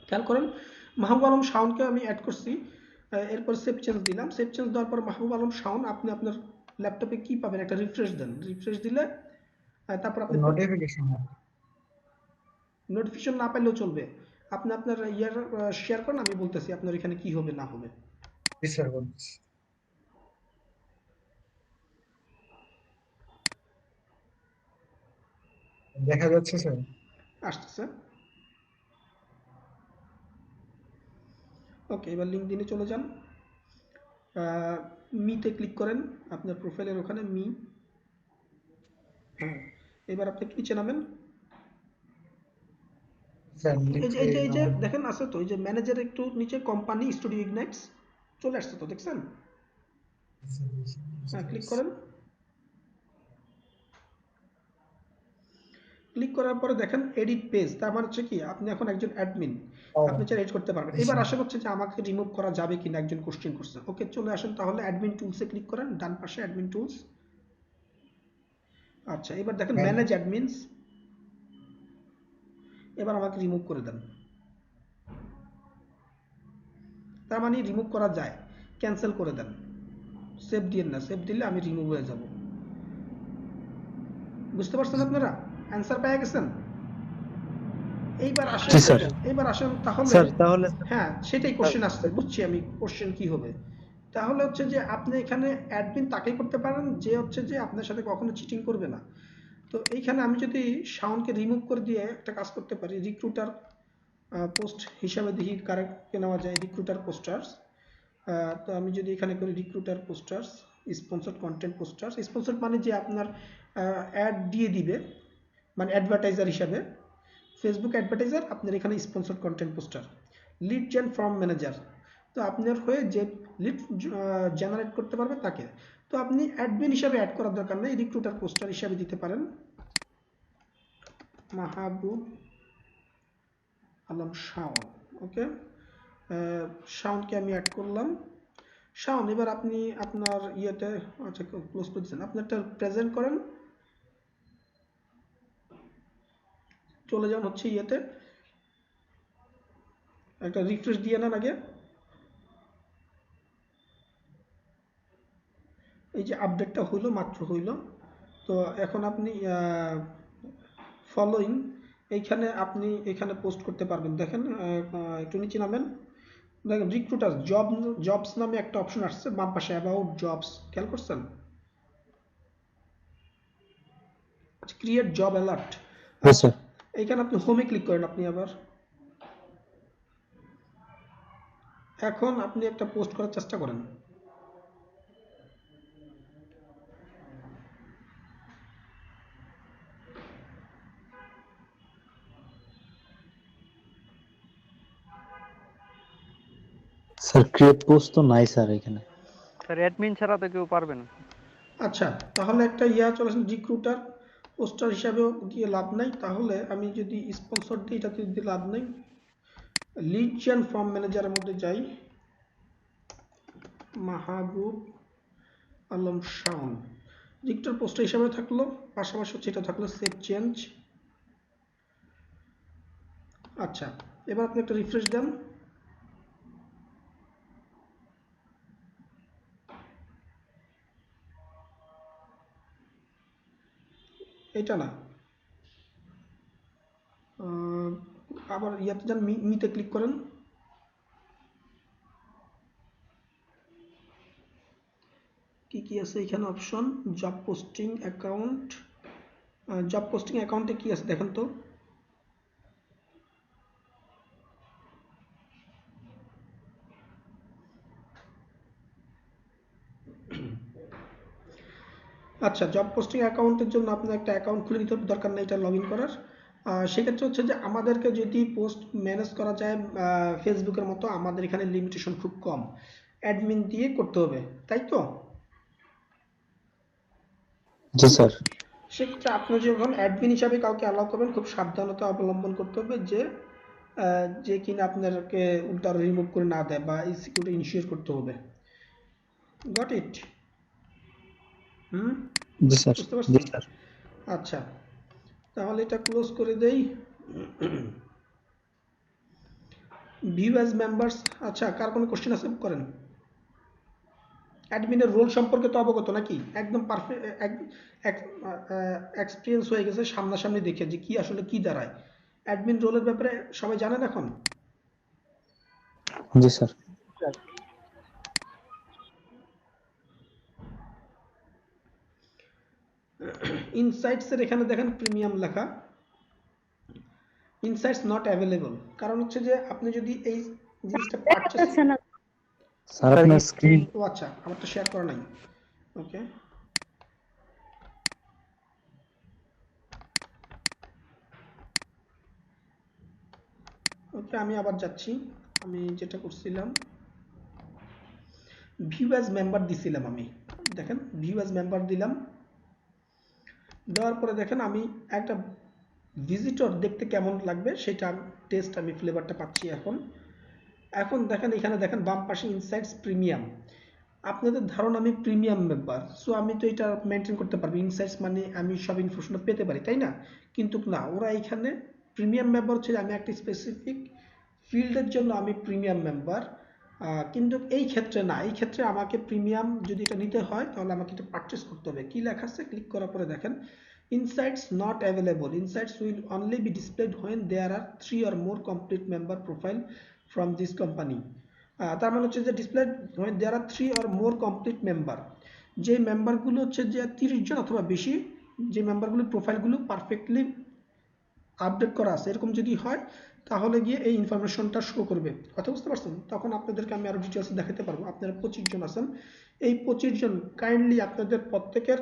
খেয়াল করেন মাহবুব আলম শাওনকে আমি অ্যাড করছি, এরপর সেভ চেঞ্জ দিলাম, সেভ চেঞ্জ দেওয়ার পর মাহবুব আলম শাওন আপনি আপনার ল্যাপটপে কি পাবেন, একটা রিফ্রেশ দেন, রিফ্রেশ দিলে তারপর আপনি নোটিফিকেশন না পেলেও চলবে, আপনি আপনার ইয়ার শেয়ার করেন, আমি বলতেছি আপনার এখানে কি হবে না হবে। দেখা যাচ্ছে স্যার। আসতেছে। ওকে, এবার লিঙ্কডইনে চলে যান, মিতে ক্লিক করেন, আপনার প্রোফাইলের ওখানে মি। হ্যাঁ, এবার আপনি একটু নিচে নামেন। স্যার এই যে দেখেন আছে তো, এই যে ম্যানেজার একটু নিচে কোম্পানি স্টুডিও ইগনাইটস চলে আসছে তো, দেখছেন? হ্যাঁ, ক্লিক করেন। ক্লিক করার পরে দেখেন এডিট পেজ, তার মানে হচ্ছে কি আপনি এখন একজন অ্যাডমিন, আপনি চাইলে এডিট করতে পারবেন। এবার আসেন হচ্ছে যে আমাকে রিমুভ করা যাবে কিনা, একজন কোশ্চেন করছে। ওকে, চলে আসেন তাহলে অ্যাডমিন টুলসে ক্লিক করেন, ডান পাশে অ্যাডমিন টুলস। আচ্ছা, এবার দেখেন ম্যানেজ অ্যাডমিনস, এবার আমাকে রিমুভ করে দেন। তার মানে রিমুভ করা যায়, ক্যান্সেল করে দেন, সেভ দিয়েন না, সেভ দিলে আমি রিমুভ হয়ে যাব। বুঝতে পারছেন আপনারা? অ্যান্সার পেয়ে গেছেন? এইবার আসেন তাহলে। স্যার তাহলে হ্যাঁ, সেটাই কোশ্চেন আসছে, বুঝছি আমি কোশ্চেন কি হবে। তাহলে হচ্ছে যে আপনি এখানে অ্যাডমিন তাকেই করতে পারেন যে হচ্ছে যে আপনার সাথে কখনো চিটিং করবে না। তো এইখানে আমি যদি শাওনকে রিমুভ করে দিয়ে একটা কাজ করতে পারি, রিক্রুটার পোস্ট হিসাবে দেখি কারেক্টকে নেওয়া যায়, রিক্রুটার পোস্টার্স। তো আমি যদি এখানে করি recruiter posters, sponsored content posters, sponsored মানে যে আপনার অ্যাড দিয়ে দিবে, মানে অ্যাডভার্টাইজার হিসাবে, ফেসবুক অ্যাডভার্টাইজার, আপনার এখানে sponsored content poster, lead gen form manager, তো আপনার হয়ে যে লিড জেনারেট করতে পারবে তাকে। তো আপনি অ্যাডমিন হিসাবে অ্যাড করার দরকার নেই, রিক্রুটার পোস্টার হিসাবে দিতে পারেন মাহবুব আলম শাওন। ওকে, শাওনকে আমি অ্যাড করলাম। শাওন, এবার আপনি আপনার ইয়েতে, আচ্ছা ক্লোজ করে দিচ্ছেন, আপনারটা প্রেজেন্ট করেন, চলে যান হচ্ছে ইয়েতে, একটা রিফ্রেশ দিয়ে নেন আগে। এই যে আপডেটটা হইলো, মাত্র হইলো। তো এখন আপনি ফলোইং, এইখানে আপনি এখানে পোস্ট করতে পারবেন। দেখেন একটু নিচে নামেন, দেখেন রিক্রুটার জবস নামে একটা অপশন আসছে বাম পাশে, অ্যাবাউট জবস, খেয়াল করছেন? ক্রিয়েট জব অ্যালার্ট, এইখানে আপনি হোমে ক্লিক করেন। আপনি আবার এখন আপনি একটা পোস্ট করার চেষ্টা করেন। স্যার ক্রিয়েট পোস্ট তো নাই স্যার এখানে। স্যার অ্যাডমিন ছাড়া তো কেউ পারবে না। আচ্ছা, তাহলে একটা চলে আসেন, রিক্রুটার পোস্টার হিসাবেও দিয়ে লাভ নাই, তাহলে আমি যদি স্পন্সর দিই এটাতে দিয়ে লাভ নেই। লিড জেন ফর্ম ম্যানেজারের মধ্যে যাই, মাহবুব আলম শাওন, রিক্রুটার পোস্টার হিসাবে থাকলো, পাশাপাশি হচ্ছে এটা থাকলো সেভ চেঞ্জ। আচ্ছা, এবার আপনি একটা রিফ্রেশ দেন। এটা না, আবার ইয়াতে যান, মিতে ক্লিক করেন। কি কি আছে এখানে option? Job posting account, job posting অ্যাকাউন্টে কি আছে দেখেন তো। আচ্ছা, জব পোস্টিং অ্যাকাউন্টের জন্য আপনার একটা অ্যাকাউন্ট খুলে নিতে দরকার নেই এটা লগ ইন করার। সেক্ষেত্রে হচ্ছে যে আমাদেরকে যদি পোস্ট ম্যানেজ করা যায় ফেসবুকের মতো, আমাদের এখানে লিমিটেশন খুব কম, অ্যাডমিন দিয়ে করতে হবে, তাই তো? জি স্যার। সেক্ষেত্রে আপনি যখন অ্যাডমিন হিসাবে কাউকে অ্যালাউ করবেন, খুব সাবধানতা অবলম্বন করতে হবে যে কিনা আপনাকে উল্টা রিমুভ করে না দেয়, বা এই সিকিউরিটি ইনশিওর করতে হবে। Got it? G sir. বুঝতে পারছেন? আচ্ছা, তাহলে এটা ক্লোজ করে দেই। ভিউ অ্যাজ মেম্বার্স, আচ্ছা কার কোনো কোশ্চেন আছে করেন? অ্যাডমিনের রোল সম্পর্কে তো অবগত নাকি? একদম পারফেক্ট এক্সপিরিয়েন্স হয়ে গেছে সামনাসামনি দেখে যে কি আসলে কি দাঁড়ায়। অ্যাডমিন রোলের ব্যাপারে সবাই জানেন এখন? জি স্যার। ইনসাইটস এর এখানে দেখেন প্রিমিয়াম লেখা, ইনসাইটস নট অ্যাভেলেবল, কারণ হচ্ছে যে আপনি যদি এই জিনিসটা দেখা পারচেস। যাচ্ছে না। স্যার আপনার স্ক্রিন ও আচ্ছা, আমার তো শেয়ার করা নাই। ওকে, ওকে, আমি আবার যাচ্ছি। আমি যেটা করছিলাম ভিউ অ্যাজ মেম্বার দিছিলাম আমি। দেখেন ভিউ অ্যাজ মেম্বার দিলাম, দেওয়ার পরে দেখেন আমি একটা ভিজিটর দেখতে কেমন লাগবে সেটা টেস্ট আমি ফ্লেভারটা পাচ্ছি এখন। এখন দেখেন এখানে দেখেন বাম পাশে ইনসাইটস প্রিমিয়াম। আপনাদের ধারণা আমি প্রিমিয়াম মেম্বার, সো আমি তো এটা মেনটেন করতে পারবো। ইনসাইটস মানে আমি সব ইনফরমেশন পেতে পারি, তাই না? কিন্তু না, ওরা এখানে প্রিমিয়াম মেম্বার হচ্ছে আমি একটা স্পেসিফিক ফিল্ডের জন্য আমি প্রিমিয়াম মেম্বার। কিন্তু এই ক্ষেত্রে না, এই ক্ষেত্রে আমাকে প্রিমিয়াম যদি এটা নিতে হয় তাহলে আমাকে এটা পারচেস করতে হবে। কি লেখা আছে, ক্লিক করার পরে দেখেন insights not available, insights will only be displayed when there are 3 or more complete member profile from this company. তার মানে হচ্ছে যে display when there are 3 or more complete member, যে মেম্বারগুলো হচ্ছে যে 30 জন অথবা বেশি, যে মেম্বারগুলো প্রোফাইলগুলো পারফেক্টলি আপডেট করা আছে, এরকম যদি হয় তাহলে গিয়ে এই ইনফরমেশনটা শো করবে। কথা বুঝতে পারছেন? তখন আপনাদেরকে আমি আরো ডিটেলস দেখাতে পারবো। আপনারা 25 জন আছেন, এই 25 জন কাইন্ডলি আপনাদের প্রত্যেকের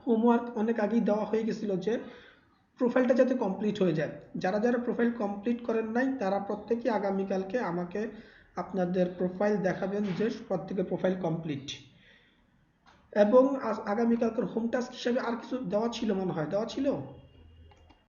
হোমওয়ার্ক অনেক আগেই দেওয়া হয়ে গেছিল যে প্রোফাইলটা যাতে কমপ্লিট হয়ে যায়। যারা যারা প্রোফাইল কমপ্লিট করেন নাই তারা প্রত্যেকেই আগামীকালকে আমাকে আপনাদের প্রোফাইল দেখাবেন যে প্রত্যেকের প্রোফাইল কমপ্লিট। এবং আগামীকালকের হোম টাস্ক হিসাবে আর কিছু দেওয়া ছিল মনে হয়, দেওয়া ছিল